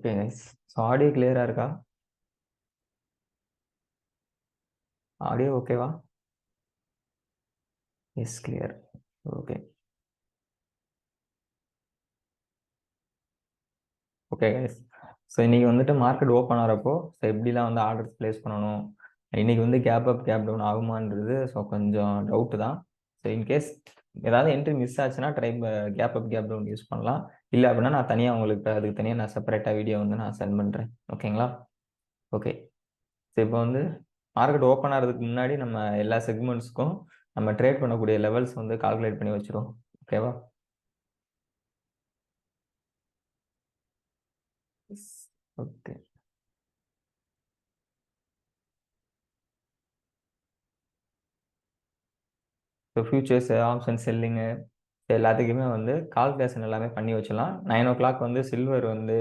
Okay guys. So audio கிளியரா இருக்கா? Audio ஓகேவா? Yes, clear. Okay. Okay guys. So இன்னைக்கு வந்துட்டு மார்க்கெட் ஓப்பன் ஆகிறப்போ ஸோ எப்படிலாம் வந்து ஆர்டர்ஸ் பிளேஸ் பண்ணணும், இன்னைக்கு வந்து கேப் அப் கேப் டவுன் ஆகுமான்றது ஸோ கொஞ்சம் டவுட்டு தான். ஸோ இன்கேஸ் ஏதாவது என்ட்ரி மிஸ் ஆச்சுன்னா gap up gap down use பண்ணலாம். இல்லை அப்படின்னா நான் தனியாக உங்களுக்கு அதுக்கு தனியாக நான் செப்பரேட்டாக வீடியோ வந்து நான் சென்ட் பண்ணுறேன். ஓகேங்களா? ஓகே. ஸோ இப்போ வந்து மார்க்கெட் ஓப்பன் ஆகிறதுக்கு முன்னாடி நம்ம எல்லா செக்மெண்ட்ஸ்க்கும் நம்ம ட்ரேட் பண்ணக்கூடிய லெவல்ஸ் வந்து கால்குலேட் பண்ணி வச்சிருவோம். ஓகேவா? Okay. So features option selling எல்லாத்துக்குமே வந்து கால்குலேஷன் எல்லாமே பண்ணி வச்சிடலாம். 9 o'clock வந்து சில்வர் வந்து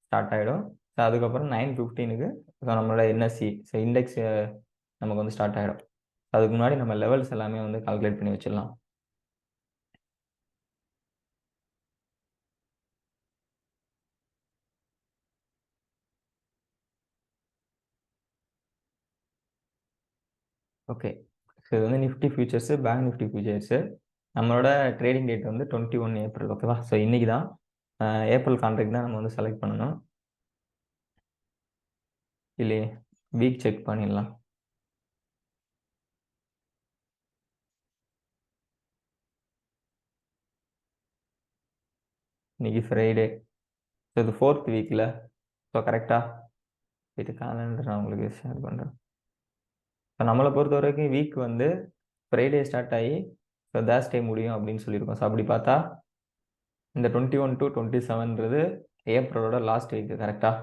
ஸ்டார்ட் ஆகிடும். ஸோ அதுக்கப்புறம் 9:15 ஸோ நம்மளோட என்எஸ்சி ஸோ இண்டெக்ஸ் நமக்கு வந்து ஸ்டார்ட் ஆகிடும். அதுக்கு முன்னாடி நம்ம லெவல்ஸ் எல்லாமே வந்து கால்குலேட் பண்ணி வச்சிடலாம். ஓகே. ஸோ இது வந்து Nifty futures, bank Nifty futures. நம்மளோட ட்ரேடிங் டேட் வந்து 21 ஏப்ரல். ஓகேவா? ஸோ இன்னைக்கு தான் ஏப்ரல் கான்ட்ராக்ட் தான் நம்ம வந்து செலக்ட் பண்ணணும். இல்லையே, வீக் செக் பண்ணிடலாம். இன்னைக்கு ஃப்ரைடே. ஸோ இது 4th வீக்கில். ஸோ கரெக்டாக இது காலண்டர் நான் உங்களுக்கு ஷேர் பண்ணுறேன். ஸோ நம்மளை பொறுத்த வரைக்கும் வீக் வந்து ஃப்ரைடே ஸ்டார்ட் ஆகி ஸோ தேர்ஸ்டே முடியும் அப்படின்னு சொல்லியிருக்கோம். ஸோ அப்படி பார்த்தா இந்த 21 to 27ன்றது ஏப்ரலோட லாஸ்ட் வீக். கரெக்டாக?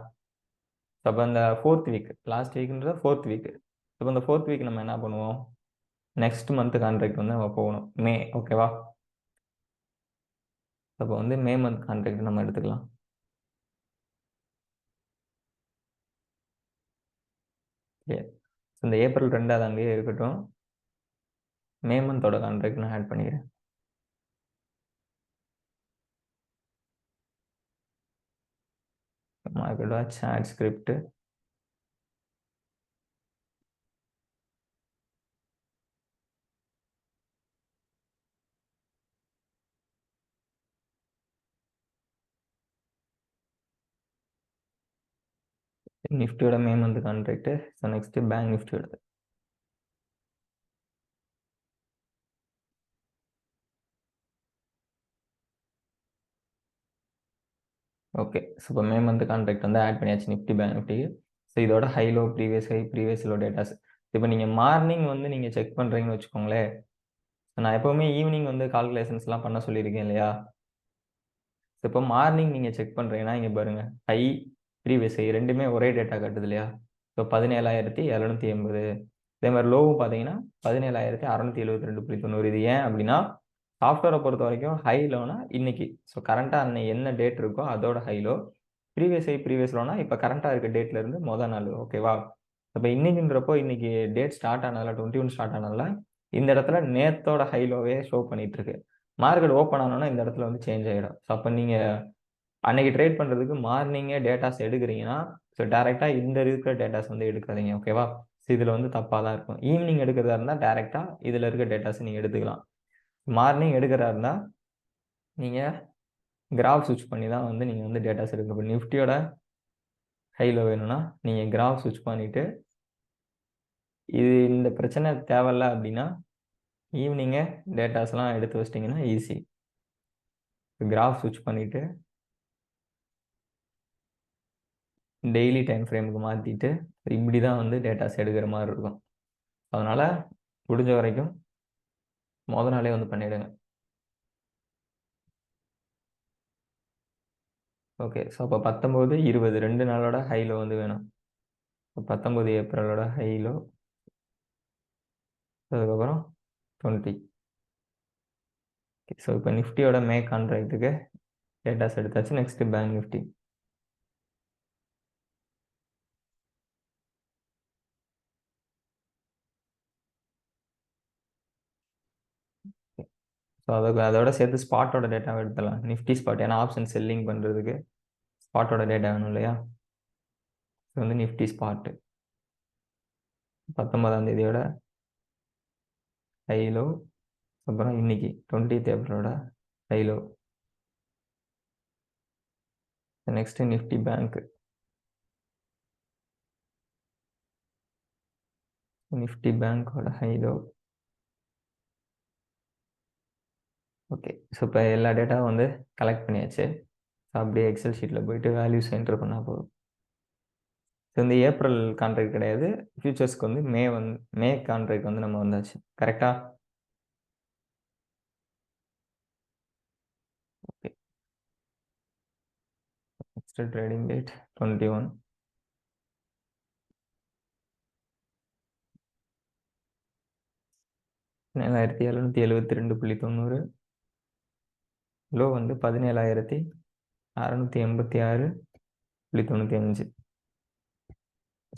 ஸோ அப்போ அந்த 4th week, last வீக்ன்றது 4th week. இப்போ இந்த 4th வீக் நம்ம என்ன பண்ணுவோம், நெக்ஸ்ட் மந்த் கான்ட்ராக்ட் வந்து நம்ம போகணும், மே. ஓகேவா? அப்போ வந்து மே மந்த் கான்ட்ராக்ட் நம்ம எடுத்துக்கலாம். ஓகே. இந்த ஏப்ரல் 2 அது அங்கேயே இருக்கட்டும். மே மந்தோட கான்ட்ராக்ட் நான் ஆட் பண்ணிக்கிறேன். Market watch, add script. நிஃப்டியோட May month contract. So next bank நிஃப்டியோட. ஓகே. ஸோ இப்போ மே மந்த் கான்ட்ராக்ட் வந்து ஆட் பண்ணியாச்சு நிஃப்டி பேங்க் நிஃப்டி. ஸோ இதோட high low, previous high, previous low datas. இப்போ நீங்கள் மார்னிங் வந்து நீங்கள் செக் பண்ணுறீங்கன்னு வச்சுக்கோங்களேன். நான் எப்போவுமே ஈவினிங் வந்து கால்குலேஷன்ஸ்லாம் பண்ண சொல்லியிருக்கேன் இல்லையா? ஸோ இப்போ மார்னிங் நீங்கள் செக் பண்ணுறீங்கன்னா இங்கே பாருங்கள், ஹை ப்ரீவியஸ் ஹை ரெண்டுமே ஒரே டேட்டா காட்டுது இல்லையா? ஸோ 17,780. அதே மாதிரி லோவும் பார்த்தீங்கன்னா 17,672.90. இது ஏன் அப்படின்னா சாஃப்ட்வேரை பொறுத்த வரைக்கும் ஹை லோனா இன்னைக்கு, ஸோ கரண்ட்டாக அன்னைக்கு என்ன டேட் இருக்கோ அதோட high low. Previous high previous லோனா இப்போ கரண்ட்டாக இருக்க டேட்ல இருந்து மொதல் நாள். ஓகேவா? இப்போ இன்னைக்குன்றப்போ இன்னைக்கு டேட் ஸ்டார்ட் ஆனதால 21 ஸ்டார்ட் ஆனதால இந்த இடத்துல நேத்தோட ஹை லோவே ஷோ பண்ணிட்டு இருக்கு. மார்க்கெட் ஓப்பன் ஆனோன்னா இந்த இடத்துல வந்து சேஞ்ச் ஆகிடும். ஸோ அப்போ நீங்கள் அன்னைக்கு ட்ரேட் பண்ணுறதுக்கு மார்னிங்கே டேட்டாஸ் எடுக்கிறீங்கன்னா ஸோ டேரெக்டாக இந்த இருக்கிற டேட்டாஸ் வந்து எடுக்காதீங்க. ஓகேவா? ஸோ இதில் வந்து தப்பாக தான் இருக்கும். ஈவினிங் எடுக்கிறதா இருந்தால் டேரெக்டாக இதில் இருக்க டேட்டாஸ் நீங்கள் எடுத்துக்கலாம். மார்னிங் எடுக்கிறதா இருந்தால் நீங்கள் கிராஃப் ஸ்விட்ச் பண்ணி தான் வந்து நீங்கள் வந்து டேட்டாஸ் எடுக்க. இப்போ நிஃப்டியோட ஹையில் வேணும்னா நீங்கள் கிராஃப் ஸ்விட்ச் பண்ணிவிட்டு இது இந்த பிரச்சனை தேவையில்ல அப்படின்னா ஈவினிங்கே டேட்டாஸ்லாம் எடுத்து வச்சிட்டிங்கன்னா ஈஸி. கிராஃப் ஸ்விட்ச் பண்ணிவிட்டு டெய்லி டைம் ஃப்ரேமுக்கு மாற்றிட்டு இப்படி தான் வந்து டேட்டாஸ் எடுக்கிற மாதிரி இருக்கும். அதனால் முடிஞ்ச வரைக்கும் மொதல் நாளே வந்து பண்ணிவிடுங்க. ஓகே. ஸோ அப்போ 19, 20 2 நாளோட ஹைலோ வந்து வேணும். 19 ஏப்ரலோட ஹைலோ, அதுக்கப்புறம் 20. ஸோ இப்போ நிஃப்டியோட மே கான்ட்ராக்ட்டுக்கு டேட்டாஸ் எடுத்தாச்சு. Next bank Nifty. ஸோ அதோட சேர்த்து ஸ்பாட்டோட டேட்டாவை எடுத்துடலாம். நிஃப்டி ஸ்பாட், ஏன்னா ஆப்ஷன் செல்லிங் பண்ணுறதுக்கு ஸ்பாட்டோட டேட்டா வேணும் இல்லையா? இது வந்து நிஃப்டி ஸ்பாட்டு 19ஆம் தேதியோட ஹைலோ, அப்புறம் இன்னைக்கு 20th ஏப்ரலோட high low. Next Nifty bank. Nifty பேங்கோட ஹைலோ. ஓகே, ஸோ இப்போ எல்லா டேட்டாவும் வந்து கலெக்ட் பண்ணியாச்சு. ஸோ அப்படியே எக்ஸல் ஷீட்டில் போயிட்டு வேல்யூஸ் என்டர் பண்ணால் போதும். ஸோ இந்த ஏப்ரல் கான்ட்ராக்ட் கிடையாது, ஃபியூச்சர்ஸ்க்கு வந்து மே கான்ட்ராக்ட் வந்து நம்ம வந்தாச்சு. கரெக்டாக? Okay, next trading date 21. $17,772.90. Low வந்து 17,686.95.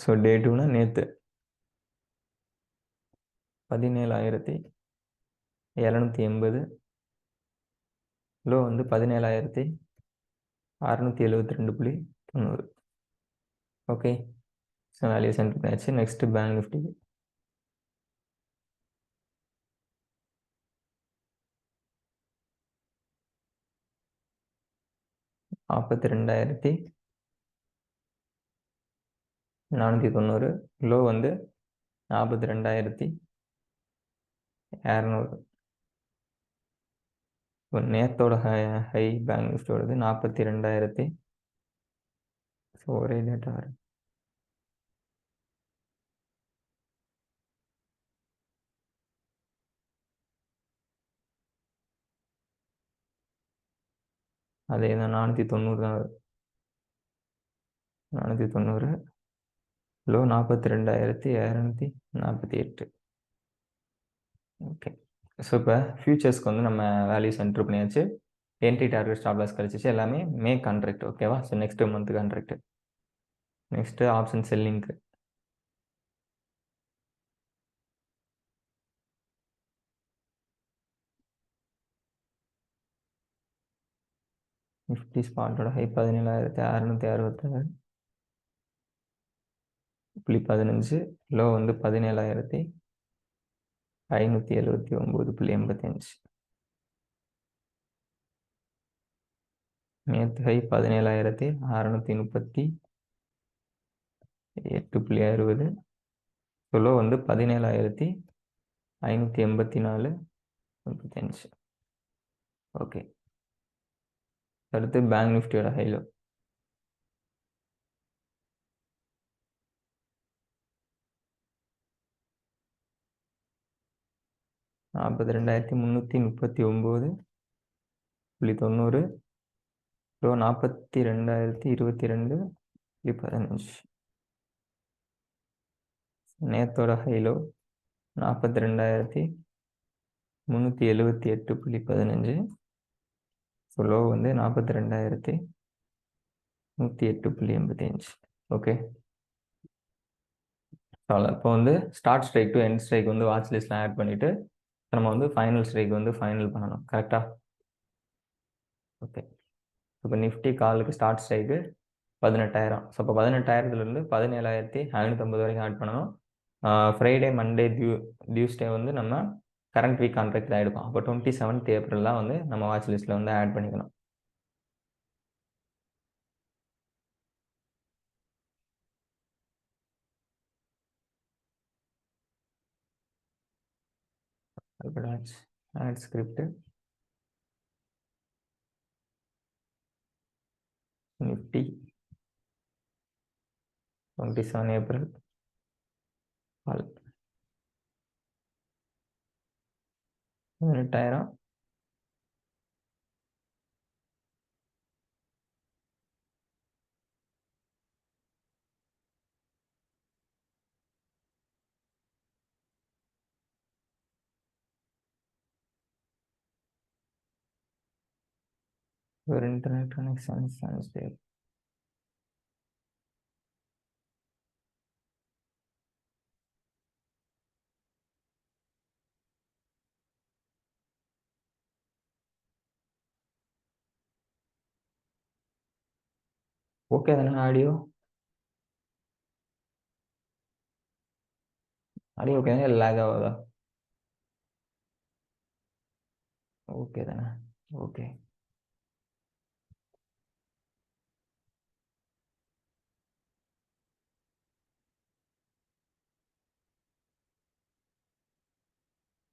ஸோ டே 2னா நேற்று 17,780. லோ வந்து 17,672.90. ஓகே, ஸோ வேல்யூ சென்ட் பண்ணியாச்சு. Next bank Nifty. $42,490. லோ வந்து 42,200. இப்போ நேத்தோட ஹை பேங்க் நிஃப்டியோடது 42,000. ஸோ ஒரே டேட்டா வரும். அதே தான் 490 தான் வரும். 490. லோ 42,248. ஓகே, ஸோ இப்போ ஃபியூச்சர்ஸ்க்கு வந்து நம்ம வேல்யூஸ் என்ட்ரு பண்ணியாச்சு. என்ட்ரி டார்கெட் ஸ்டாப் லாஸ் கிடச்சிச்சு. எல்லாமே மே கான்ட்ராக்ட். ஓகேவா? So next month contract. Next option செல்லிங்க்கு. நிஃப்டி ஸ்பாட்டோட ஹை 17,666.15. லோ வந்து 17,579.85. நேற்று ஹை 17,638.60. லோ வந்து 17,584.35. ஓகே, அடுத்து பேங்க் நிஃப்டியோட ஹைலோ. 42,339.90. லோ 42,022.15. நேத்தோட ஹைலோ 42,378.15. ஸோ லோ வந்து 42,108.85. ஓகே, அவ்வளோ. இப்போ வந்து start strike to end strike வந்து வாட்ச் லிஸ்ட்டில் ஆட் பண்ணிவிட்டு நம்ம வந்து ஃபைனல் ஸ்ட்ரைக் வந்து ஃபைனல் பண்ணணும். கரெக்டாக? ஓகே, இப்போ நிஃப்டி காலுக்கு ஸ்டார்ட் ஸ்ட்ரைக்கு 18,000. ஸோ இப்போ 18,000லேருந்து 17,550 வரைக்கும் ஆட் பண்ணணும். ஃப்ரைடே, மண்டே, டியூஸ்டே வந்து நம்ம கரண்ட் வீக் கான்ட்ராக்ட் தான் எடுப்போம். அப்போ 27th ஏப்ரல் தான் வந்து நம்ம வாட்ச் லிஸ்ட்டில் வந்து ஆட் பண்ணிக்கணும். Add script Nifty 27 April call 18,000. Your internet connection is unstable. Okay தானே ஆடியோ? ஆடியோ ஓகே தானே? லேக் ஆகாதா? ஓகே தானே? ஓகே.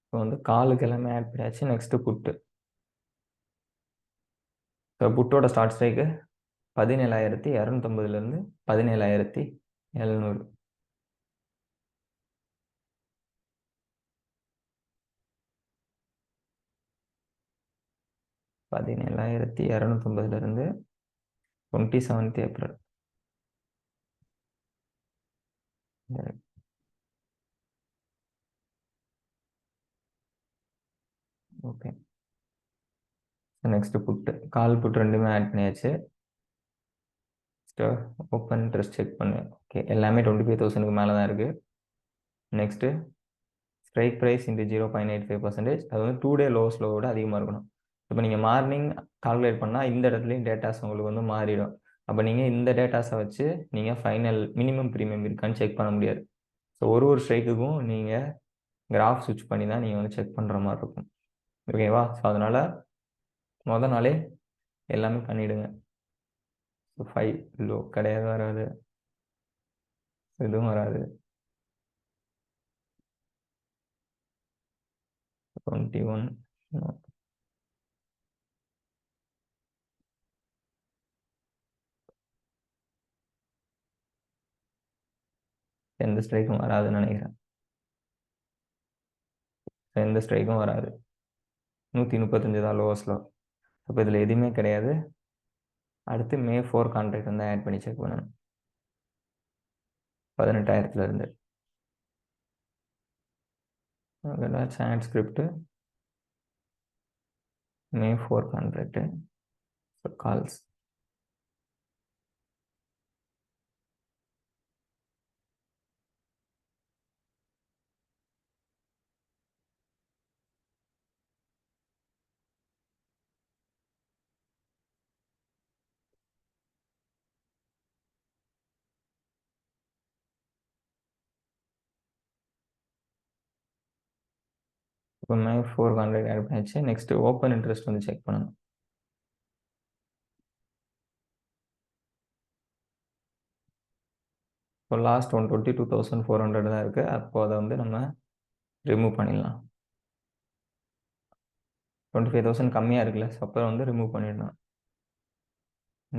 இப்போ வந்து காலுக்கு எல்லாமே ஆட் பண்ணியாச்சு. Next put. இப்போ புட்டோட start strike 17,250 17,700. 17,250 27th April. Okay. Next put. Call put ரெண்டுமே ஆட் பண்ணியாச்சு. ஓப்பன் இன்ட்ரெஸ்ட் செக் பண்ணு. ஓகே, எல்லாமே 25,000க்கு மேலே தான் இருக்குது. Next strike price into 0.85%. அது வந்து 2 டே லோவோட அதிகமாக இருக்கணும். இப்போ நீங்கள் மார்னிங் கால்குலேட் பண்ணால் இந்த இடத்துலையும் டேட்டாஸ் உங்களுக்கு வந்து மாறிடும். அப்போ நீங்கள் இந்த டேட்டாஸை வச்சு நீங்கள் ஃபைனல் மினிமம் ப்ரீமியம் இருக்கான்னு செக் பண்ண முடியாது. ஸோ ஒரு ஸ்ட்ரைக்குக்கும் நீங்கள் கிராஃப் ஸ்விட்ச் பண்ணி தான் நீங்கள் வந்து செக் பண்ணுற மாதிரி இருக்கும். ஓகேவா? ஸோ அதனால் மொதல் நாளே எல்லாமே பண்ணிவிடுங்க. ஸோ 5 லோ கிடையாது, வராது, இதுவும் வராது. 21 எந்த ஸ்ட்ரைக்கும் வராதுன்னு நினைக்கிறேன். எந்த ஸ்ட்ரைக்கும் வராது. 135 தான் லோவஸ்ட். அப்போ இதில் எதுவுமே கிடையாது. அடுத்து May 4 கான்ட்ராக்ட் வந்து ஆட் பண்ணி செக் பண்ணணும். 18,000 chart script May 4 contract calls. இப்போ May 4 கான்ட்ராக்ட் ஆட் பண்ணிச்சு. நெக்ஸ்ட் ஓப்பன் இன்ட்ரெஸ்ட் வந்து செக் பண்ணணும். இப்போ லாஸ்ட் 122,400 தான் இருக்குது. அப்போ அதை வந்து நம்ம ரிமூவ் பண்ணிடலாம். 25,000 கம்மியாக இருக்குல்ல, ஸோ அப்போ வந்து ரிமூவ் பண்ணிடலாம்.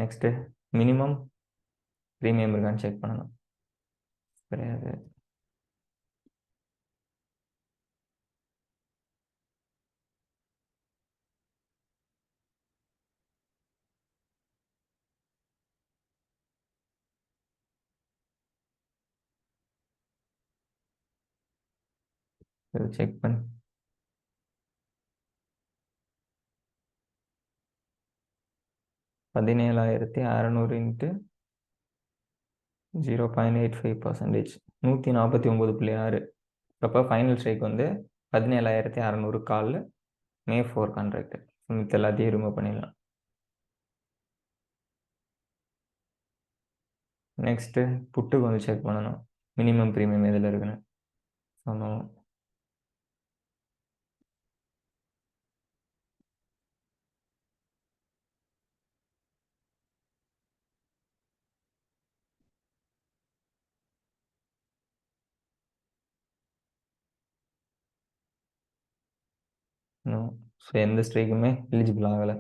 நெக்ஸ்ட்டு மினிமம் ப்ரீமியம் இருக்கான்னு செக் பண்ணணும். கிடையாது. இது செக் பண்ணி 17,600 இன்ட்டு 0.85%, 149.6. அப்போ ஃபைனல் ஸ்ட்ரைக் வந்து 17,600 கால் May 4 கான்ட்ராக்ட். மித்த எல்லாத்தையும் ரிமூவ் பண்ணிடலாம். நெக்ஸ்ட்டு புட்டுக்கு வந்து செக் பண்ணணும் மினிமம் ப்ரீமியம் எதில் இருக்குன்னு. சொன்னோம். ஸோ எந்த ஸ்ட்ரைக்குமே எலிஜிபிள் ஆகலை.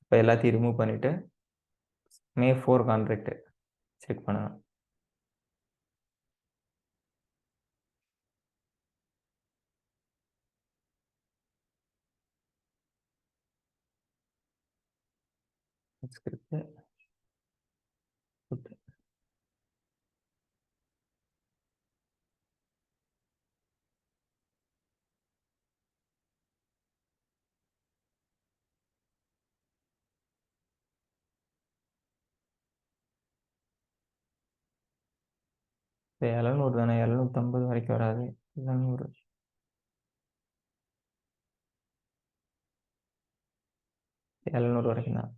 இப்போ எல்லாத்தையும் ரிமூவ் பண்ணிவிட்டு May 4 கான்ட்ராக்ட் செக் பண்ணணும். ஸ்கிரிப்ட் புட்டு 700 தானே, 750 வரைக்கும் வராது. 700 700 வரைக்கும் தான்.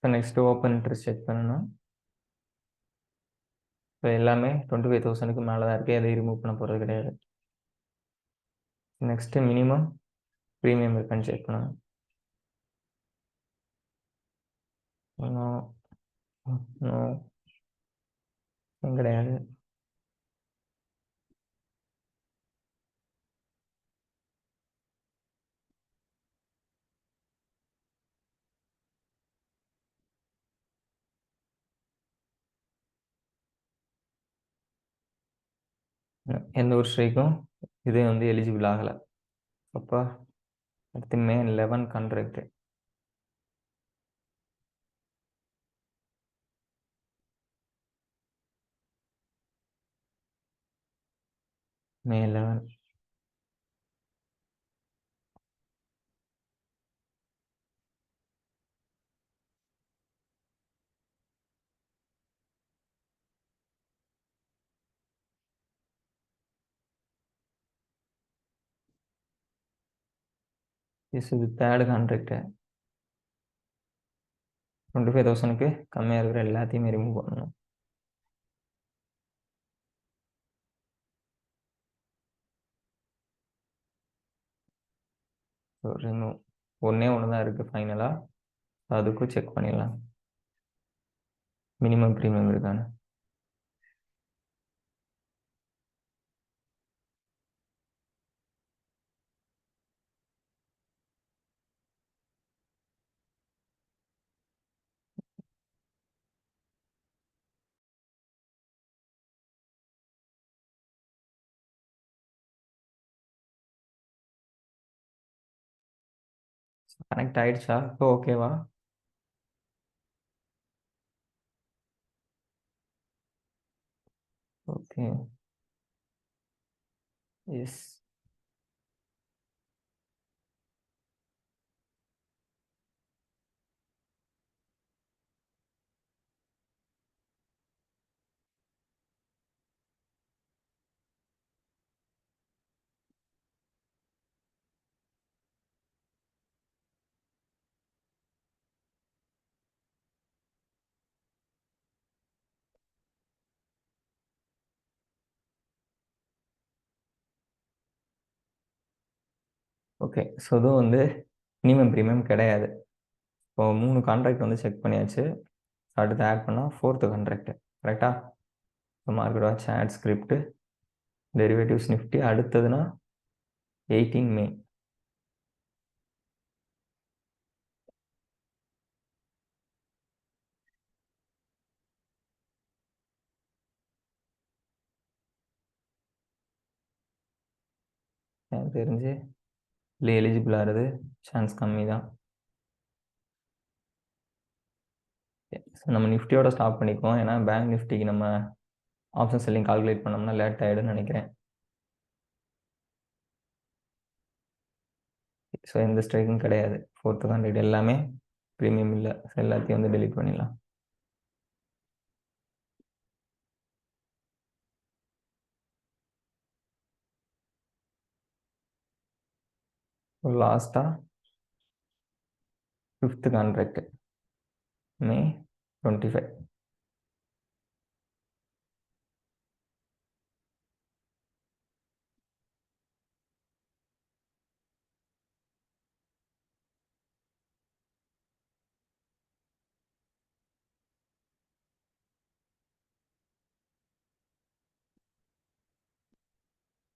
இப்போ நெக்ஸ்ட் ஓப்பன் இன்ட்ரெஸ்ட் செக் பண்ணணும். இப்போ எல்லாமே 25,000க்கு மேலே தான் இருக்குது, எதையும் ரிமூவ் பண்ண போகிறது கிடையாது. நெக்ஸ்ட் மினிமம் ப்ரீமியம் இருக்கான்னு செக் பண்ணணும். நோ நோ கிடையாது. எந்த ஒரு ஸ்ட்ரைக்கும் இது வந்து எலிஜிபிள் ஆகலை. அப்போ அடுத்து மே 11 கான்ட்ராக்ட். மே 11 இது தேர்டு கான்ட்ராக்டு. 25,000க்கு கம்மியாக இருக்கிற எல்லாத்தையுமே ரிமூவ் பண்ணணும். ஸோ ரிமூவ் ஒன்றே ஒன்று தான் இருக்குது ஃபைனலாக. அதுக்கும் செக் பண்ணிடலாம் மினிமம் ப்ரீமியம் இருக்கான்னு. கனெக்ட் ஆயிடுச்சா? இப்போ ஓகேவா? Okay, yes. ஓகே, ஸோ இதுவும் வந்து மினிமம் ப்ரீமியம் கிடையாது. இப்போ 3 கான்ட்ராக்ட் வந்து செக் பண்ணியாச்சு. அடுத்து ஆட் பண்ணால் 4th கான்ட்ராக்ட் கரெக்டாக. இப்போ market watch, add script, derivatives Nifty. அடுத்ததுன்னா 18 மே. எனக்கு தெரிஞ்சு இல்லை எலிஜிபிள் ஆகிறது சான்ஸ் கம்மி தான். ஸோ நம்ம நிஃப்டியோட ஸ்டாப் பண்ணிக்குவோம். ஏன்னா பேங்க் நிஃப்டிக்கு நம்ம ஆப்ஷன் செல்லிங் கால்குலேட் பண்ணோம்னா லேட் ஆகிடும்னு நினைக்கிறேன். ஸோ எந்த ஸ்ட்ரைக்கும் கிடையாது. 4th கான்ட்ராக்ட் எல்லாமே ப்ரீமியம் இல்லை. ஸோ எல்லாத்தையும் வந்து டெலீட் பண்ணிடலாம். லாஸ்ட்டாக 5th கான்ட்ராக்ட் மே 25.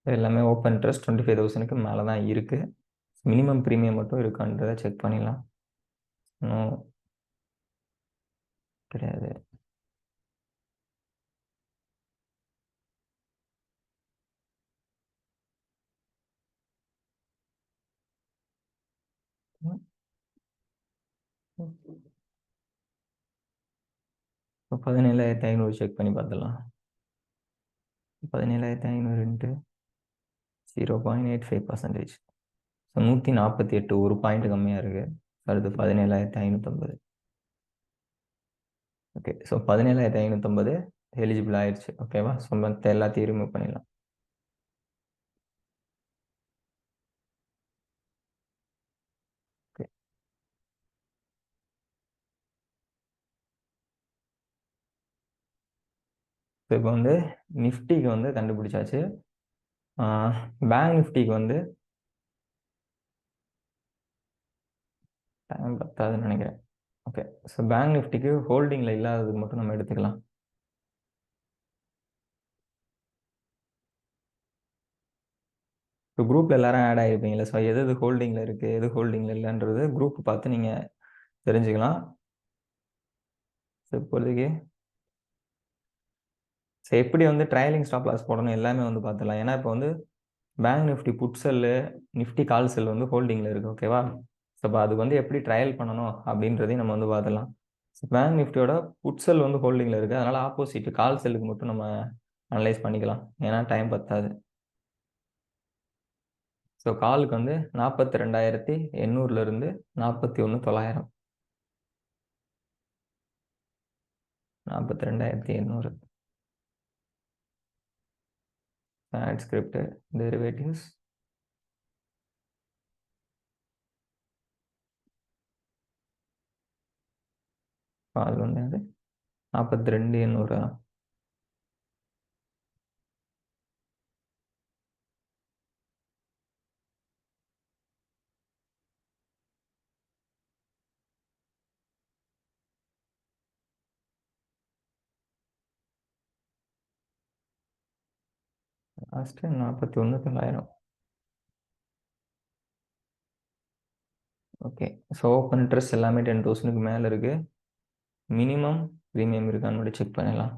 எல்லாமே ஓப்பன் இன்ட்ரெஸ்ட் 25,000க்கு மேலே தான் இருக்குது. மினிமம் ப்ரீமியம் மட்டும் இருக்கான்றதை செக் பண்ணிடலாம். இன்னும் கிடையாது. இப்போ 17,500 செக் பண்ணி பார்த்துடலாம். 17,500 இன்ட்டு 0.85%. ஸோ 148, ஒரு பாயிண்ட் கம்மியாக இருக்குது. அடுத்து 17,550. ஓகே, ஸோ 17,550 எலிஜிபிள் ஆயிடுச்சு. ஓகேவா? ஸோ மற்ற எல்லாத்தையும் ரிமூவ் பண்ணிடலாம். ஓகே, ஸோ இப்போ வந்து நிஃப்டிக்கு வந்து கண்டுபிடிச்சாச்சு. பேங்க் நிஃப்டிக்கு வந்து டைம் பத்தாதுன்னு நினைக்கிறேன். ஓகே, ஸோ பேங்க் நிஃப்டிக்கு ஹோல்டிங்கில் இல்லாததுக்கு மட்டும் நம்ம எடுத்துக்கலாம். இப்போ குரூப்பில் எல்லாரும் ஆட் ஆகிருப்பீங்களா? ஸோ எது எது ஹோல்டிங்கில் இருக்குது, எது ஹோல்டிங்கில் இல்லைன்றது குரூப் பார்த்து நீங்கள் தெரிஞ்சுக்கலாம். ஸோ இப்போதைக்கு ஸோ எப்படி வந்து ட்ரையலிங் ஸ்டாப் லாஸ் போடணும் எல்லாமே வந்து பார்த்துக்கலாம். ஏன்னா இப்போ வந்து bank Nifty put sell, Nifty call sell வந்து ஹோல்டிங்கில் இருக்குது. ஓகேவா? ஸோ இப்போ அதுக்கு வந்து எப்படி ட்ரையல் பண்ணணும் அப்படின்றதையும் நம்ம வந்து பார்த்துலாம். ஸோ பேங்க் நிஃப்டியோட புட் செல் வந்து ஹோல்டிங்கில் இருக்குது. அதனால் ஆப்போசிட் கால் செல்லுக்கு மட்டும் நம்ம அனலைஸ் பண்ணிக்கலாம். ஏன்னா டைம் பத்தாது. ஸோ காலுக்கு வந்து 42,800லேருந்து 41,900. 42,800 ஆட் ஸ்கிரிப்ட் டெரிவேட்டிவ்ஸ். கால் வந்து 42,800. Last 41,900. Okay, so open interest எல்லாமே 10,000க்கு மேலே இருக்குது. மினிமம் ப்ரீமியம் இருக்கான்னு மட்டும் செக் பண்ணிடலாம்.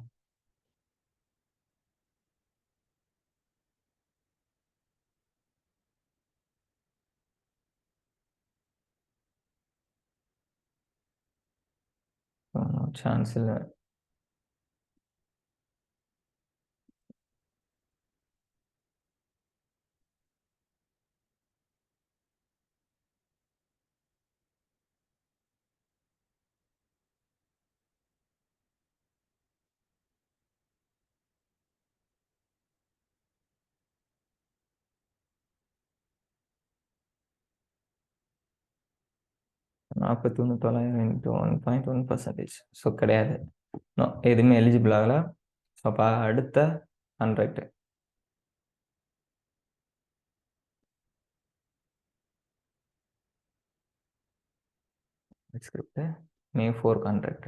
சான்ஸ் இல்லை. நாற்பத்தி ஒன்று தொள்ளாயிரம் இன்ட்டு 1.1%. ஸோ கிடையாது, எதுவுமே எலிஜிபிள் ஆகலை. ஸோ அப்போ அடுத்த contract script May 4 contract.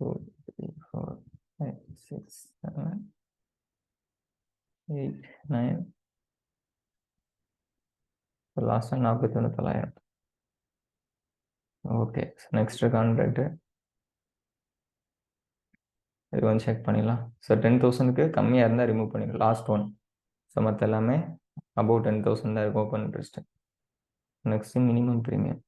To 3 4 5 6 7 8 9. லாஸ்ட்டாக 41,900. ஓகே, நெக்ஸ்ட் கான்ட்ராக்ட் இது கொஞ்சம் செக் பண்ணிடலாம். ஸோ 10,000க்கு கம்மியாக இருந்தால் ரிமூவ் பண்ணிடலாம். Last one. ஸோ மற்ற எல்லாமே அபவுட் 10,000 தான் இருக்கும் open interest. Next minimum premium.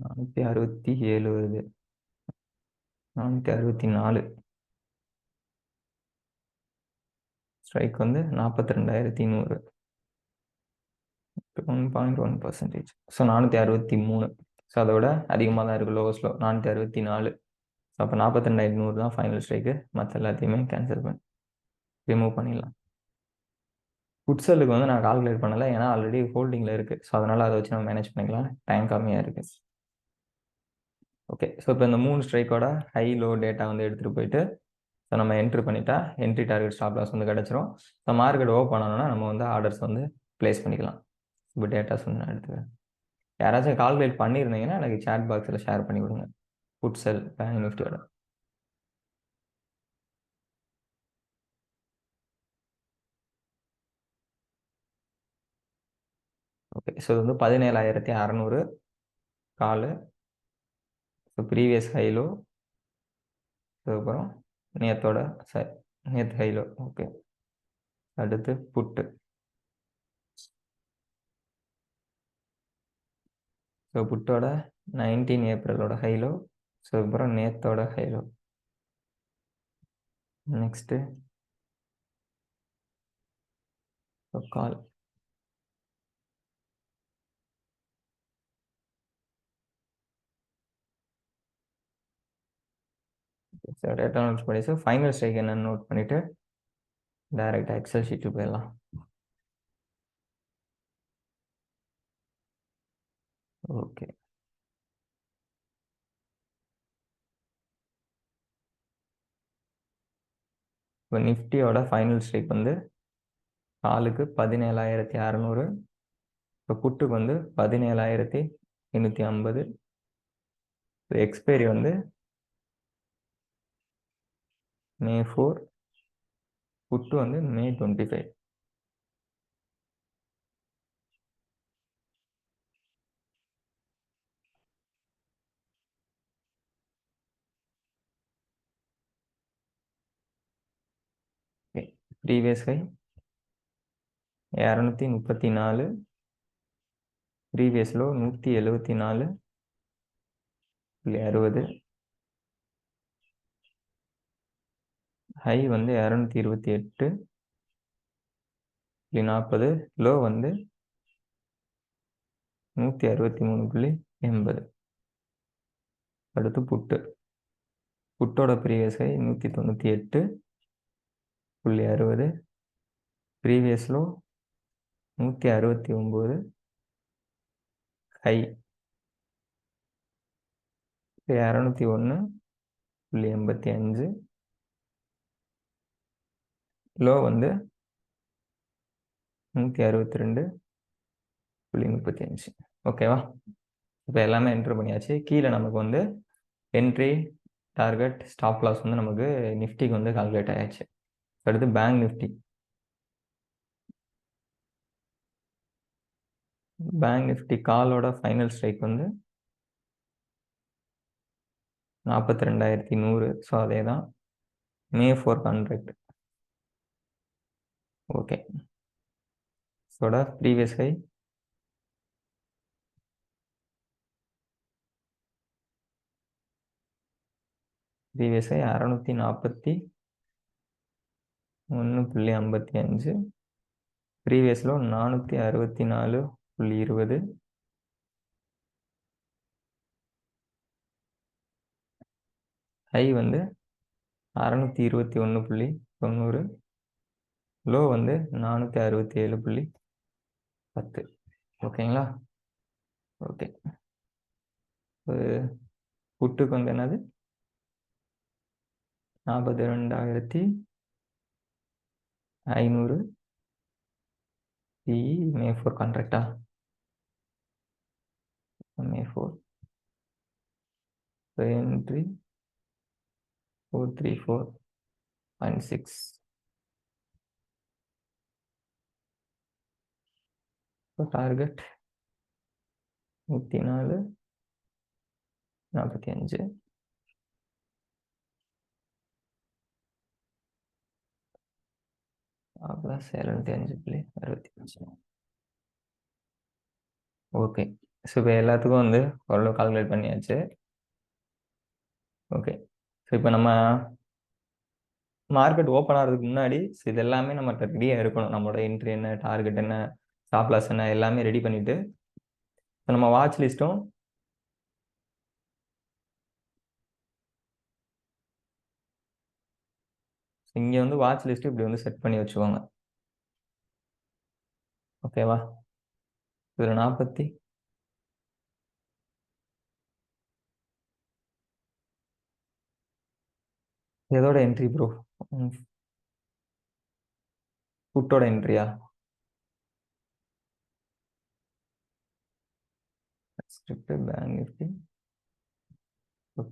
நானூற்றி 67 வருது. 464. ஸ்ட்ரைக் வந்து 42,100. 1.1%. ஸோ 463. ஸோ அதை விட அதிகமாக தான் இருக்குது. Lowest low 464. ஸோ அப்போ 42,800 தான் ஃபைனல் ஸ்ட்ரைக்கு. மற்ற எல்லாத்தையுமே கேன்சல் பண்ணி ரிமூவ் பண்ணிடலாம். புட்செல்லுக்கு வந்து நான் கால்குலேட் பண்ணலை, ஏன்னா ஆல்ரெடி ஹோல்டிங்கில் இருக்குது. ஸோ அதனால் அதை வச்சு நம்ம மேனேஜ் பண்ணிக்கலாம். டைம் கம்மியாக இருக்குது. ஓகே, ஸோ இப்போ இந்த 3 ஸ்ட்ரைக்கோட ஹை லோ டேட்டா வந்து எடுத்துகிட்டு போயிட்டு ஸோ நம்ம என்ட்ரி பண்ணிட்டா என்ட்ரி டார்கெட் ஸ்டாப் லாஸ் வந்து கிடச்சிரும். ஸோ மார்க்கெட் ஓப்பன் பண்ணணும்னா நம்ம வந்து ஆர்டர்ஸ் வந்து ப்ளேஸ் பண்ணிக்கலாம். இப்போ டேட்டாஸ் வந்து நான் எடுத்துக்கிறேன். யாராச்சும் கால்குலேட் பண்ணியிருந்தீங்கன்னா எனக்கு சேட் பாக்ஸில் ஷேர் பண்ணி விடுங்க. புட் செல் பேங்க் நிஃப்டியோட. ஓகே, ஸோ இது வந்து 17,600 காலு. ஸோ ப்ரீவியஸ் ஹைலோ, அதுக்கப்புறம் நேத்தோட நேற்று ஹைலோ. ஓகே, அடுத்து புட்டு. ஸோ புட்டோட 19 ஏப்ரலோட ஹைலோ. ஸோ அப்புறம் நேத்தோட high low. Next call. Data note பண்ணிட்டு ஃபைனல் ஸ்ட்ரைக் என்னன்னு நோட் பண்ணிட்டு டைரெக்டாக எக்ஸல் ஷீட்டு போயிடலாம். ஓகே, இப்போ நிஃப்டியோட ஃபைனல் ஸ்ட்ரைக் வந்து காலுக்கு 17,600, இப்போ புட்டுக்கு வந்து 17,850. எக்ஸ்பைரி வந்து May 4, புட்டு வந்து May 25. Previous high 234, previous low 174.60, high வந்து 228.40, லோ வந்து 163.80. அடுத்து புட்டோட previous high 198.60, previous low 169, high 201.85, low வந்து 162.35. ஓகேவா? இப்போ எல்லாமே என்ட்ரு பண்ணியாச்சு. கீழே நமக்கு வந்து என்ட்ரி, டார்கெட், ஸ்டாப் லாஸ் வந்து நமக்கு நிஃப்டிக்கு வந்து கால்குலேட் ஆயாச்சு. அடுத்து பேங்க் நிஃப்டி. பேங்க் நிஃப்டி காலோட ஃபைனல் ஸ்ட்ரைக் வந்து 42,100. ஸோ அதே தான் May 4 கான்ட்ராக்ட். ஓகே, ஸோட previous high 641.55, previous low 464.20, high வந்து 621.90, லோ வந்து 467.10. ஓகேங்களா? ஓகே, புட்டுக்கு வந்து என்னது 42,500 PE May 4 கான்ட்ராக்டா? May 4 entry 434.6, target 104.45, plus 75.65. Okay, so இப்போ எல்லாத்துக்கும் வந்து ஓரளவு கால்குலேட் பண்ணியாச்சு. ஓகே, ஸோ இப்போ நம்ம மார்க்கெட் ஓப்பன் ஆகிறதுக்கு முன்னாடி இது எல்லாமே நம்மகிட்ட ரெடியாக இருக்கணும். நம்மளோட என்ட்ரி என்ன, டார்கெட் என்ன, ஸ்டாப் லாஸ் என்ன, எல்லாமே ரெடி பண்ணிவிட்டு நம்ம வாட்ச் லிஸ்ட்டும் இங்கே வந்து வாட்ச் லிஸ்ட்டு இப்படி வந்து செட் பண்ணி வச்சுக்கோங்க. ஓகேவா? இதில் 40 எதோட என்ட்ரி ப்ரோ? புட்டோட என்ட்ரியா? Script bank Nifty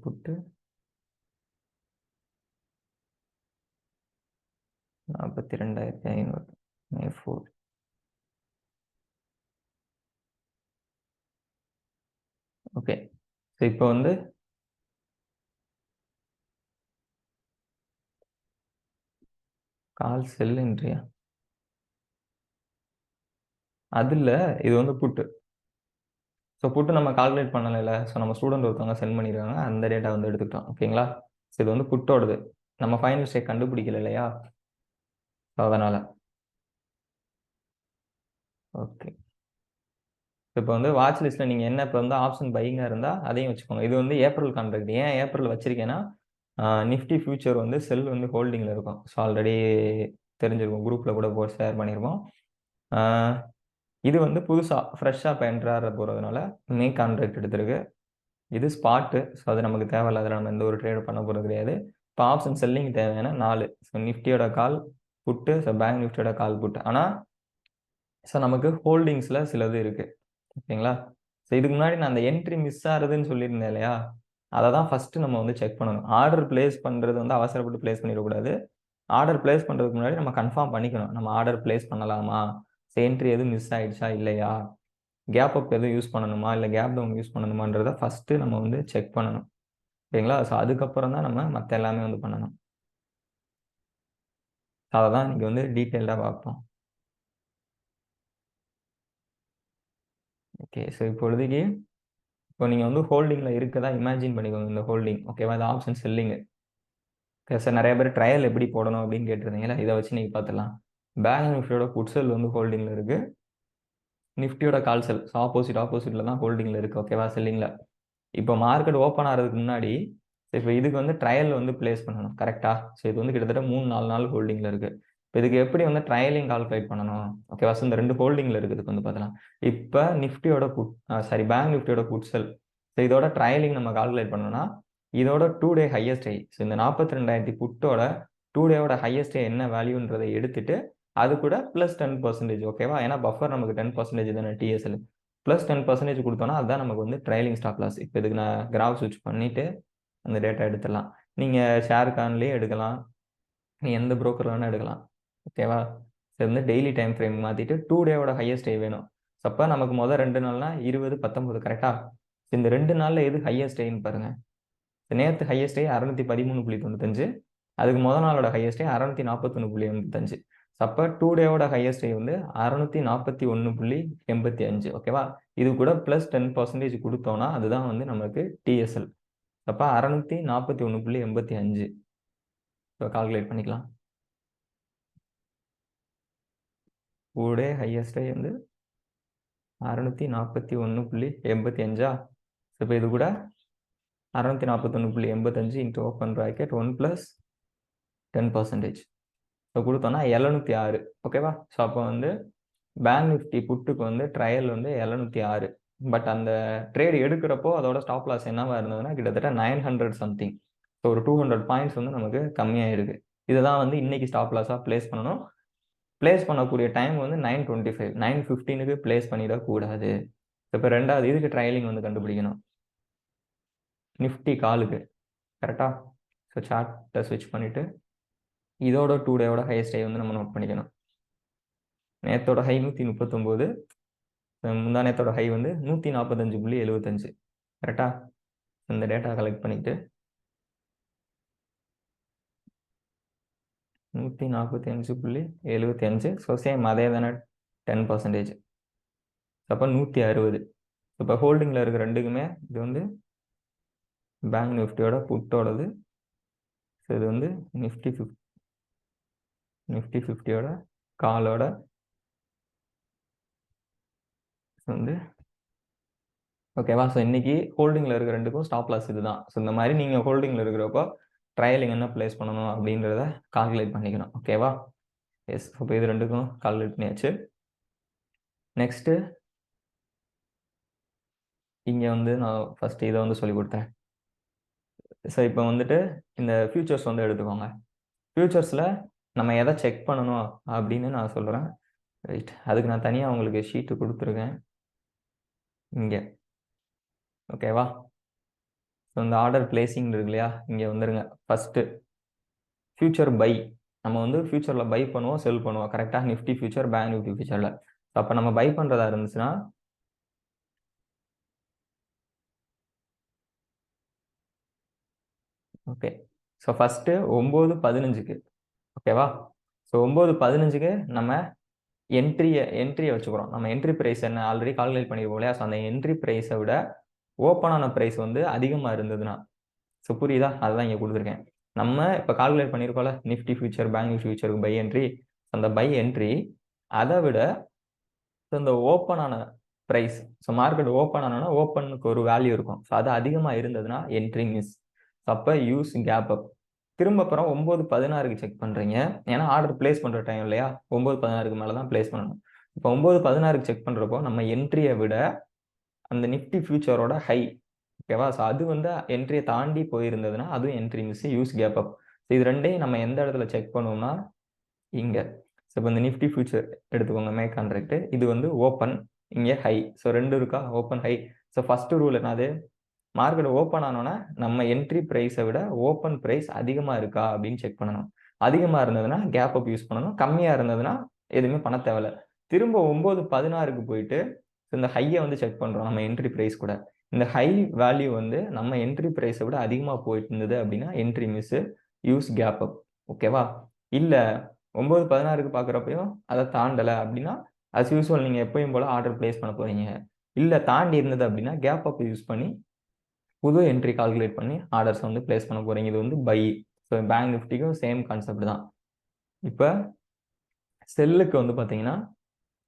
put 42,500 May 4. Okay, so இப்போ வந்து கால் செல் என்ட்ரியா? அதில் இது வந்து புட்டு. ஸோ புட்டு நம்ம கால்குலேட் பண்ணலைல. ஸோ நம்ம ஸ்டூடெண்ட் ஒருத்தவங்க சென்ட் பண்ணியிருக்காங்க. அந்த டேட்டா வந்து எடுத்துக்கிட்டோம். ஓகேங்களா? ஸோ இது வந்து புட்டோடது. நம்ம ஃபைனல் ஸ்டேட் கண்டுபிடிக்கல இல்லையா? ஸோ அதனால. ஓகே. இப்போ வந்து வாட்ச் லிஸ்ட்ல நீங்க என்ன இப்போ வந்து ஆப்ஷன் பையிங்கா இருந்தா அதையும் வச்சுக்கோங்க. இது வந்து ஏப்ரல் கான்ட்ராக்ட். ஏன் ஏப்ரல் வச்சிருக்கேன்னா, நிஃப்டி ஃபியூச்சர் வந்து செல் வந்து ஹோல்டிங்ல இருக்கும். ஸோ ஆல்ரெடி தெரிஞ்சிருக்கும். குரூப்ல கூட ஷேர் பண்ணியிருக்கோம். ஆ இது வந்து புதுசா ஃப்ரெஷ்ஷா இப்போ என்டர் ஆக போறதுனால மே கான்ட்ராக்ட் எடுத்திருக்கு. இது ஸ்பாட்டு. ஸோ அது நமக்கு தேவையில்ல. அதில நம்ம எந்த ஒரு ட்ரேடும் பண்ண போறது கிடையாது. இப்போ ஆப்ஷன் செல்லிங் தேவையான 4. ஸோ நிஃப்டியோட கால் புட்டு, ஸோ பேங்க் நிஃப்டியோட கால் புட்டு. ஆனா, ஸோ நமக்கு ஹோல்டிங்ஸ்ல சிலது இருக்கு. ஓகேங்களா? ஸோ இதுக்கு முன்னாடி நான் அந்த என்ட்ரி மிஸ் ஆகுதுன்னு சொல்லியிருந்தேன் இல்லையா? அத தான் ஃபர்ஸ்ட்டு நம்ம வந்து செக் பண்ணணும். ஆர்டர் பிளேஸ் பண்றது வந்து அவசரப்பட்டு பிளேஸ் பண்ணிறக்கூடாது. ஆர்டர் பிளேஸ் பண்றதுக்கு முன்னாடி நம்ம கன்ஃபார்ம் பண்ணிக்கணும். நம்ம ஆர்டர் பிளேஸ் பண்ணலாமா? என்ட்ரி எதுவும் மிஸ் ஆயிடுச்சா? இல்லையா? கேப் அப் எதுவும் யூஸ் பண்ணணுமா? இல்ல கேப் டவுன் யூஸ் பண்ணணுமான்றத ஃபர்ஸ்ட்டு நம்ம வந்து செக் பண்ணணும். ஓகேங்களா? ஸோ அதுக்கப்புறம் தான் நம்ம மத்த எல்லாமே வந்து பண்ணணும். அத தான் இன்னைக்கு வந்து டீட்டெயில்டா பார்ப்போம். ஓகே. ஸோ இப்பொழுதைக்கு இப்போ நீங்க வந்து ஹோல்டிங்ல இருக்கதா இமேஜின் பண்ணிக்கோங்க. இந்த ஹோல்டிங். ஓகேவா? இது ஆப்ஷன் செல்லிங். சார் நெறைய பேர் ட்ரையல் எப்படி போடணும் அப்படின்னு கேட்டிருந்தீங்கல்ல. இத வச்சு நீங்க பார்த்துடலாம். பேங்க் நிஃப்டியோட புட் செல் வந்து ஹோல்டிங்ல இருக்கு. நிஃப்டியோட கால் செல். ஸோ ஆப்போசிட்ல தான் ஹோல்டிங்ல இருக்கு. ஓகேவா? செல்லிங்ல. இப்போ மார்க்கெட் ஓப்பன் ஆறதுக்கு முன்னாடி, இப்போ இதுக்கு வந்து ட்ரையல் வந்து பிளேஸ் பண்ணணும். கரெக்ட்டா? ஸோ இது வந்து கிட்டத்தட்ட 3, 4 நாள் ஹோல்டிங்ல இருக்கு. இப்ப இதுக்கு எப்படி வந்து ட்ரையலிங் கால்குலேட் பண்ணணும்? ஓகேவா? ஸோ இந்த 2 ஹோல்டிங்ல இருக்குதுக்கு வந்து பார்த்தலாம். இப்ப நிஃப்டியோட பேங்க் நிஃப்டியோட புட் செல். ஸோ இதோட ட்ரையலிங் நம்ம கால்குலேட் பண்ணணும்னா, இதோட 2 டே ஹையஸ்ட் ஹை. ஸோ இந்த 42,000 புட்டோட 2 டேவோட ஹையஸ்ட் ஹை என்ன வேல்யூன்றத எடுத்துட்டு, அது கூட பிளஸ் 10% ஓகேவா? ஏன்னா பஃபர் நமக்கு 10% தானே டிஎஸ்எல். பிளஸ் 10% குடுத்தோம்னா, அதுதான் நமக்கு வந்து ட்ரைலிங் ஸ்டாப் லாஸ். இப்ப இதுக்கு நான் கிராஃப் ஸ்விட்ச் பண்ணிட்டு, அந்த டேட்டா எடுத்துடலாம். நீங்க ஷேர்கான்லயே எடுக்கலாம். நீ எந்த புரோக்கர்ல வேணா எடுக்கலாம். ஓகேவா? இது வந்து டெய்லி டைம் ஃப்ரேம் மாத்திட்டு 2 டேவோட ஹையஸ்ட் ஹை வேணும். அப்ப நமக்கு மொத 2 நாள்னா 20, 19 கரெக்ட்டா? இந்த 2 நாள்ல எது ஹையஸ்ட் ஹைன்னு பாருங்க. நேத்து ஹையஸ்ட் ஹை 613.95. அதுக்கு மொத நாளோட ஹையஸ்ட் ஹை 641.85. அப்ப 2 டேவோட ஹையஸ்ட் ஹை வந்து 641.85 ஓகேவா? இது கூட பிளஸ் 10% குடுத்தோம்னா, அதுதான் வந்து நமக்கு டிஎஸ்எல். அப்ப 641.85 கால்குலேட் பண்ணிக்கலாம். 2 டே ஹையஸ்ட் ஹை வந்து 641.85. இப்ப இது கூட 641.85 into open bracket 1 plus 10%. So குடுத்தோம்னா 706 ஓகேவா? ஸோ அப்போ வந்து பேங்க் நிஃப்டி புட்டுக்கு வந்து ட்ரையல் வந்து 706. பட் அந்த ட்ரேட் எடுக்கிறப்போ அதோட ஸ்டாப் லாஸ் என்னவா இருந்ததுன்னா கிட்டத்தட்ட 900 சம்திங். ஸோ ஒரு 200 பாயிண்ட்ஸ் வந்து நமக்கு கம்மியாயிருக்கு. இதுதான் வந்து இன்னைக்கு ஸ்டாப் லாஸா பிளேஸ் பண்ணணும். பிளேஸ் பண்ணக்கூடிய டைம் வந்து 9:25 9:15க்கு பிளேஸ் பண்ணிடக்கூடாது. இப்போ 2வது இதுக்கு ட்ரையலிங் வந்து கண்டுபிடிக்கணும். நிஃப்டி காலுக்கு கரெக்டா? ஸோ சார்ட்டை ஸ்விட்ச் பண்ணிட்டு இதோட 2 டேவோட ஹையஸ்ட் ஹை வந்து நம்ம நோட் பண்ணிக்கணும். நேத்தோட ஹை 139. முந்தா நேத்தோட ஹை வந்து 145.75 கரெக்டா? இந்த டேட்டா கலெக்ட் பண்ணிட்டு 145.75. ஸோ சேம் அதே தானே 10%. அப்போ 160. இப்போ ஹோல்டிங்ல இருக்க ரெண்டுக்குமே இது வந்து பேங்க் நிஃப்டியோட புட்டோடது. ஸோ இது வந்து நிஃப்டி 50யோட காலோட வந்து ஓகேவா? ஸோ இன்னைக்கு ஹோல்டிங்ல இருக்க ரெண்டுக்கும் ஸ்டாப் லாஸ் இதுதான். ஸோ இந்த மாதிரி நீங்க ஹோல்டிங்ல இருக்கிறப்போ ட்ரையலிங் என்ன பிளேஸ் பண்ணணும் அப்படின்றத கால்குலேட் பண்ணிக்கணும். ஓகேவா? எஸ். இப்போ இது ரெண்டுக்கும் கால்குலேட் பண்ணியாச்சு. நெக்ஸ்ட் இங்க வந்து நான் ஃபர்ஸ்ட் இதை வந்து சொல்லி கொடுத்தேன். ஸோ இப்போ வந்துட்டு இந்த ஃபியூச்சர்ஸ் வந்து எடுத்துக்கோங்க. ஃபியூச்சர்ஸ்ல நம்ம எதை செக் பண்ணணும் அப்படின்னு நான் சொல்றேன். ரைட். அதுக்கு நான் தனியா உங்களுக்கு ஷீட் கொடுத்துருக்கேன். இங்க ஓகேவா? ஸோ இந்த ஆர்டர் பிளேசிங் இருக்கு இல்லையா? இங்க வந்துருங்க. First future buy. நம்ம வந்து ஃபியூச்சர்ல பை பண்ணுவோம், செல் பண்ணுவோம். கரெக்டா? நிஃப்டி ஃபியூச்சர், பேங்க் நிஃப்டி ஃபியூச்சர்ல. அப்ப நம்ம பை பண்றதா இருந்துச்சுன்னா ஓகே. ஸோ ஃபர்ஸ்ட் 9:15க்கு ஓகேவா? ஸோ 9:15க்கு நம்ம என்ட்ரியை வச்சுக்கிறோம். நம்ம என்ட்ரி பிரைஸ் என்ன ஆல்ரெடி கால்குலேட் பண்ணிருப்போம் இல்லையா? ஸோ அந்த என்ட்ரி பிரைஸை விட ஓப்பன் ஆன பிரைஸ் வந்து அதிகமா இருந்ததுன்னா, ஸோ புரியுதா? அதுதான் இங்க குடுத்துருக்கேன். நம்ம இப்ப கால்குலேட் பண்ணியிருக்கோம்ல, நிஃப்டி ஃபியூச்சர், பேங்க் நிஃப்டி ஃபியூச்சருக்கு பை என்ட்ரி. அந்த பை என்ட்ரி அத விட இந்த ஓப்பன் ஆன பிரைஸ். ஸோ மார்க்கெட் ஓப்பன் ஆனோனா, ஓப்பனுக்கு ஒரு வேல்யூ இருக்கும். ஸோ அது அதிகமா இருந்ததுன்னா என்ட்ரி மிஸ். அப்ப யூஸ் கேப் அப். திரும்ப அப்புறம் 9:16க்கு செக் பண்றீங்க. ஏன்னா ஆர்டர் பிளேஸ் பண்ற டைம் இல்லையா? 9:16க்கு மேல தான் பிளேஸ் பண்ணணும். இப்போ 9:16க்கு செக் பண்றப்போ நம்ம என்ட்ரிய விட அந்த நிஃப்டி ஃபியூச்சரோட ஹை, ஓகேவா? ஸோ அது வந்து என்ட்ரிய தாண்டி போயிருந்ததுன்னா அதுவும் entry miss, use gap up. இது ரெண்டையும் நம்ம எந்த இடத்துல செக் பண்ணுவோம்னா இங்க. ஸோ இப்போ இந்த நிஃப்டி ஃபியூச்சர் எடுத்துக்கோங்க, மே கான்ட்ராக்ட். இது வந்து ஓப்பன், இங்க ஹை. ஸோ 2 இருக்கா? Open, high. So first rule என்னது? மார்க்கெட் ஓப்பன் ஆனோன்னா நம்ம என்ட்ரி பிரைஸை விட ஓப்பன் பிரைஸ் அதிகமா இருக்கா அப்படின்னு செக் பண்ணணும். அதிகமா இருந்ததுன்னா கேப் அப் யூஸ் பண்ணணும். கம்மியா இருந்ததுன்னா எதுவுமே பண்ண தேவையில்ல. திரும்ப 9:16க்கு போயிட்டு இந்த ஹையை வந்து செக் பண்றோம் நம்ம என்ட்ரி பிரைஸ் கூட. இந்த ஹை வேல்யூ வந்து நம்ம என்ட்ரி பிரைஸை விட அதிகமா போயிட்டு இருந்தது அப்படின்னா entry miss, use gap up. ஓகேவா? இல்ல 9:16க்கு பார்க்குறப்பையும் அதை தாண்டலை அப்படின்னா அஸ் யூஸ்வல் நீங்க எப்பயும் போல ஆர்டர் பிளேஸ் பண்ண போறீங்க. இல்ல தாண்டி இருந்தது அப்படின்னா கேப் அப் யூஸ் பண்ணி புது என்ட்ரி கால்குலேட் பண்ணி ஆர்டர்ஸ் வந்து பிளேஸ் பண்ண போறீங்க. இது வந்து பை. ஸோ பேங்க் நிஃப்டிக்கும் சேம் கான்செப்ட் தான். இப்போ செல்லுக்கு வந்து பார்த்தீங்கன்னா,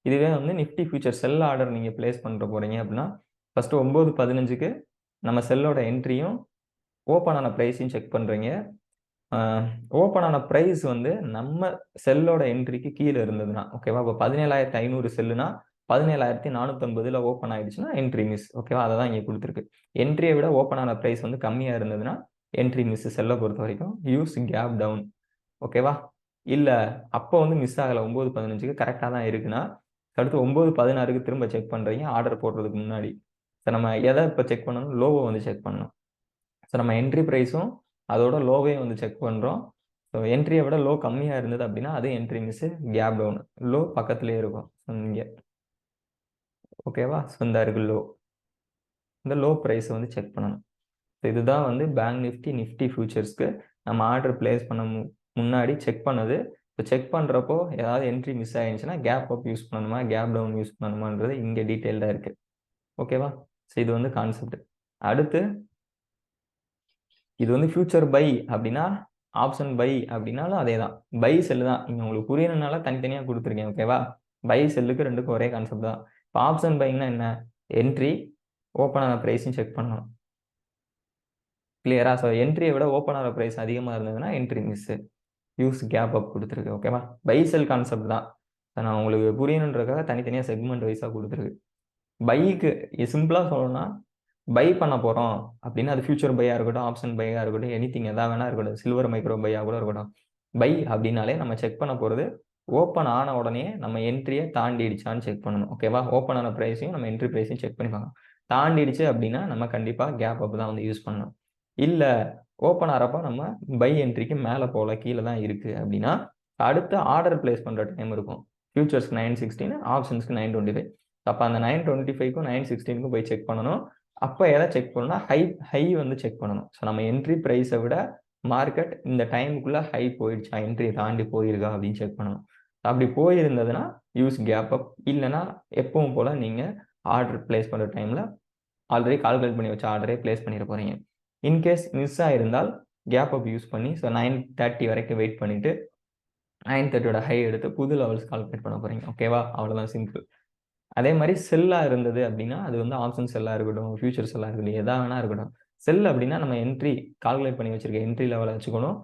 இதுவே வந்து நிஃப்டி ஃபியூச்சர் செல் ஆர்டர் நீங்க பிளேஸ் பண்ற போறீங்க அப்படின்னா, ஃபர்ஸ்ட் 9:15க்கு நம்ம செல்லோட என்ட்ரியும் ஓப்பன் ஆன பிரைஸையும் செக் பண்றீங்க. ஓப்பன் ஆன பிரைஸ் வந்து நம்ம செல்லோட என்ட்ரிக்கு கீழே இருந்ததுன்னா, ஓகேவா? இப்போ 17,500 செல்லுனா 17,450ல ஓப்பன் ஆயிடுச்சுன்னா என்ட்ரி மிஸ். ஓகேவா? அதை தான் இங்கே கொடுத்துருக்கு. என்ட்ரியை விட ஓப்பன் ஆன பிரைஸ் வந்து கம்மியா இருந்ததுன்னா என்ட்ரி மிஸ் செல்லை பொறுத்த வரைக்கும். Use gap down. ஓகேவா? இல்ல அப்போ வந்து மிஸ் ஆகல 9:15க்கு கரெக்டா தான் இருக்குன்னா, அடுத்து 9:16க்கு திரும்ப செக் பண்றீங்க ஆர்டர் போடுறதுக்கு முன்னாடி. ஸோ நம்ம எதை இப்போ செக் பண்ணணும்? லோவை வந்து செக் பண்ணணும். ஸோ நம்ம என்ட்ரி பிரைஸும் அதோட லோவையும் வந்து செக் பண்றோம். ஸோ என்ட்ரியை விட லோ கம்மியா இருந்தது அப்படின்னா அது entry miss, gap down. Low பக்கத்துலேயே இருக்கும் இங்க. ஓகேவா? ஸோ இந்த இருக்கு லோ. இந்த லோ பிரைஸ் வந்து செக் பண்ணணும். ஸோ இதுதான் வந்து பேங்க் நிஃப்டி, நிஃப்டி ஃபியூச்சர்ஸ்க்கு நம்ம ஆர்டர் பிளேஸ் பண்ண முன்னாடி செக் பண்ணது. இப்போ செக் பண்றப்போ ஏதாவது என்ட்ரி மிஸ் ஆயிருந்துச்சுன்னா கேப் அப் யூஸ் பண்ணணுமா, கேப் டவுன் யூஸ் பண்ணணுமான்றது இங்க டீட்டெயில்டா இருக்கு. ஓகேவா? ஸோ இது வந்து கான்செப்ட். அடுத்து இது வந்து ஃபியூச்சர் பை அப்படின்னா, ஆப்ஷன் பை அப்படின்னாலும் அதே தான். பை செல் தான். இங்க உங்களுக்கு புரியணும்னால தனித்தனியா கொடுத்துருக்கேன். ஓகேவா? பை செல்லுக்கு ரெண்டுக்கும் ஒரே கான்செப்ட் தான். இப்போ ஆப்ஷன் பைன்னா என்ன? என்ட்ரி, ஓப்பன் ஆன பிரைஸையும் செக் பண்ணணும். கிளியரா? ஸோ என்ட்ரியை விட ஓப்பன் ஆன பிரைஸ் அதிகமா இருந்ததுன்னா entry miss, use gap up கொடுத்துருக்கு. ஓகேவா? பை செல் கான்செப்ட் தான். நான் உங்களுக்கு புரியணுன்றதுக்காக தனித்தனியா செக்மெண்ட் வைஸா கொடுத்துருக்கு. பைக்கு சிம்பிளா சொல்லணும்னா, பை பண்ண போறோம் அப்படின்னா அது ஃபியூச்சர் பையா இருக்கட்டும், ஆப்ஷன் பையா இருக்கட்டும், எனிதிங் எதா வேணா இருக்கட்டும், சில்வர் மைக்ரோ பையா கூட இருக்கட்டும். பை அப்படின்னாலே நம்ம செக் பண்ண போறது ஓப்பன் ஆன உடனே நம்ம என்ட்ரியை தாண்டிடுச்சான்னு செக் பண்ணணும். ஓகேவா? ஓப்பன் ஆன பிரைஸையும் நம்ம என்ட்ரி பிரைஸையும் செக் பண்ணி பார்க்கணும். தாண்டிடுச்சு அப்படின்னா நம்ம கண்டிப்பா கேப் அப் தான் வந்து யூஸ் பண்ணணும். இல்ல ஓப்பன் ஆறப்ப நம்ம பை என்ட்ரிக்கு மேல போல, கீழே தான் இருக்கு அப்படின்னா அடுத்து ஆர்டர் பிளேஸ் பண்ற டைம் இருக்கும். ஃபியூச்சர்ஸ்க்கு 9:16, ஆப்ஷன்ஸ்க்கு 9:25. அப்ப அந்த 9:25க்கும் 9:16க்கும் போய் செக் பண்ணணும். அப்ப எதை செக் பண்ணணும்னா ஹை வந்து செக் பண்ணணும். ஸோ நம்ம என்ட்ரி பிரைஸை விட மார்க்கெட் இந்த டைமுக்குள்ள ஹை போயிடுச்சா, என்ட்ரி தாண்டி போயிருக்கா அப்படின்னு செக் பண்ணணும். அப்படி போயிருந்ததுன்னா யூஸ் கேப் அப். இல்லைன்னா எப்பவும் போல நீங்க ஆர்டர் பிளேஸ் பண்ற டைம்ல ஆல்ரெடி கால்குலேட் பண்ணி வச்ச ஆர்டரே பிளேஸ் பண்ணிட போறீங்க. இன்கேஸ் மிஸ் ஆயிருந்தால் கேப் அப் யூஸ் பண்ணி ஸோ 9:30 வரைக்கும் வெயிட் பண்ணிட்டு 9:30யோட ஹை எடுத்து புது லெவல்ஸ் கால்குலேட் பண்ண போறீங்க. ஓகேவா? அவ்வளவுதான் சிம்பிள். அதே மாதிரி செல்லா இருந்தது அப்படின்னா அது வந்து ஆப்ஷன் செல்லா இருக்கட்டும், ஃபியூச்சர் செல்லா இருக்கட்டும், எதா வேணா இருக்கட்டும். செல் அப்படின்னா நம்ம என்ட்ரி கால்குலேட் பண்ணி வச்சிருக்க என்ட்ரி லெவலை வச்சுக்கணும்.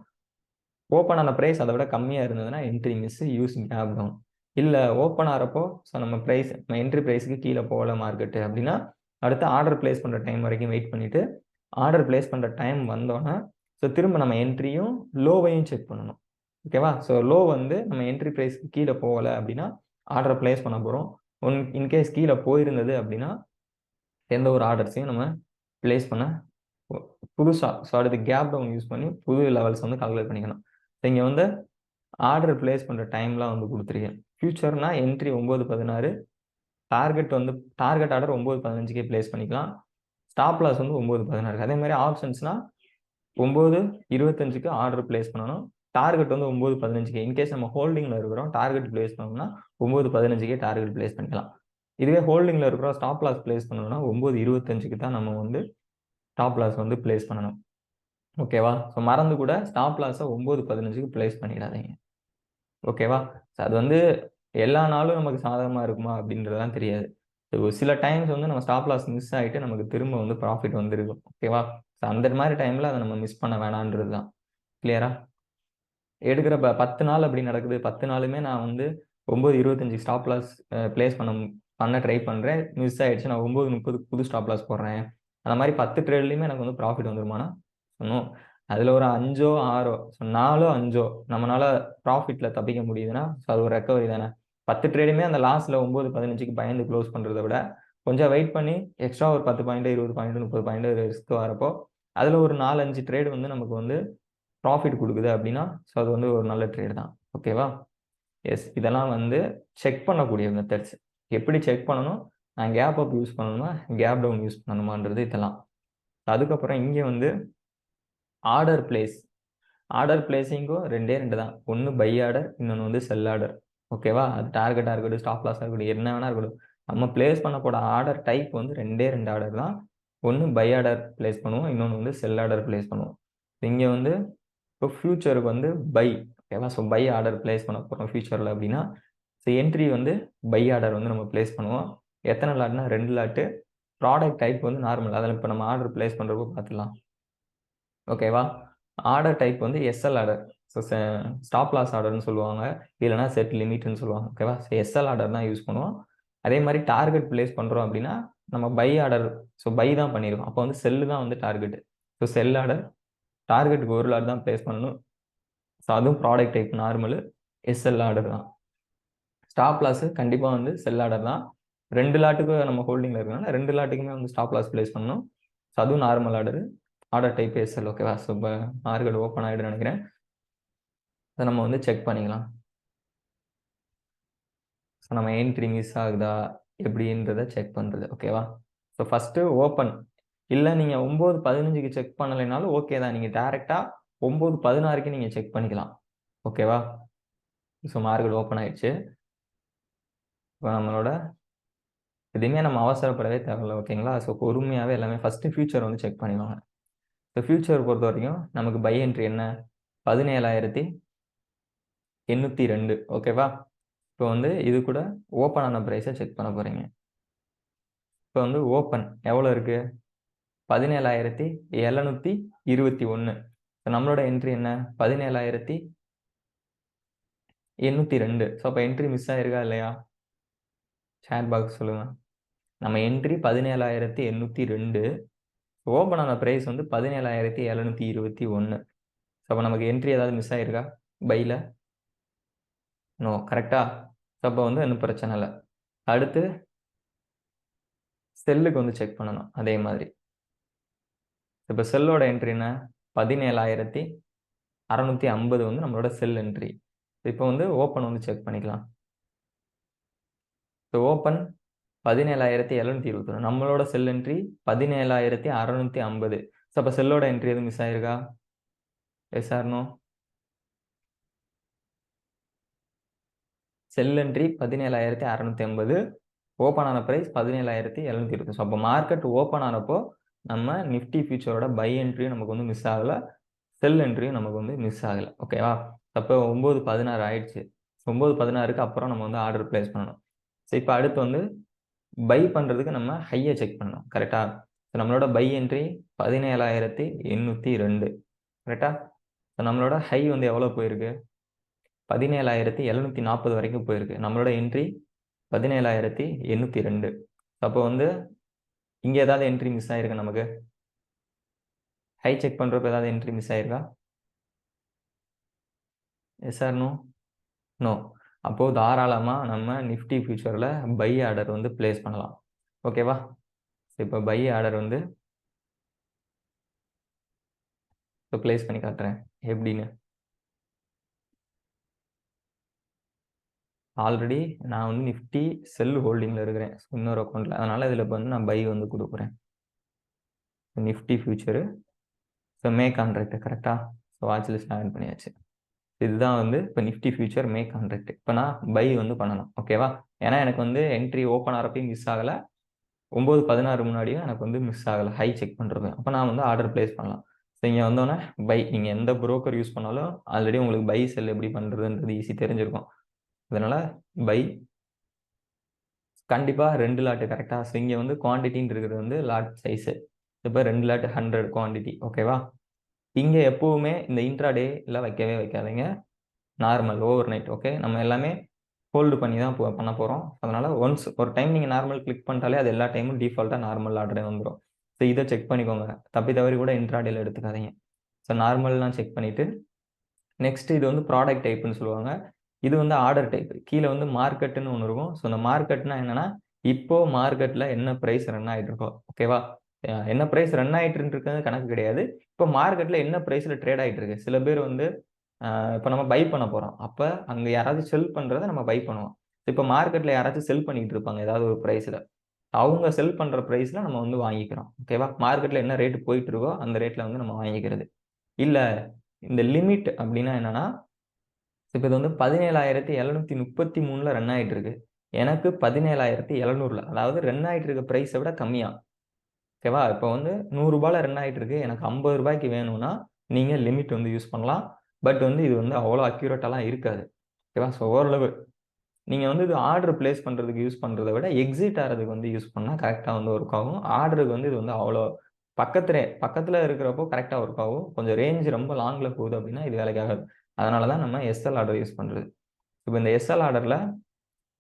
ஓப்பன் ஆன பிரைஸ் அதை விட கம்மியா இருந்ததுன்னா entry miss, use gap down. இல்ல ஓப்பன் ஆறப்போ ஸோ நம்ம பிரைஸ் நம்ம என்ட்ரி பிரைஸ்க்கு கீழே போகல மார்க்கெட் அப்படின்னா அடுத்து ஆர்டர் பிளேஸ் பண்ற டைம் வரைக்கும் வெயிட் பண்ணிட்டு ஆர்டர் பிளேஸ் பண்ற டைம் வந்தோன்னா ஸோ திரும்ப நம்ம என்ட்ரியும் லோவையும் செக் பண்ணணும். ஓகேவா? ஸோ லோ வந்து நம்ம என்ட்ரி பிரைஸ்க்கு கீழே போகல அப்படின்னா ஆர்டர் பிளேஸ் பண்ண போறோம். இன்கேஸ் கீழே போயிருந்தது அப்படின்னா எந்த ஒரு ஆர்டர்ஸையும் நம்ம பிளேஸ் பண்ண புதுசா ஸோ அடுத்து கேப் டவுன் யூஸ் பண்ணி புது லெவல்ஸ் வந்து கால்குலேட் பண்ணிக்கணும். இங்க வந்து ஆர்டர் பிளேஸ் பண்ற டைம்லாம் வந்து கொடுத்துருக்கேன். ஃபியூச்சர்னா என்ட்ரி 9:16, டார்கெட் வந்து டார்கெட் ஆர்டர் 9:15க்கே பிளேஸ் பண்ணிக்கலாம். ஸ்டாப் லாஸ் வந்து 9:16. அதே மாதிரி ஆப்ஷன்ஸ்னா 9:25க்கு ஆர்டர் பிளேஸ் பண்ணணும். டார்கெட் வந்து 9:15 இன்கேஸ் நம்ம ஹோல்டிங்ல இருக்கிறோம், டார்கெட் பிளேஸ் பண்ணோம்னா 9:15 டார்கெட் பிளேஸ் பண்ணிக்கலாம். இதுவே ஹோல்டிங்ல இருக்கிறோம், ஸ்டாப் லாஸ் பிளேஸ் பண்ணணும்னா 9:25 தான் நம்ம வந்து ஸ்டாப் லாஸ் வந்து பிளேஸ் பண்ணணும். ஓகேவா? ஸோ மறந்து கூட ஸ்டாப் லாஸை 9:15 பிளேஸ் பண்ணிடாதீங்க. ஓகேவா? ஸோ அது வந்து எல்லா நாளும் நமக்கு சாதகமாக இருக்குமா அப்படின்றதுலாம் தெரியாது. ஸோ சில டைம்ஸ் வந்து நம்ம ஸ்டாப் லாஸ் மிஸ் ஆகிட்டு நமக்கு திரும்ப வந்து ப்ராஃபிட் வந்துருக்கும். ஓகேவா? ஸோ அந்த மாதிரி டைமில் அதை நம்ம மிஸ் பண்ண வேணான்றது தான். கிளியரா? எடுக்கிற 10 நாள் அப்படி நடக்குது. 10 நாளுமே நான் வந்து 9:25 ஸ்டாப் லாஸ் பிளேஸ் பண்ண ட்ரை பண்ணுறேன். மிஸ் ஆயிடுச்சு. நான் 9:30 புது ஸ்டாப் லாஸ் போடுறேன். அந்த மாதிரி 10 ட்ரேட்லையுமே எனக்கு வந்து ப்ராஃபிட் வந்துருமானா சொன்னோம். அதில் ஒரு 5ஓ 6ஓ 4ஓ 5ஓ நம்மளால ப்ராஃபிட்டில் தப்பிக்க முடியுதுன்னா ஸோ அது ஒரு ரெக்கவரி தானே. 10 ட்ரேடுமே அந்த லாஸ்ட்டில் 9:15 பயந்து க்ளோஸ் பண்ணுறதை விட கொஞ்சம் வெயிட் பண்ணி எக்ஸ்ட்ரா ஒரு 10 பாயிண்ட் 20 பாயிண்ட் 30 பாயிண்ட் ரிஸ்க் வரப்போ அதில் ஒரு 4-5 ட்ரேடு வந்து நமக்கு வந்து ப்ராஃபிட் கொடுக்குது அப்படின்னா ஸோ அது வந்து ஒரு நல்ல ட்ரேட் தான். ஓகேவா? எஸ், இதெல்லாம் வந்து செக் பண்ணக்கூடிய மெத்தட்ஸ். எப்படி செக் பண்ணணும், நான் கேப் அப் யூஸ் பண்ணணுமா கேப் டவுன் யூஸ் பண்ணணுமான்றது இதெல்லாம். அதுக்கப்புறம் இங்கே வந்து ஆர்டர் பிளேஸ். ஆர்டர் பிளேசிங்கும் 2 தான். ஒன்று பை ஆர்டர், இன்னொன்று வந்து செல் ஆர்டர். ஓகேவா? அது டார்கெட்டாக இருக்கட்டும், ஸ்டாப் லாஸாக இருக்கட்டும், என்ன வேணா இருக்கட்டும், நம்ம பிளேஸ் பண்ண போட ஆர்டர் டைப் வந்து 2 ஆர்டர் தான். ஒன்று பை ஆர்டர் பிளேஸ் பண்ணுவோம், இன்னொன்று வந்து செல் ஆர்டர் பிளேஸ் பண்ணுவோம். இங்கே வந்து இப்போ ஃபியூச்சருக்கு வந்து பை. ஓகேவா? ஸோ பை ஆர்டர் பிளேஸ் பண்ண போகிறோம் ஃபியூச்சரில் அப்படின்னா ஸோ என்ட்ரி வந்து பை ஆர்டர் வந்து நம்ம பிளேஸ் பண்ணுவோம். எத்தனை லாட்னா 2 லாட்டு. ப்ராடக்ட் டைப் வந்து நார்மல். அதில் இப்போ நம்ம ஆர்டர் பிளேஸ் பண்ணுறப்போ பார்த்துக்கலாம். ஓகேவா? ஆர்டர் டைப் வந்து SL order. So stop loss ஆர்டர்னு சொல்லுவாங்க, இல்லைனா செட் லிமிட்னு சொல்லுவாங்க. ஓகேவா? ஸோ எஸ்எல் ஆர்டர் தான் யூஸ் பண்ணுவோம். அதே மாதிரி டார்கெட் பிளேஸ் பண்ணுறோம் அப்படின்னா நம்ம பை ஆர்டர், ஸோ பை தான் பண்ணியிருக்கோம். அப்போ வந்து செல்லு தான் வந்து டார்கெட். ஸோ செல் ஆர்டர் டார்கெட்டுக்கு ஒரு லாட் தான் பிளேஸ் பண்ணணும். ஸோ அதுவும் product type normal SL order தான். ஸ்டாப் லாஸு கண்டிப்பாக வந்து செல் ஆர்டர் தான். 2 லாட்டுக்கு நம்ம ஹோல்டிங்கில் இருக்கனால 2 லாட்டுக்குமே வந்து ஸ்டாப் லாஸ் பிளேஸ் பண்ணணும். ஸோ அதுவும் normal order, order type SL. ஓகேவா? ஸோ இப்போ மார்க்கெட் ஓப்பன் ஆகிடுன்னு நினைக்கிறேன். அதை நம்ம வந்து செக் பண்ணிக்கலாம். ஸோ நம்ம என்ட்ரி மிஸ் ஆகுதா எப்படின்றத செக் பண்ணுறது. ஓகேவா? So first open. இல்லை நீங்கள் 9:15 செக் பண்ணலைனாலும் ஓகே தான். நீங்கள் டேரெக்டாக 9:16 நீங்கள் செக் பண்ணிக்கலாம். ஓகேவா? ஸோ மார்க்கெட் ஓப்பன் ஆயிடுச்சு. இப்போ நம்மளோட எதுவுமே நம்ம அவசரப்படவே தேவையில்லை. ஓகேங்களா? ஸோ பொறுமையாகவே எல்லாமே ஃபஸ்ட்டு ஃபியூச்சர் வந்து செக் பண்ணிடுவாங்க. ஸோ ஃபியூச்சர் பொறுத்த வரைக்கும் நமக்கு பை என்ட்ரி என்ன 17,802. ஓகேவா? இப்போ வந்து இது கூட ஓப்பன் ஆன ப்ரைஸை செக் பண்ண போகிறீங்க. இப்போ வந்து ஓப்பன் எவ்வளோ இருக்குது 17,721. இப்போ நம்மளோட என்ட்ரி என்ன 17,802. ஸோ அப்போ என்ட்ரி மிஸ் ஆயிருக்கா இல்லையா? சேட் பாக்ஸ் சொல்லுங்கள். நம்ம என்ட்ரி 17,802. ஓப்பன் ஆன ப்ரைஸ் வந்து 17,721. ஸோ அப்போ நமக்கு என்ட்ரி ஏதாவது மிஸ் ஆயிருக்கா பையில்? நோ. கரெக்டாக? ஸோ அப்போ வந்து இன்னும் பிரச்சனை இல்லை. அடுத்து செல்லுக்கு வந்து செக் பண்ணணும் அதே மாதிரி. இப்போ செல்லோட என்ட்ரி என்ன 17,650 வந்து நம்மளோட செல் என்ட்ரி. இப்போ வந்து ஓப்பன் வந்து செக் பண்ணிக்கலாம். So open 17,721. நம்மளோட செல் என்ட்ரி 17,650. ஸோ அப்போ செல்லோட என்ட்ரி எதுவும் மிஸ் ஆயிருக்கா? Yes or no? Sell entry 17,650. Open ஆன ப்ரைஸ் 17,720. ஸோ அப்போ மார்க்கெட் ஓப்பன் ஆனப்போ நம்ம நிஃப்டி ஃபியூச்சரோட பை என்ட்ரியும் நமக்கு வந்து மிஸ் ஆகலை, செல் என்ட்ரியும் நமக்கு வந்து மிஸ் ஆகலை. ஓகேவா? அப்போ 9:16 ஆயிடுச்சு. 9:16க்கு அப்புறம் நம்ம வந்து ஆர்டர் பிளேஸ் பண்ணணும். ஸோ இப்போ அடுத்து வந்து பை பண்ணுறதுக்கு நம்ம ஹையை செக் பண்ணணும். கரெக்டாக? ஸோ நம்மளோட பை என்ட்ரி 17,802. கரெக்டாக? ஸோ நம்மளோட ஹை வந்து எவ்வளோ போயிருக்கு 17,740 வரைக்கும் போயிருக்கு. நம்மளோட என்ட்ரி 17,802. அப்போ வந்து இங்கே ஏதாவது என்ட்ரி மிஸ் ஆயிருக்கு நமக்கு? ஹை செக் பண்ணுறப்ப ஏதாவது என்ட்ரி மிஸ் ஆயிருக்கா? Yes or no? நோ. அப்போது தாராளமாக நம்ம நிஃப்டி ஃபியூச்சரில் பை ஆர்டர் வந்து பிளேஸ் பண்ணலாம். ஓகேவா? இப்போ பை ஆர்டர் வந்து இப்போ பிளேஸ் பண்ணி காட்டுறேன் எப்படின்னு. ஆல்ரெடி நான் வந்து நிஃப்டி செல் ஹோல்டிங்கில் இருக்கிறேன் இன்னொரு அக்கௌண்ட்டில். அதனால் இதில் இப்போ வந்து நான் பை வந்து கொடுக்குறேன். Nifty future. ஸோ மே கான்ட்ராக்ட் கரெக்டாக? ஸோ வாட்ச் லிஸ்ட் ஆட் பண்ணியாச்சு. இதுதான் வந்து இப்போ நிஃப்டி ஃபியூச்சர் மே கான்ட்ராக்ட். இப்போ நான் பை வந்து பண்ணணும். ஓகேவா? ஏன்னா எனக்கு வந்து என்ட்ரி ஓப்பன் ஆகிறப்பையும் மிஸ் ஆகலை, 9:16 முன்னாடியும் எனக்கு வந்து மிஸ் ஆகலை ஹை செக் பண்ணுறது. அப்போ நான் வந்து ஆர்டர் பிளேஸ் பண்ணலாம். ஸோ இங்கே வந்தோன்னே பை, நீங்கள் எந்த புரோக்கர் யூஸ் பண்ணாலும் ஆல்ரெடி உங்களுக்கு பை செல் எப்படி பண்ணுறதுன்றது ஈஸி தெரிஞ்சிருக்கும். அதனால் பை கண்டிப்பாக 2 லாட்டு கரெக்டாக. ஸோ இங்கே வந்து குவான்டிட்டின்னு இருக்கிறது வந்து லாட் சைஸு. இப்போ 2 லாட் 100 குவான்டிட்டி. ஓகேவா? இங்கே எப்போவுமே இந்த இன்ட்ராடேல வைக்கவே வைக்காதீங்க. Normal over night. ஓகே, நம்ம எல்லாமே ஹோல்டு பண்ணி தான் பண்ண போகிறோம். அதனால் ஒன்ஸ் ஒரு டைம் நீங்கள் நார்மல் கிளிக் பண்ணிட்டாலே அது எல்லா டைமும் டிஃபால்ட்டாக நார்மல் ஆர்டரே வந்துடும். ஸோ இதை செக் பண்ணிக்கோங்க. தப்பி தவறி கூட இன்ட்ராடேல எடுத்துக்காதீங்க. ஸோ நார்மல்லாம் செக் பண்ணிவிட்டு நெக்ஸ்ட் இது வந்து ப்ராடக்ட் டைப்னு சொல்லுவாங்க. இது வந்து ஆர்டர் டைப். கீழே வந்து மார்க்கெட்டுன்னு ஒன்று இருக்கும். ஸோ இந்த மார்க்கெட்னா என்னன்னா, இப்போ மார்க்கெட்டில் என்ன ப்ரைஸ் ரன் ஆகிட்டு இருக்கோ, ஓகேவா? என்ன ப்ரைஸ் ரன் ஆகிட்டு இருக்கிறது கணக்கு கிடையாது. இப்போ மார்க்கெட்டில் என்ன ப்ரைஸில் ட்ரேட் ஆகிட்டு இருக்கு. சில பேர் வந்து இப்போ நம்ம பை பண்ண போகிறோம். அப்போ அங்கே யாராவது செல் பண்ணுறதை நம்ம பை பண்ணுவோம். இப்போ மார்க்கெட்டில் யாராச்சும் செல் பண்ணிட்டு இருப்பாங்க ஏதாவது ஒரு ப்ரைஸில். அவங்க செல் பண்ணுற ப்ரைஸில் நம்ம வந்து வாங்கிக்கிறோம். ஓகேவா? மார்க்கெட்டில் என்ன ரேட்டு போயிட்டு இருக்கோ அந்த ரேட்டில் வந்து நம்ம வாங்கிக்கிறது. இல்லை இந்த லிமிட் அப்படின்னா என்னன்னா, இப்போ இது வந்து 17,733 ரன் ஆகிட்டு இருக்கு. எனக்கு 17,700, அதாவது ரன் ஆகிட்டு இருக்க ப்ரைஸை விட கம்மியா. ஓகேவா? இப்போ வந்து ரூ. 100 ரன் ஆகிட்டு இருக்கு, எனக்கு ரூ. 50 வேணும்னா நீங்கள் லிமிட் வந்து யூஸ் பண்ணலாம். பட் வந்து இது வந்து அவ்வளோ அக்யூரேட்டாலாம் இருக்காது. ஓகேவா? ஸோ ஓரளவு நீங்கள் வந்து இது ஆர்டர் பிளேஸ் பண்ணுறதுக்கு யூஸ் பண்ணுறத விட எக்ஸிட் ஆகிறதுக்கு வந்து யூஸ் பண்ணால் கரெக்டாக வந்து ஒர்க் ஆகும். ஆர்டருக்கு வந்து இது வந்து அவ்வளோ பக்கத்தில் இருக்கிறப்போ கரெக்டாக ஒர்க் ஆகும். கொஞ்சம் ரேஞ்ச் ரொம்ப லாங்கில் போகுது அப்படின்னா இது வேலைக்கு ஆகாது. அதனால தான் நம்ம எஸ்எல் ஆர்டர் யூஸ் பண்ணுறது. இப்போ இந்த எஸ்எல் ஆர்டரில்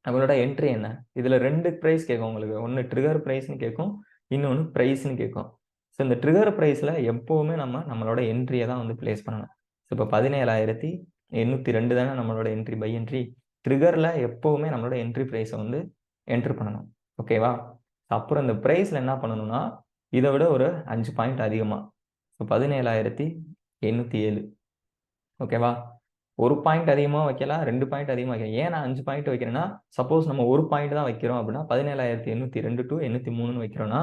நம்மளோட என்ட்ரி என்ன? இதில் 2 ப்ரைஸ் கேட்கும் உங்களுக்கு. ஒன்று ட்ரிகர் ப்ரைஸ்னு கேட்கும், இன்னொன்று ப்ரைஸ்னு கேட்கும். ஸோ இந்த ட்ரிகர் ப்ரைஸில் எப்போவுமே நம்மளோட என்ட்ரியை தான் வந்து பிளேஸ் பண்ணணும். ஸோ இப்போ 17,802 தானே நம்மளோட என்ட்ரி, பை என்ட்ரி. ட்ரிகரில் எப்போவுமே நம்மளோட என்ட்ரி ப்ரைஸை வந்து என்ட்ரு பண்ணணும். ஓகேவா? அப்புறம் இந்த ப்ரைஸில் என்ன பண்ணணும்னா, இதை விட ஒரு 5 பாயிண்ட் அதிகமாக. ஸோ 17,807. ஓகேவா? 1 பாயிண்ட் அதிகமாக வைக்கலாம், 2 பாயிண்ட் அதிகமாக வைக்கலாம். ஏன் நான் 5 பாயிண்ட் வைக்கிறேன்னா, சப்போஸ் நம்ம 1 பாயிண்ட் தான் வைக்கிறோம் அப்படின்னா 17,802 to 803 வைக்கிறோம்னா,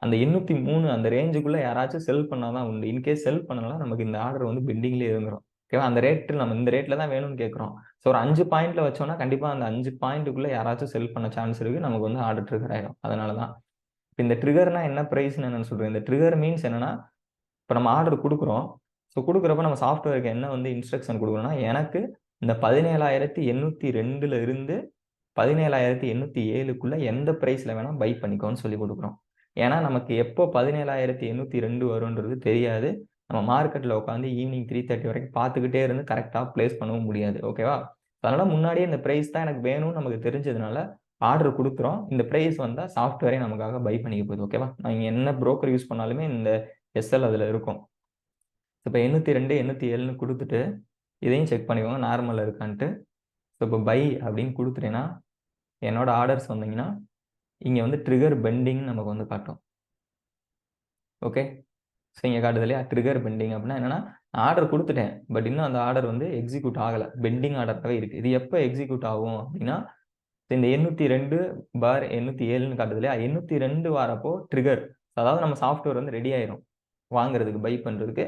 அந்த 803 அந்த ரேஞ்சுக்குள்ள யாராச்சும் செல் பண்ணா தான் உண்டு. இன்கேஸ் செல் பண்ணலாம் நமக்கு இந்த ஆர்டர் வந்து பெண்டிங்லேயே இருந்துரும். ஓகேவா? அந்த ரேட் நம்ம இந்த ரேட்ல தான் வேணும்னு கேட்குறோம். ஸோ ஒரு 5 பாயிண்ட்ல வச்சோம்னா கண்டிப்பா அந்த 5 பாயிண்ட்டுக்குள்ள யாராச்சும் செல் பண்ண சான்ஸ் இருக்கு. நமக்கு வந்து ஆர்டர் ட்ரிகர் ஆயிடும். அதனால தான். இப்போ இந்த ட்ரிகர்னா என்ன ப்ரைஸ்னு என்னன்னு சொல்றேன். இந்த ட்ரிகர் மீன்ஸ் என்னன்னா, இப்போ நம்ம ஆர்டர் கொடுக்குறோம். ஸோ கொடுக்குறப்ப நம்ம சாஃப்ட்வேருக்கு என்ன வந்து இன்ஸ்ட்ரக்ஷன் கொடுக்குறோம்னா, எனக்கு இந்த 17,802 இருந்து 17,807க்குள்ள எந்த ப்ரைஸில் வேணால் பை பண்ணிக்கோன்னு சொல்லி கொடுக்குறோம். ஏன்னா நமக்கு எப்போ 17,802 வரும்ன்றது தெரியாது. நம்ம மார்க்கெட்டில் உட்காந்து ஈவினிங் 3:30 வரைக்கும் பார்த்துக்கிட்டே இருந்து கரெக்டாக பிளேஸ் பண்ணவும் முடியாது. ஓகேவா? அதனால் முன்னாடியே இந்த ப்ரைஸ் தான் எனக்கு வேணும்னு நமக்கு தெரிஞ்சதுனால ஆர்டர் கொடுக்குறோம். இந்த ப்ரைஸ் வந்தால் சாஃப்ட்வேரே நமக்காக பை பண்ணிக்க போகுது. ஓகேவா? நீங்கள் என்ன ப்ரோக்கர் யூஸ் பண்ணாலுமே இந்த எஸ்எல் அதில் இருக்கும். இப்போ 802, 807ன்னு கொடுத்துட்டு இதையும் செக் பண்ணிக்கோங்க நார்மலில் இருக்கான்ட்டு. ஸோ இப்போ பை அப்படின்னு கொடுத்துட்டேன்னா என்னோட ஆர்டர்ஸ் வந்தீங்கன்னா இங்கே வந்து ட்ரிகர் பெண்டிங்னு நமக்கு வந்து காட்டும். ஓகே, ஸோ இங்கே காட்டுது இல்லையா ட்ரிகர் பெண்டிங் அப்படின்னா என்னன்னா, ஆர்டர் கொடுத்துட்டேன் பட் இன்னும் அந்த ஆர்டர் வந்து எக்ஸிக்யூட் ஆகலை, பெண்டிங் ஆர்டராகவே இருக்குது. இது எப்போ எக்ஸிக்யூட் ஆகும் அப்படின்னா, இந்த 802/807ன்னு காட்டுது இல்லையா, 802 வரப்போ ட்ரிகர், அதாவது நம்ம சாஃப்ட்வேர் வந்து ரெடி ஆயிரும் வாங்குறதுக்கு, பை பண்ணுறதுக்கு.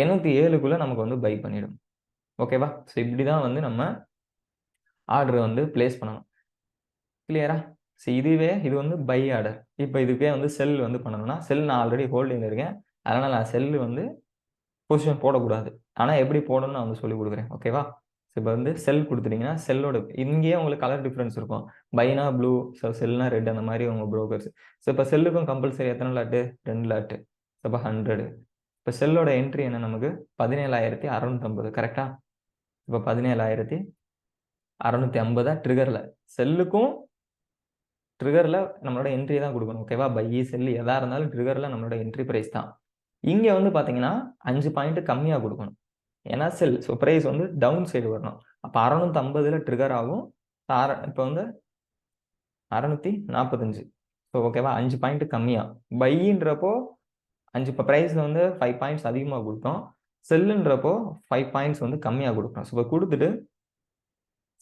807க்குள்ளே நமக்கு வந்து பை பண்ணிடும். ஓகேவா? ஸோ இப்படி தான் வந்து நம்ம ஆர்டர் வந்து பிளேஸ் பண்ணணும். கிளியரா? ஸோ இது வந்து பை ஆர்டர். இப்போ இதுக்கே வந்து செல் வந்து பண்ணணும்னா, செல் நான் ஆல்ரெடி ஹோல்டிங்கில் இருக்கேன். அதனால் நான் செல்லு வந்து பொசிஷன் போடக்கூடாது. ஆனால் எப்படி போடணும்னு நான் வந்து சொல்லிக் கொடுக்குறேன். ஓகேவா? ஸோ இப்போ வந்து செல் கொடுத்துட்டீங்கன்னா செல்லோட இங்கேயே உங்களுக்கு கலர் டிஃப்ரென்ஸ் இருக்கும். பைனா ப்ளூ, ஸோ செல்னா ரெட், அந்த மாதிரி உங்கள் ப்ரோக்கர்ஸ். ஸோ இப்போ செல்லுக்கும் கம்பல்சரி எத்தனை லாட்டு? 2 லாட்டு. ஸோ இப்போ 100. இப்போ செல்லோட என்ட்ரி என்ன நமக்கு? 17,650. கரெக்டா? இப்போ 17,650 ட்ரிகரில். செல்லுக்கும் ட்ரிகரில் நம்மளோட என்ட்ரி தான் கொடுக்கணும். ஓகேவா? பை செல் எதாக இருந்தாலும் ட்ரிகரில் நம்மளோட என்ட்ரி ப்ரைஸ் தான். இங்கே வந்து பார்த்தீங்கன்னா 5 பாயிண்ட் கம்மியாக கொடுக்கணும். ஏன்னா செல், ஸோ ப்ரைஸ் வந்து டவுன் சைடு வரணும். அப்போ 650ல் ட்ரிகர் ஆகும். இப்போ வந்து 645. ஸோ ஓகேவா? 5 பாயிண்ட் கம்மியாக. பைன்றப்போ 5 இப்போ ப்ரைஸில் வந்து 5 பாயிண்ட்ஸ் அதிகமாக கொடுத்தோம். செல்லுன்றப்போ 5 பாயிண்ட்ஸ் வந்து கம்மியாக கொடுக்கணும். ஸோ இப்போ கொடுத்துட்டு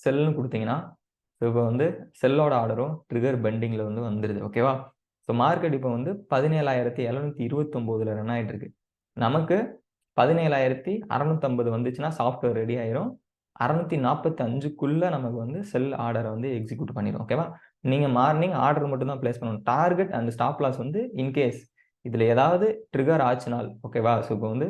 செல்லுன்னு கொடுத்தீங்கன்னா இப்போ வந்து செல்லோட ஆர்டரும் ட்ரிகர் பெண்டிங்கில் வந்து வந்துடுது. ஓகேவா? ஸோ மார்க்கெட் இப்போ வந்து 17,729 ரன் ஆகிட்டு இருக்கு. நமக்கு 17,650 வந்துச்சுன்னா சாஃப்ட்வேர் ரெடி ஆயிரும். 645க்குள்ள நமக்கு வந்து செல் ஆர்டரை வந்து எக்ஸிக்யூட் பண்ணிடும். ஓகேவா? நீங்க மார்னிங் ஆர்டர் மட்டும் தான் பிளேஸ் பண்ணணும். டார்கெட் அண்ட் ஸ்டாப் லாஸ் வந்து இன்கேஸ் இதுல ஏதாவது ட்ரிகர் ஆச்சுனால், ஓகேவா? ஸோ இப்போ வந்து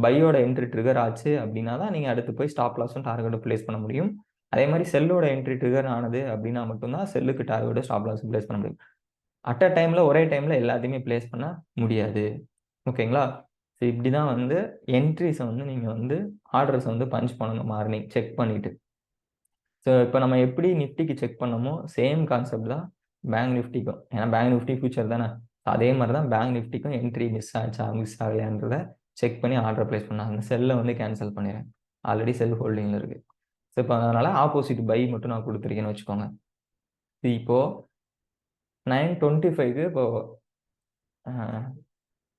பையோட என்ட்ரி ட்ரிகர் ஆச்சு அப்படின்னா தான் நீங்க அடுத்து போய் ஸ்டாப் லாஸும் டார்கெட்டும் பிளேஸ் பண்ண முடியும். அதே மாதிரி செல்லோட என்ட்ரி ட்ரிகர் ஆனது அப்படின்னா மட்டும்தான் செல்லுக்கு டார்கெட்டும் ஸ்டாப் லாஸும் பிளேஸ் பண்ண முடியும். அட் அ டைம்ல ஒரே டைம்ல எல்லாத்தையுமே பிளேஸ் பண்ண முடியாது. ஓகேங்களா? ஸோ இப்படி தான் வந்து என்ட்ரிஸை வந்து நீங்க வந்து ஆர்டர்ஸை வந்து பஞ்ச் பண்ணணும் மார்னிங் செக் பண்ணிட்டு. ஸோ இப்போ நம்ம எப்படி நிஃப்டிக்கு செக் பண்ணமோ சேம் கான்செப்ட் தான் பேங்க் நிஃப்டிக்கும். ஏன்னா பேங்க் நிஃப்டி ஃபியூச்சர் தானே. அதே மாதிரி தான் பேங்க் நிஃப்டிக்கும் என்ட்ரி மிஸ் ஆச்சா மிஸ் ஆகலையான்றதை செக் பண்ணி ஆர்டர் பிளேஸ் பண்ணாங்க. அந்த செல்லை வந்து கேன்சல் பண்ணிடுறேன். ஆல்ரெடி செல் ஹோல்டிங்கில் இருக்கு. ஸோ இப்போ அதனால ஆப்போசிட் பை மட்டும் நான் கொடுத்துருக்கேன்னு வச்சுக்கோங்க. இப்போ 9:25க்கு இப்போ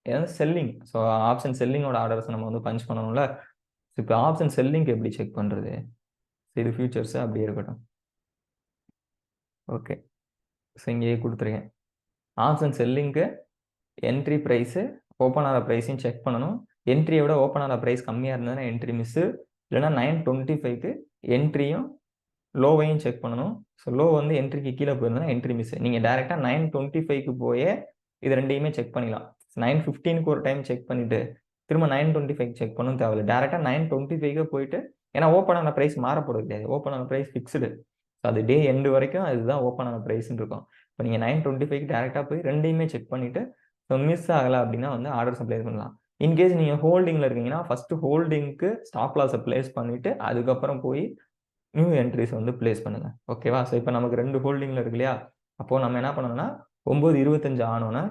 ஏதாவது செல்லிங். ஸோ ஆப்ஷன் செல்லிங்கோட ஆர்டர்ஸ் நம்ம வந்து பஞ்ச் பண்ணணும்ல. ஸோ இப்போ ஆப்ஷன் செல்லிங்க்கு எப்படி செக் பண்ணுறது? இது ஃபியூச்சர்ஸ் அப்படியே இருக்கட்டும். ஓகே, ஸோ இங்கேயே கொடுத்துருக்கேன். ஆப்ஷன் செல்லிங்க்கு என்ட்ரி ப்ரைஸு ஓப்பன் ஆகிற ப்ரைஸையும் செக் பண்ணணும். என்ட்ரியை விட ஓப்பன் ஆகிற ப்ரைஸ் கம்மியாக இருந்ததுன்னா என்ட்ரி மிஸ்ஸு, இல்லைன்னா 9:25க்கு என்ட்ரியும் லோவையும் செக் பண்ணணும். ஸோ லோ வந்து என்ட்ரிக்கு கீழே போயிருந்ததுன்னா என்ட்ரி மிஸ். நீங்கள் டேரெக்டாக 9:25க்கு போயே இது ரெண்டையுமே செக் பண்ணிடலாம். 9:15க்கு ஒரு டைம் செக் பண்ணிவிட்டு திரும்ப 9:25 செக் பண்ணணும் தேவையில்லை. டேரெக்டாக 9:25க்கு போயிட்டு, ஏன்னா ஓப்பன் ஆன ப்ரைஸ் மாறப்போறது கிடையாது. ஓப்பன் ஆன ப்ரைஸ் ஃபிக்ஸ்டு. ஸோ அது டே எண்டு வரைக்கும் அதுதான் ஓப்பன் ஆன ப்ரைஸ்ன்னு இருக்கும். இப்போ நீங்கள் 9:25க்கு டேரெக்டாக போய் ரெண்டையுமே செக் பண்ணிவிட்டு ஸோ மிஸ் ஆகலை அப்படின்னா வந்து ஆர்டர்ஸை பிளேஸ் பண்ணலாம். இன்கேஸ் நீங்கள் ஹோல்டிங்கில் இருக்கீங்கன்னா ஃபஸ்ட்டு ஹோல்டிங்க்கு ஸ்டாப் லாஸை பிளேஸ் பண்ணிவிட்டு அதுக்கப்புறம் போய் நியூ என்ட்ரிஸ் வந்து பிளேஸ் பண்ணுங்க. ஓகேவா? ஸோ இப்போ நமக்கு 2 ஹோல்டிங்கில் இருக்கு இல்லையா? அப்போது நம்ம என்ன பண்ணணும்னா 9:25 ஆனோன்னா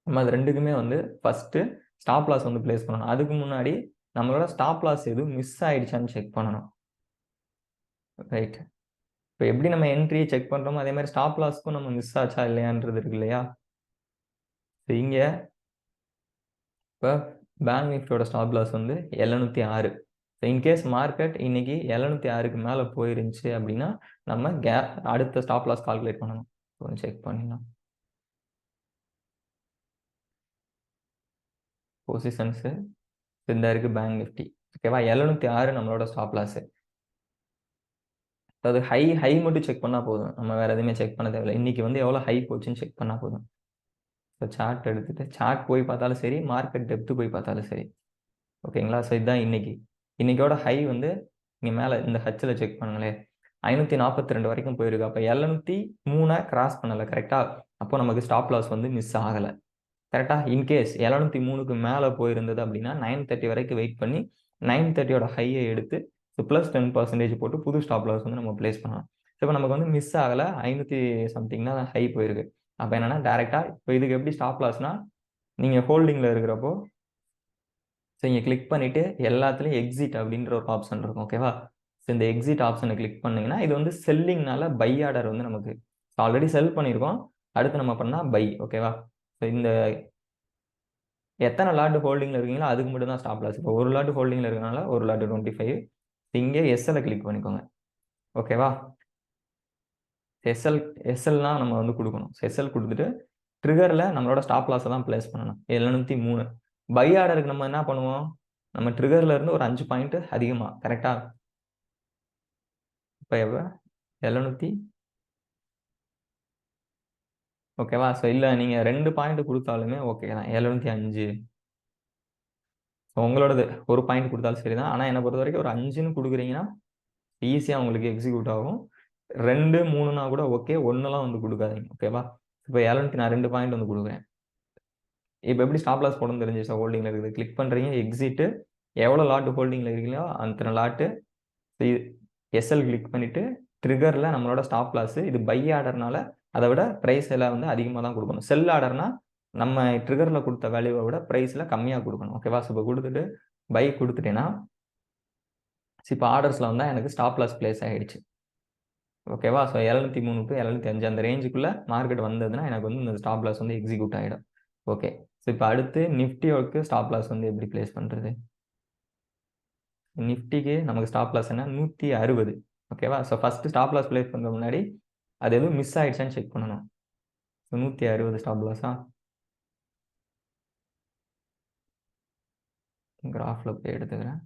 நம்ம அது ரெண்டுக்குமே வந்து ஃபஸ்ட்டு ஸ்டாப் லாஸ் வந்து பிளேஸ் பண்ணணும். அதுக்கு முன்னாடி நம்மளோட ஸ்டாப் லாஸ் எதுவும் மிஸ் ஆயிடுச்சான்னு செக் பண்ணணும். ரைட். இப்போ எப்படி நம்ம என்ட்ரியை செக் பண்ணுறோமோ அதே மாதிரி ஸ்டாப் லாஸ்க்கும் நம்ம மிஸ் ஆச்சா இல்லையான்றது இருக்கு இல்லையா? ஸோ இங்கே இப்போ பேங்க் நிஃப்டியோட ஸ்டாப் லாஸ் வந்து 706. ஸோ இன்கேஸ் மார்க்கெட் இன்னைக்கு 706க்கு மேலே போயிருந்துச்சு அப்படின்னா நம்ம அடுத்த ஸ்டாப் லாஸ் கால்குலேட் பண்ணணும். கொஞ்சம் செக் பண்ணிடலாம். பொசிஷன்ஸு இந்த இருக்குது பேங்க் நிஃப்டி. ஓகேவா? 706 நம்மளோட ஸ்டாப் லாஸு. அதாவது ஹை மட்டும் செக் பண்ணால் போதும். நம்ம வேறு எதுவுமே செக் பண்ண தேவையில்லை. இன்றைக்கி வந்து எவ்வளோ ஹை போச்சுன்னு செக் பண்ணால் போதும். ஸோ சார்ட் எடுத்துகிட்டு சார்ட் போய் பார்த்தாலும் சரி, மார்க்கெட் டெப்த்து போய் பார்த்தாலும் சரி. ஓகேங்களா? ஸோ இதுதான் இன்னைக்கோட ஹை வந்து இங்கே மேலே இந்த ஹச்சில் செக் பண்ணுங்களேன் 542 வரைக்கும் போயிருக்கு. அப்போ 703 கிராஸ் பண்ணலை. கரெக்டாக? அப்போ நமக்கு ஸ்டாப் லாஸ் வந்து மிஸ் ஆகலை. கரெக்டாக? இன்கேஸ் 703க்கு மேலே போயிருந்தது அப்படின்னா 930 வரைக்கும் வெயிட் பண்ணி 930யோட ஹையை எடுத்து ஸோ +10% போட்டு புது ஸ்டாப் லாஸ் வந்து நம்ம பிளேஸ் பண்ணலாம். ஸோ இப்போ நமக்கு வந்து மிஸ் ஆகலை. 500 சம்திங் தான் ஹை போயிருக்கு. அப்போ என்னென்னா டேரெக்டாக இப்போ இதுக்கு எப்படி ஸ்டாப் லாஸ்னா நீங்கள் ஹோல்டிங்கில் இருக்கிறப்போ ஸோ இங்கே கிளிக் பண்ணிவிட்டு எல்லாத்துலேயும் எக்ஸிட் அப்படின்ற ஒரு ஆப்ஷன் இருக்கும். ஓகேவா? ஸோ இந்த எக்ஸிட் ஆப்ஷனை கிளிக் பண்ணிங்கன்னா இது வந்து செல்லிங்னால பை ஆர்டர் வந்து நமக்கு ஆல்ரெடி செல் பண்ணியிருக்கோம். அடுத்து நம்ம பண்ணால் பை. ஓகேவா? ஸோ இந்த எத்தனை லாட் ஹோல்டிங்கில் இருக்கீங்களோ அதுக்கு மட்டும் தான் ஸ்டாப் லாஸ். இப்போ ஒரு லாட் ஹோல்டிங்கில் இருக்கனால ஒரு லாட் 25. இங்கே எஸ்எல்லை கிளிக் பண்ணிக்கோங்க. ஓகேவா? எஸ்எல்னா நம்ம வந்து கொடுக்கணும். எஸ்எல் கொடுத்துட்டு ட்ரிகரில் நம்மளோட ஸ்டாப் லாஸை தான் பிளேஸ் பண்ணணும். 703. பை ஆர்டருக்கு நம்ம என்ன பண்ணுவோம்? நம்ம ட்ரிகரில் இருந்து ஒரு 5 பாயிண்ட் அதிகமாக. கரெக்டாக? இப்போ எவ்வளோ 700. ஓகேவா? ஸோ இல்லை நீங்கள் 2 பாயிண்ட் கொடுத்தாலுமே ஓகே தான். 705. ஸோ உங்களோடது ஒரு பாயிண்ட் கொடுத்தாலும் சரி தான். ஆனால் என்னை பொறுத்த வரைக்கும் ஒரு 5ன்னு கொடுக்குறீங்கன்னா ஈஸியாக உங்களுக்கு எக்ஸிக்யூட் ஆகும். 2, 3னா கூட ஓகே. 1லாம் வந்து கொடுக்காதீங்க. ஓகேவா? இப்போ 700 நான் 2 பாயிண்ட் வந்து கொடுக்குறேன். இப்போ எப்படி ஸ்டாப் லாஸ் போடணும்னு தெரிஞ்சிச்சா? ஹோல்டிங்கில் இருக்குது. கிளிக் பண்ணுறீங்க, எக்ஸிட்டு எவ்வளோ லாட் ஹோல்டிங்கில் இருக்கீங்களோ அத்தனை லாட்டு எஸ்எல் கிளிக் பண்ணிவிட்டு ட்ரிகரில் நம்மளோட ஸ்டாப் லாஸு இது பை ஆர்டர்னால அதை விட ப்ரைஸ் எல்லாம் வந்து அதிகமாக தான் கொடுக்கணும். செல் ஆர்டர்னா நம்ம ட்ரிகரில் கொடுத்த வேல்யூவை விட ப்ரைஸில் கம்மியாக கொடுக்கணும். ஓகேவா? ஸோ இப்போ கொடுத்துட்டு பை கொடுத்துட்டேன்னா இப்போ ஆர்டர்ஸில் வந்தால் எனக்கு ஸ்டாப் லாஸ் பிளேஸ் ஆகிடுச்சு. ஓகேவா? ஸோ 703 to 705 அந்த ரேஞ்சுக்குள்ளே மார்க்கெட் வந்ததுன்னா எனக்கு வந்து இந்த ஸ்டாப் லாஸ் வந்து எக்ஸிக்யூட் ஆகிடும். ஓகே. ஸோ இப்போ அடுத்து நிஃப்டியோக்கு ஸ்டாப் லாஸ் வந்து எப்படி பிளேஸ் பண்ணுறது? நிஃப்டிக்கு நமக்கு ஸ்டாப் லாஸ் என்ன 160. ஓகேவா? So first stop loss place பண்ணுற முன்னாடி அது எதுவும் மிஸ் ஆகிடுச்சான்னு செக் பண்ணணும். ஸோ 160 ஸ்டாப் லாஸா? கிராஃப்ல போய் எடுத்துக்கிறேன்.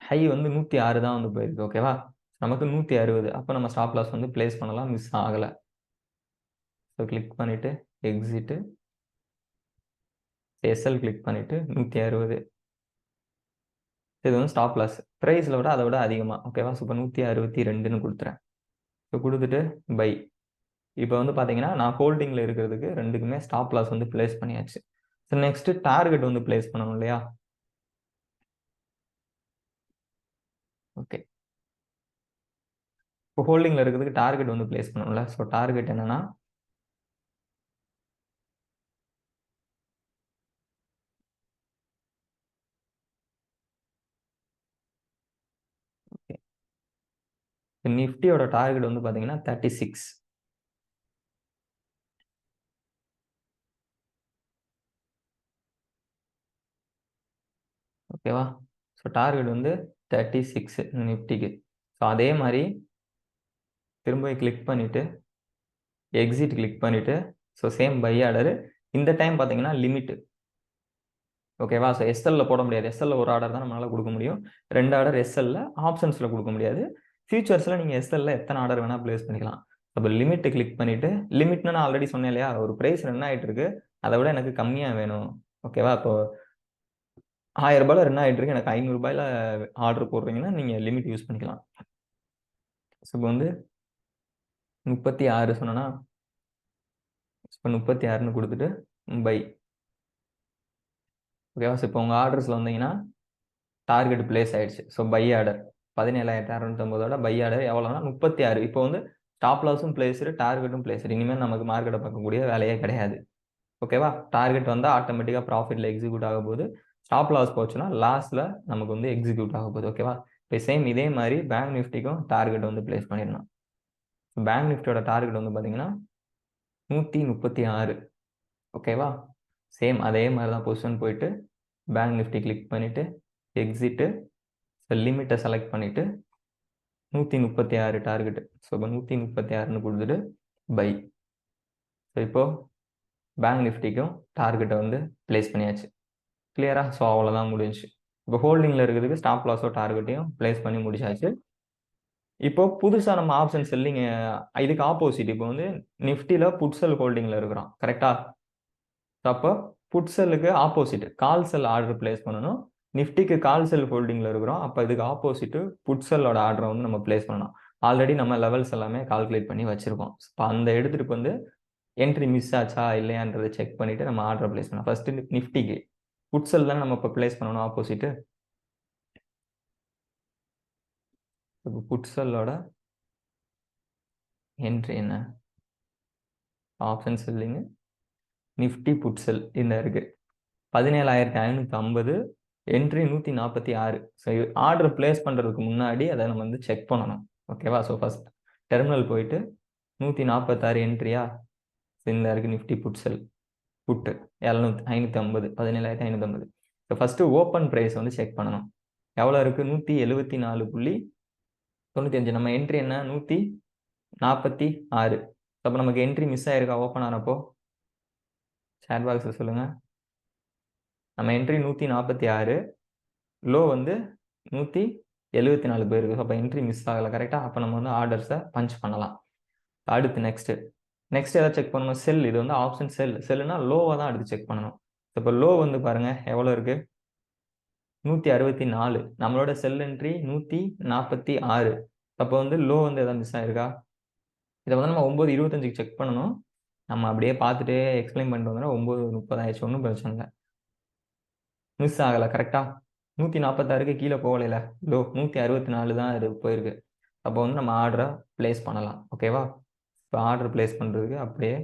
ஹை வந்து 106 தான் வந்து போயிருக்கு. ஓகேவா? நமக்கு 160. அப்ப நம்ம ஸ்டாப் லாஸ் வந்து பிளேஸ் பண்ணலாம். மிஸ் ஆகல. ஸோ கிளிக் பண்ணிட்டு எக்ஸிட். எஸ்எல் கிளிக் பண்ணிட்டு 160. இது வந்து ஸ்டாப் லாஸ். பிரைஸ்ல விட அதை விட அதிகமா. ஓகேவா? ஸோ இப்போ 162ன்னு கொடுத்துறேன். ஸோ கொடுத்துட்டு பை. இப்போ வந்து பார்த்தீங்கன்னா நான் ஹோல்டிங்ல இருக்கிறதுக்கு ரெண்டுக்குமே ஸ்டாப் லாஸ் வந்து பிளேஸ் பண்ணியாச்சு. ஸோ நெக்ஸ்ட் டார்கெட் வந்து பிளேஸ் பண்ணணும் இல்லையா? ஓகே. இப்போ ஹோல்டிங்ல இருக்கிறதுக்கு டார்கெட் வந்து பிளேஸ் பண்ணணும்ல. ஸோ டார்கெட் என்னன்னா நிஃப்டியோட டார்கெட் வந்து பார்த்தீங்கன்னா 36. ஓகேவா? ஸோ டார்கெட் வந்து 36 நிஃப்டிக்கு. ஸோ அதே மாதிரி திரும்ப கிளிக் பண்ணிட்டு எக்ஸிட் கிளிக் பண்ணிட்டு ஸோ சேம் பை ஆர்டர். இந்த டைம் பார்த்தீங்கன்னா லிமிட். ஓகேவா? ஸோ எஸ்எல்ல போட முடியாது. எஸ்எல்ல ஒரு ஆர்டர் தான் நம்மளால கொடுக்க முடியும். 2 ஆர்டர் எஸ்எல்ல, ஆப்ஷன்ஸ்ல கொடுக்க முடியாது. ஃபியூச்சர்ஸ்ல நீங்க எஸ்எல்ல எத்தனை ஆர்டர் வேணா பிளேஸ் பண்ணிக்கலாம். அப்போ லிமிட் கிளிக் பண்ணிட்டு லிமிட்னு நான் ஆல்ரெடி சொன்னேன் இல்லையா? ஒரு பிரைஸ் ரன் ஆயிட்டு இருக்கு. அதை விட எனக்கு கம்மியா வேணும். ஓகேவா? இப்போ ரூ. 1000 ரன் ஆயிட்டு இருக்கு. எனக்கு ரூ. 500 ஆர்டர் போடுறீங்கன்னா நீங்க லிமிட் யூஸ் பண்ணிக்கலாம். ஸோ இப்போ வந்து 36 சொன்னா இப்போ 36ன்னு கொடுத்துட்டு பை. ஓகேவா? ஸோ இப்போ உங்கள் ஆர்டர்ஸில் வந்தீங்கன்னா டார்கெட் பிளேஸ் ஆயிடுச்சு. So buy order 17,650 buy order எவ்வளோனா 36. இப்போ வந்து ஸ்டாப் லாஸும் பிளேஸ்டு, டார்கெட்டும் பிளேஸ்டு. இனிமேல் நமக்கு மார்க்கெட்டை பார்க்கக்கூடிய வேலையே கிடையாது. ஓகேவா? டார்கெட் வந்தால் ஆட்டோமேட்டிக்காக ப்ராஃபிட்டில் எக்ஸிக்யூட் ஆக போகுது. ஸ்டாப் லாஸ் போச்சுன்னா லாஸில் நமக்கு வந்து எக்ஸிக்யூட் ஆக போகுது. ஓகேவா? இப்போ சேம் இதே மாதிரி பேங்க் நிஃப்டிக்கும் டார்கெட் வந்து பிளேஸ் பண்ணிடணும். பேங்க் நிஃப்டியோட டார்கெட் வந்து பார்த்தீங்கன்னா 136. ஓகேவா? சேம் அதே மாதிரி தான் பொசிஷன் போயிட்டு பேங்க் நிஃப்டி கிளிக் பண்ணிவிட்டு எக்ஸிட்டு லிமிட்டை செலக்ட் பண்ணிவிட்டு 136 டார்கெட். ஸோ இப்போ 136ன்னு கொடுத்துட்டு பை. ஸோ இப்போ பேங்க் நிஃப்டிக்கும் டார்கெட்டை வந்து பிளேஸ் பண்ணியாச்சு. கிளியரா? ஸோ அவ்வளோதான் முடிஞ்சு. இப்போ ஹோல்டிங்கில் இருக்கிறதுக்கு ஸ்டாப் லாஸோ டார்கெட்டையும் பிளேஸ் பண்ணி முடிச்சாச்சு. இப்போ புதுசாக நம்ம ஆப்ஷன் செல்லிங் இதுக்கு ஆப்போசிட். இப்போ வந்து நிஃப்டியில் புட் செல் ஹோல்டிங்கில் இருக்கிறோம். கரெக்டா? அப்போ புட் செல்லுக்கு ஆப்போசிட் கால் செல் ஆர்டர் பிளேஸ் பண்ணணும். நிஃப்டிக்கு கால் செல் ஹோல்டிங்கில் இருக்கிறோம். அப்போ இதுக்கு ஆப்போசிட் புட் செல்லோட ஆர்டரை வந்து நம்ம பிளேஸ் பண்ணணும். ஆல்ரெடி நம்ம லெவல்ஸ் எல்லாமே கால்குலேட் பண்ணி வச்சிருக்கோம். இப்போ அந்த எடுத்துட்டு வந்து என்ட்ரி மிஸ் ஆச்சா இல்லையான்றதை செக் பண்ணிட்டு நம்ம ஆர்டர் பிளேஸ் பண்ணலாம். ஃபர்ஸ்ட் நிஃப்டிக்கு புட் செல் தான் நம்ம இப்போ பிளேஸ் பண்ணணும் ஆப்போசிட். இப்போ புட் செல்லோட என்ட்ரி என்ன? ஆப்ஷன் செல்லிங் நிஃப்டி புட் செல் இந்த இருக்கு 17,550 என்ட்ரி 146. ஸோ ஆர்டர் பிளேஸ் பண்ணுறதுக்கு முன்னாடி அதை நம்ம வந்து செக் பண்ணணும். ஓகேவா? ஸோ ஃபர்ஸ்ட் டெர்மினல் போயிட்டு 146 என்ட்ரியா இந்த இருக்கு நிஃப்டி புட் செல் புட்டு 550 17,550. ஸோ ஃபர்ஸ்ட் ஓப்பன் ப்ரைஸ் வந்து செக் பண்ணணும். எவ்வளோ இருக்கு? 174.95. நம்ம என்ட்ரி என்ன? 146. அப்போ நமக்கு என்ட்ரி மிஸ் ஆயிருக்கா ஓப்பன் ஆனப்போ? சேட் பாக்ஸில் சொல்லுங்க. நம்ம என்ட்ரி 146, லோ வந்து 174 போயிருக்கு. அப்போ என்ட்ரி மிஸ் ஆகலை. கரெக்டாக? அப்போ நம்ம வந்து ஆர்டர்ஸை பஞ்ச் பண்ணலாம். அடுத்து நெக்ஸ்ட் எதை செக் பண்ணணும்? செல். இது வந்து ஆப்ஷன் செல்லுனா லோவை தான் அடுத்து செக் பண்ணணும். இப்போ லோ வந்து பாருங்க எவ்வளோ இருக்கு? 164. நம்மளோட செல் என்ட்ரி 146. அப்போ வந்து லோ வந்து எதாவது மிஸ் ஆயிருக்கா? இதை வந்து நம்ம 9:25க்கு செக் பண்ணணும். நம்ம அப்படியே பார்த்துட்டு எக்ஸ்பிளைன் பண்ணிட்டு வந்தோம்னா 9:30 ஆயிடுச்சு. ஒன்றும் பிரச்சனை இல்லை. மிஸ் ஆகலை. கரெக்டா? 146க்கு கீழே போகலைல. லோ 164 தான் இது போயிருக்கு. அப்போ வந்து நம்ம ஆர்டரை பிளேஸ் பண்ணலாம். ஓகேவா? இப்போ ஆர்டர் பிளேஸ் பண்ணுறதுக்கு அப்படியே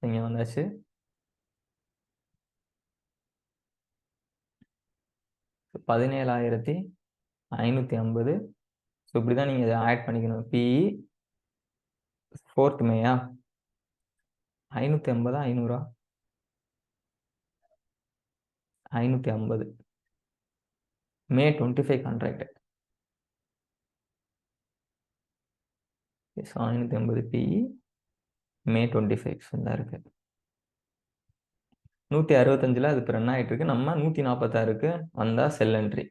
இங்கே வந்தாச்சு. ஸோ 17,550. ஸோ இப்படி தான் நீங்கள் இதை ஆட் பண்ணிக்கணும். பிஇ 4th மேயா? 550 500? 550 May 25 contract. So 550 PE May 25 தான் இருக்கு. 165ல அது இப்போ ரன் ஆகிட்டு இருக்கு. நம்ம 146க்கு வந்தால் செல் என்ட்ரி.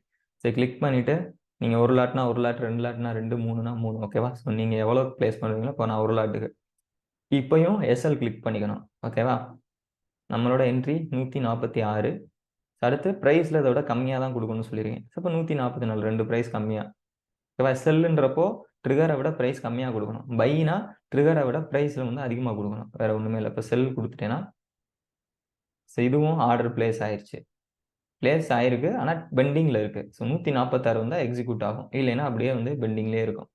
சரி, கிளிக் பண்ணிவிட்டு நீங்கள் 1 லாட்னா 1 லாட், 2 லாட்னா 2, 3னா 3. ஓகேவா? ஸோ நீங்கள் எவ்வளோ ப்ளேஸ் பண்ணுவீங்களோ, இப்போ நான் 1 லாட்டுக்கு இப்போயும் எஸ்எல் கிளிக் பண்ணிக்கணும். ஓகேவா? நம்மளோட என்ட்ரி 146. அடுத்து ப்ரைஸில் இதோட கம்மியாக தான் கொடுக்கணும்னு சொல்லியிருக்கேன். ஸோ இப்போ 144, 2 ப்ரைஸ் கம்மியாக. ஓகேவா? செல்லுன்றப்போ ட்ரிகரை விட ப்ரைஸ் கம்மியாக கொடுக்கணும். பைனா ட்ரிகரை விட ப்ரைஸில் வந்து அதிகமாக கொடுக்கணும். வேறு ஒன்றுமே இல்லை. இப்போ செல் கொடுத்துட்டேன்னா ஸோ இதுவும் ஆர்டர் பிளேஸ் ஆயிடுச்சு. பிளேஸ் ஆயிருக்கு, ஆனால் பெண்டிங்கில் இருக்குது. ஸோ 146 வந்தால் எக்ஸிக்யூட் ஆகும், இல்லைன்னா அப்படியே வந்து பெண்டிங்லேயே இருக்கும்.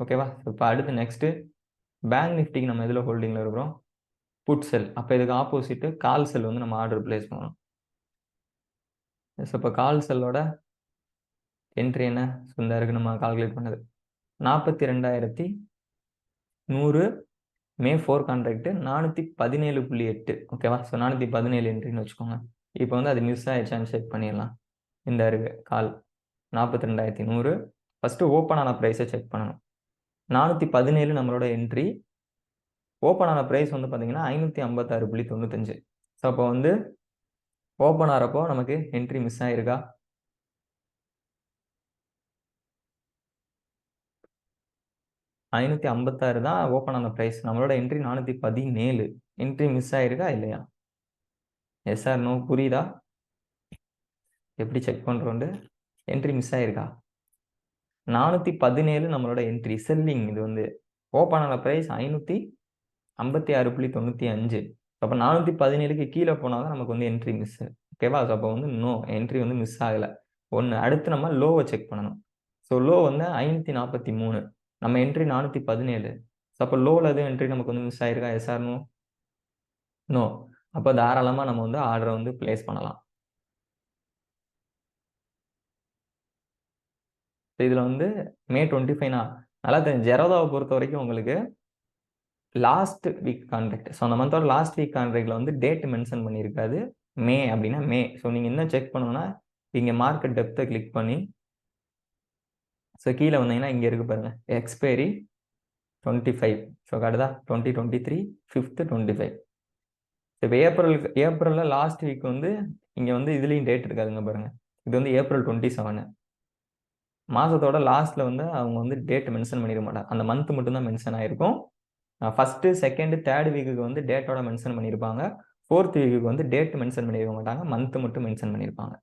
ஓகேவா? இப்போ அடுத்து நெக்ஸ்ட்டு பேங்க் நிஃப்டிக்கு நம்ம எதில் ஹோல்டிங்கில் இருக்கிறோம்? புட் செல். அப்போ இதுக்கு ஆப்போசிட்டு கால் செல் வந்து நம்ம ஆர்டர் பிளேஸ் பண்ணணும். ஸோ இப்போ கால் செல்லோட என்ட்ரி என்ன? ஸோ இந்த இருக்குது நம்ம கால்குலேட் பண்ணது 42,100 May 4 கான்ட்ராக்ட் 417.8. ஓகேவா? ஸோ 417 என்ட்ரின்னு வச்சுக்கோங்க. இப்போ வந்து அது மிஸ் ஆயிடுச்சான்னு செக் பண்ணிடலாம். இந்த இருக்கு கால் 42,100. ஃபஸ்ட்டு ஓப்பன் ஆன ப்ரைஸை செக் பண்ணணும். 417 நம்மளோட என்ட்ரி. ஓப்பன் ஆன ப்ரைஸ் வந்து பார்த்தீங்கன்னா 556.95. ஸோ அப்போ வந்து ஓப்பன் ஆகிறப்போ நமக்கு என்ட்ரி மிஸ் ஆயிருக்கா? $556 தான் ஓப்பன் ஆன ப்ரைஸ். நம்மளோட என்ட்ரி 417. என்ட்ரி மிஸ் ஆயிருக்கா இல்லையா? Yes or no? புரியுதா எப்படி செக் பண்ணுறோண்டு? என்ட்ரி மிஸ் ஆயிருக்கா? 417 நம்மளோட என்ட்ரி செல்லிங். இது வந்து ஓப்பன் ஆன ப்ரைஸ் 556.95. அப்போ 417க்கு கீழே போனால் தான் நமக்கு வந்து என்ட்ரி மிஸ். ஓகேவா? ஸோ அப்போ வந்து நோ, என்ட்ரி வந்து மிஸ் ஆகலை. ஒன்று. அடுத்து நம்ம லோவை செக் பண்ணணும். ஸோ லோ வந்து 543. நம்ம என்ட்ரி 417. ஸோ அப்போ லோவில் எதுவும் என்ட்ரி நமக்கு வந்து மிஸ் ஆயிருக்கா? Yes or no? நோ. அப்போ தாராளமாக நம்ம வந்து ஆர்டரை வந்து பிளேஸ் பண்ணலாம். இதில் வந்து May 25னா நல்லா தெரியும். ஜெரோதாவை பொறுத்த வரைக்கும் உங்களுக்கு லாஸ்ட் வீக் கான்ட்ராக்ட். ஸோ அந்த மந்தோட லாஸ்ட் வீக் கான்ட்ராக்டில் வந்து டேட் மென்ஷன் பண்ணியிருக்காது. மே அப்படின்னா மே. ஸோ நீங்கள் என்ன செக் பண்ணணும்னா இங்கே மார்க்கெட் டெப்த்தை கிளிக் பண்ணி ஸோ கீழே வந்தீங்கன்னா இங்கே இருக்குது பாருங்கள், எக்ஸ்பைரி 25. So காட்டுதா 2023 5th 25. இப்போ ஏப்ரலில் லாஸ்ட் வீக் வந்து இங்கே வந்து இதுலேயும் டேட் இருக்காதுங்க பாருங்கள். இது வந்து April 27. மாதத்தோட லாஸ்ட்டில் வந்து அவங்க வந்து டேட் மென்ஷன் பண்ணிட மாட்டாங்க. அந்த மந்த் மட்டும்தான் மென்ஷன் ஆகிருக்கும். ஃபஸ்ட்டு, செகண்டு, தேர்ட் வீக்குக்கு வந்து டேட்டோட மென்ஷன் பண்ணியிருப்பாங்க. 4th வீக்குக்கு வந்து டேட் மென்ஷன் பண்ணியிருக்க மாட்டாங்க, மந்த் மட்டும் மென்ஷன் பண்ணியிருப்பாங்க.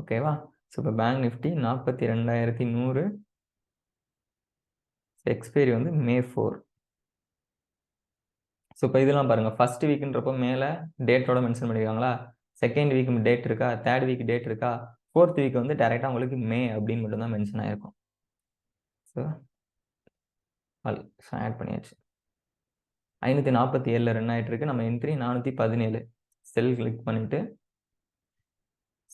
ஓகேவா? ஸோ இப்போ பேங்க் நிஃப்டி 42,100. எக்ஸ்பைரி வந்து May 4. ஸோ இப்போ இதெல்லாம் பாருங்கள், ஃபர்ஸ்ட் வீக்குன்றப்போ மேலே டேட்டோட மென்ஷன் பண்ணியிருக்காங்களா? செகண்ட் வீக் டேட் இருக்கா? தேர்ட் வீக் டேட் இருக்கா? 4th வீக் வந்து டேரெக்டாக உங்களுக்கு மே அப்படின்னு மட்டும்தான் மென்ஷன் ஆகிருக்கும். ஸோ ஆட் பண்ணியாச்சு. 547 ரன் ஆகிட்டு இருக்கு. நம்ம என்ட்ரி 417. செல் கிளிக் பண்ணிவிட்டு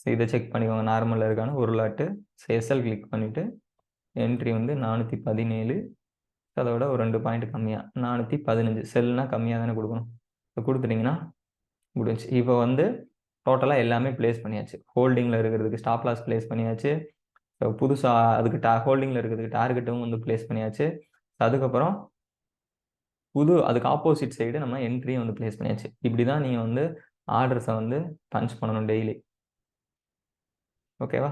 ஸோ இதை செக் பண்ணிக்கோங்க, நார்மலில் இருக்கான ஒரு லாட்டு. ஸோ எஸ்எல் கிளிக் பண்ணிவிட்டு என்ட்ரி வந்து 417. அதோட ஒரு 2 பாயிண்ட் கம்மியாக 415. செல்னால் கம்மியாக தானே கொடுக்கணும். இப்போ கொடுத்துட்டிங்கன்னா முடிஞ்சு. இப்போ வந்து டோட்டலாக எல்லாமே பிளேஸ் பண்ணியாச்சு. ஹோல்டிங்கில் இருக்கிறதுக்கு ஸ்டாப் லாஸ் பிளேஸ் பண்ணியாச்சு. ஸோ புதுசாக அதுக்கு ஹோல்டிங்கில் இருக்கிறதுக்கு டார்கெட்டும் வந்து பிளேஸ் பண்ணியாச்சு. அதுக்கப்புறம் அதுக்கு ஆப்போசிட் சைடு நம்ம என்ட்ரியும் வந்து பிளேஸ் பண்ணியாச்சு. இப்படி தான் நீங்கள் வந்து ஆர்டர்ஸை வந்து பஞ்ச் பண்ணணும் டெய்லி. ஓகேவா?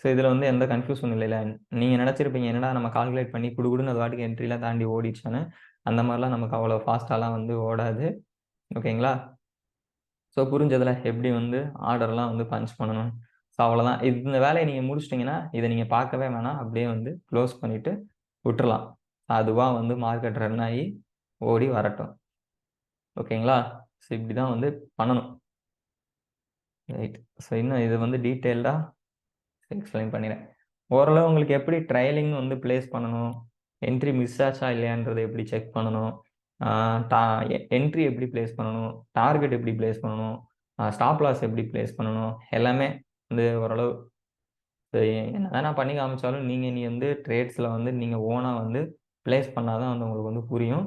ஸோ இதில் வந்து எந்த கன்ஃபியூஷன் இல்லைல்ல. நீங்கள் நினச்சிருப்பீங்க என்னடா நம்ம கால்குலேட் பண்ணி குடுக்குடுன்னு அது வாட்டுக்கு என்ட்ரிலாம் தாண்டி ஓடிடுச்சான்னு. அந்த மாதிரிலாம் நமக்கு அவ்வளோ ஃபாஸ்ட்டாலாம் வந்து ஓடாது. ஓகேங்களா? ஸோ புரிஞ்சதில் எப்படி வந்து ஆர்டர்லாம் வந்து பஞ்ச் பண்ணணும். ஸோ அவ்வளோதான். இந்த வேலையை நீங்கள் முடிச்சிட்டிங்கன்னா இதை நீங்கள் பார்க்கவே வேணாம். அப்படியே வந்து க்ளோஸ் பண்ணிவிட்டு விட்டுறலாம். அதுவாக வந்து மார்க்கெட் ரன் ஆகி ஓடி வரட்டும். ஓகேங்களா? ஸோ இப்படி தான் வந்து பண்ணணும். ரைட். ஸோ இன்னும் இது வந்து டீட்டெயில்டாக எக்ஸ்பிளைன் பண்ணிடுறேன். ஓரளவு உங்களுக்கு எப்படி ட்ரையலிங் வந்து பிளேஸ் பண்ணணும், என்ட்ரி மிஸ் ஆச்சா இல்லையான்றதை எப்படி செக் பண்ணணும், என்ட்ரி எப்படி பிளேஸ் பண்ணணும், டார்கெட் எப்படி பிளேஸ் பண்ணணும், ஸ்டாப் லாஸ் எப்படி பிளேஸ் பண்ணணும், எல்லாமே வந்து ஓரளவு என்னதான் நான் பண்ணி காமிச்சாலும் நீங்கள் வந்து ட்ரேட்ஸில் வந்து நீங்கள் ஓனாக வந்து பிளேஸ் பண்ணால் தான் வந்து உங்களுக்கு வந்து புரியும்.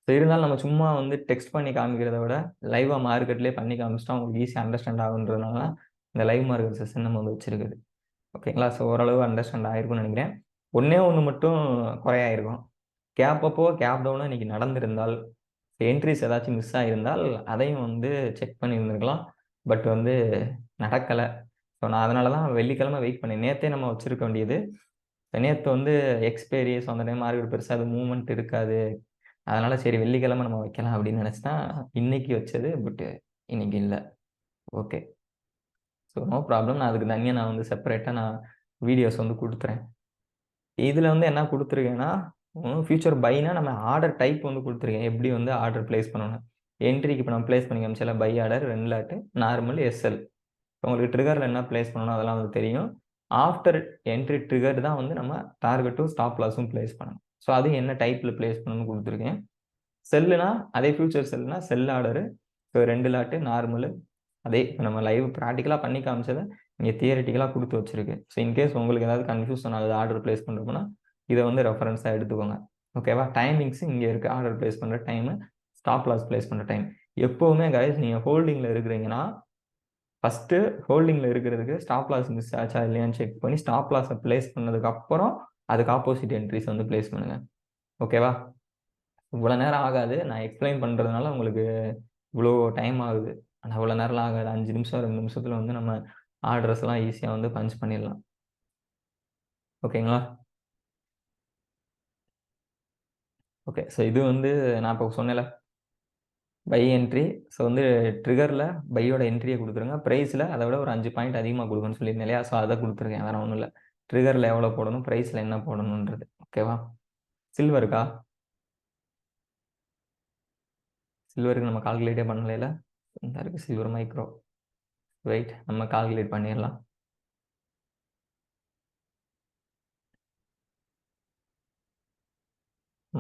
ஸோ இருந்தாலும் நம்ம சும்மா வந்து டெக்ஸ்ட் பண்ணி காமிக்கிறத விட லைவாக மார்க்கெட்லேயே பண்ணி காமிச்சிட்டா உங்களுக்கு ஈஸியாக அண்டர்ஸ்டாண்ட் ஆகுன்றதுனால இந்த லைவ் மார்க்கெட் செஷன் நம்ம வந்து வச்சிருக்குது. ஓகேங்களா? ஸோ ஓரளவு அண்டர்ஸ்டாண்ட் ஆகிருக்கும்னு நினைக்கிறேன். ஒன்றே ஒன்று மட்டும் குறையாயிருக்கும். கேப் அப்போ கேப் டவுனாக இன்றைக்கி நடந்திருந்தால் என்ட்ரிஸ் ஏதாச்சும் மிஸ் ஆகியிருந்தால் அதையும் வந்து செக் பண்ணியிருந்துருக்கலாம். பட் வந்து நடக்கலை. ஸோ நான் அதனால தான் வெள்ளிக்கிழமை வெயிட் பண்ணேன். நேற்றே நம்ம வச்சிருக்க வேண்டியது. நேற்று வந்து எக்ஸ்பைரி, ஸோ அந்த டைம் மார்க்கெட் பெருசாக அது மூவ்மெண்ட் இருக்காது. அதனால சரி வெள்ளிக்கிழமை நம்ம வைக்கலாம் அப்படின்னு நினச்சி தான் இன்னைக்கு வச்சது. பட் இன்னைக்கு இல்லை. Okay, so no problem. நான் அதுக்கு தனியாக நான் வந்து செப்பரேட்டாக நான் வீடியோஸ் வந்து கொடுத்துறேன். இதில் வந்து என்ன கொடுத்துருக்கேன்னா, ஃபியூச்சர் பைனா நம்ம ஆர்டர் டைப் வந்து கொடுத்துருக்கேன். எப்படி வந்து ஆர்டர் பிளேஸ் பண்ணணும். என்ட்ரிக்கு இப்போ நம்ம பிளேஸ் பண்ணி காமிச்சால buy order 2 lot normal SL. உங்களுக்கு ட்ரிகரில் என்ன பிளேஸ் பண்ணணும் அதெல்லாம் வந்து தெரியும். ஆஃப்டர் என்ட்ரி ட்ரிகர் தான் வந்து நம்ம டார்கெட்டும் ஸ்டாப் லாஸும் பிளேஸ் பண்ணணும். ஸோ அது என்ன டைப்பில் பிளேஸ் பண்ணணும்னு கொடுத்துருக்கேன். செல்லுனா அதே ஃபியூச்சர் செல்லுனா செல் ஆர்டரு. So 2 lot normal. அதே நம்ம லைவ் ப்ராக்டிக்கலாக பண்ணி காமிச்சதை இங்கே தியரிட்டிக்கலாக கொடுத்து வச்சிருக்கு. ஸோ இன்கேஸ் உங்களுக்கு ஏதாவது கன்ஃபியூஷன் ஆகுது ஆர்டர் பிளேஸ் பண்ணுறோம்னா இதை வந்து ரெஃபரன்ஸாக எடுத்துக்கோங்க. ஓகேவா? டைமிங்ஸ் இங்கே இருக்குது. ஆர்டர் பிளேஸ் பண்ணுற டைமு, ஸ்டாப் லாஸ் பிளேஸ் பண்ணுற டைம். எப்போவுமே கைஸ் நீங்கள் ஹோல்டிங்கில் இருக்கிறீங்கன்னா ஃபஸ்ட்டு ஹோல்டிங்கில் இருக்கிறதுக்கு ஸ்டாப் லாஸ் மிஸ் ஆச்சா இல்லையான்னு செக் பண்ணி ஸ்டாப் லாஸை பிளேஸ் பண்ணதுக்கப்புறம் அதுக்கு ஆப்போசிட் என்ட்ரிஸ் வந்து பிளேஸ் பண்ணுங்கள். ஓகேவா? இவ்வளோ நேரம் ஆகாது. நான் எக்ஸ்பிளைன் பண்ணுறதுனால உங்களுக்கு இவ்வளோ டைம் ஆகுது. ஆனால் அவ்வளோ நேரம்லாம் ஆகாது. 5 நிமிஷம் 2 நிமிஷத்தில் வந்து நம்ம ஆர்டர்ஸ்லாம் ஈஸியாக வந்து பஞ்ச் பண்ணிடலாம். ஓகேங்களா? ஓகே, ஸோ இது வந்து நான் இப்போ சொன்னேன்ல பை என்ட்ரி. ஸோ வந்து ட்ரிகரில் பையோட என்ட்ரியை கொடுத்துருங்க. ப்ரைஸில் அதை விட ஒரு 5 பாயிண்ட் அதிகமாக கொடுக்கணும்னு சொல்லியிருந்தேன் இல்லையா? ஸோ அதை கொடுத்துருக்கேன். வேறு ஒன்றும் இல்லை. ட்ரிகரில் எவ்வளோ போடணும், ப்ரைஸில் என்ன போடணுன்றது. ஓகேவா? சில்வருக்கா? சில்வருக்கு நம்ம கால்குலேட்டே பண்ணலையில. இந்த இருக்குது சில்வர் மைக்ரோ. வெயிட், நம்ம கால்குலேட் பண்ணிடலாம்.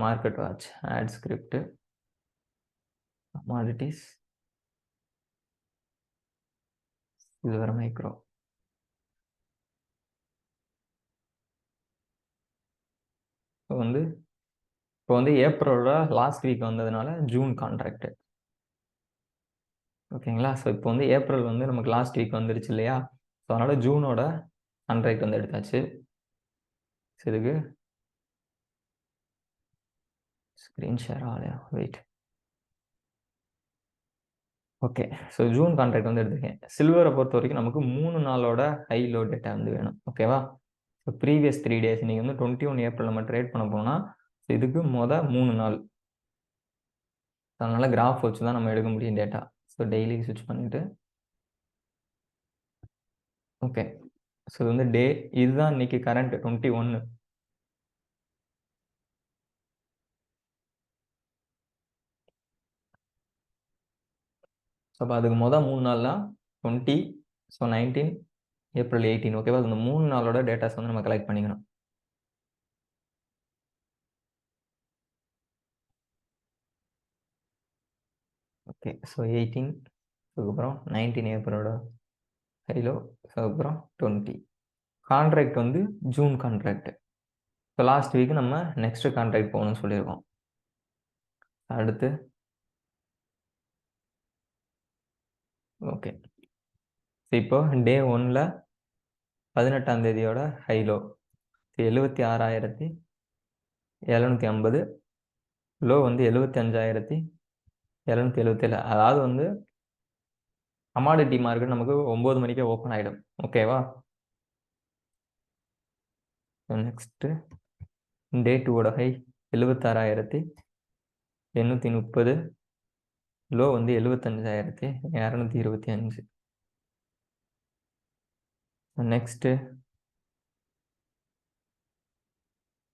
Market watch, add script, commodities, silver micro. இப்போ வந்து ஏப்ரலோட லாஸ்ட் வீக் வந்ததுனால ஜூன் கான்ட்ராக்ட். ஓகேங்களா? ஸோ இப்போ வந்து ஏப்ரல் வந்து நமக்கு லாஸ்ட் வீக் வந்துருச்சு இல்லையா? ஸோ அதனால் ஜூனோட கான்ட்ராக்ட் வந்து எடுத்தாச்சு. ஸோ இதுக்கு ஸ்க்ரீன் ஷேர் ஆகலையா? Wait. Okay, so June contract வந்து எடுத்துருக்கேன். சில்வரை பொறுத்த வரைக்கும் நமக்கு 3 நாளோட ஹை லோ டேட்டா வந்து வேணும். ஓகேவா? ஸோ ப்ரீவியஸ் 3 டேஸ் நீங்கள் வந்து 21 ஏப்ரல் நம்ம ட்ரேட் பண்ண போனால் ஸோ இதுக்கு 3 நாள். அதனால் கிராஃப் வச்சு தான் நம்ம எடுக்க முடியும் டேட்டா. ஸோ டெய்லி ஸ்விட்ச் பண்ணிவிட்டு ஓகே, ஸோ இது வந்து டே. இதுதான் இன்னைக்கு கரண்ட் 21. ஸோ அப்போ அதுக்கு 3 நாள்லாம் 20, ஸோ 19, ஏப்ரல் 18. ஓகேவா? இந்த 3 நாளோட டேட்டாஸ் வந்து நம்ம கலெக்ட் பண்ணிக்கணும். ஓகே, ஸோ 18, அதுக்கப்புறம் 19 ஏப்ரலோட ஹைலோ, அதுக்கப்புறம் 20. கான்ட்ராக்ட் வந்து June contract. So last week நம்ம நெக்ஸ்ட் கான்ட்ராக்ட் போகணும்னு சொல்லியிருக்கோம். அடுத்து ஓகே, இப்போ டே 1ல் 18ஆம் தேதியோட ஹைலோ 76,750, லோ வந்து 75,777. அதாவது வந்து கமாடிட்டி மார்க்கெட் நமக்கு 9 மணிக்கே ஓப்பன் ஆகிடும். ஓகேவா? நெக்ஸ்ட்டு டே 2ஓட ஹை 76,830, லோ வந்து 75,225. Next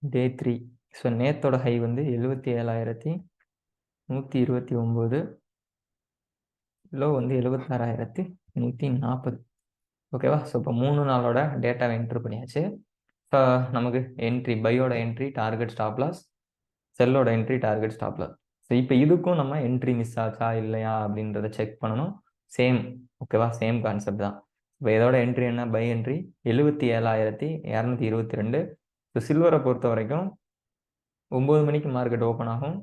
day 3. ஸோ நேத்தோட ஹை வந்து 77,129, லோ வந்து 76,140. ஓகேவா? ஸோ இப்போ 3 நாளோட டேட்டாவை என்ட்ரு பண்ணியாச்சு. ஸோ நமக்கு என்ட்ரி பையோட என்ட்ரி டார்கெட் ஸ்டாப் லாஸ், செல்லோட entry target stop loss. So இப்போ இதுக்கும் நம்ம என்ட்ரி மிஸ் ஆச்சா இல்லையா அப்படின்றத செக் பண்ணணும். சேம். ஓகேவா? சேம் கான்செப்ட் தான். இப்போ இதோட என்ட்ரி என்ன? By entry 77,222. ஸோ சில்வரை பொறுத்த வரைக்கும் 9 மணிக்கு மார்க்கெட் ஓப்பன் ஆகும்.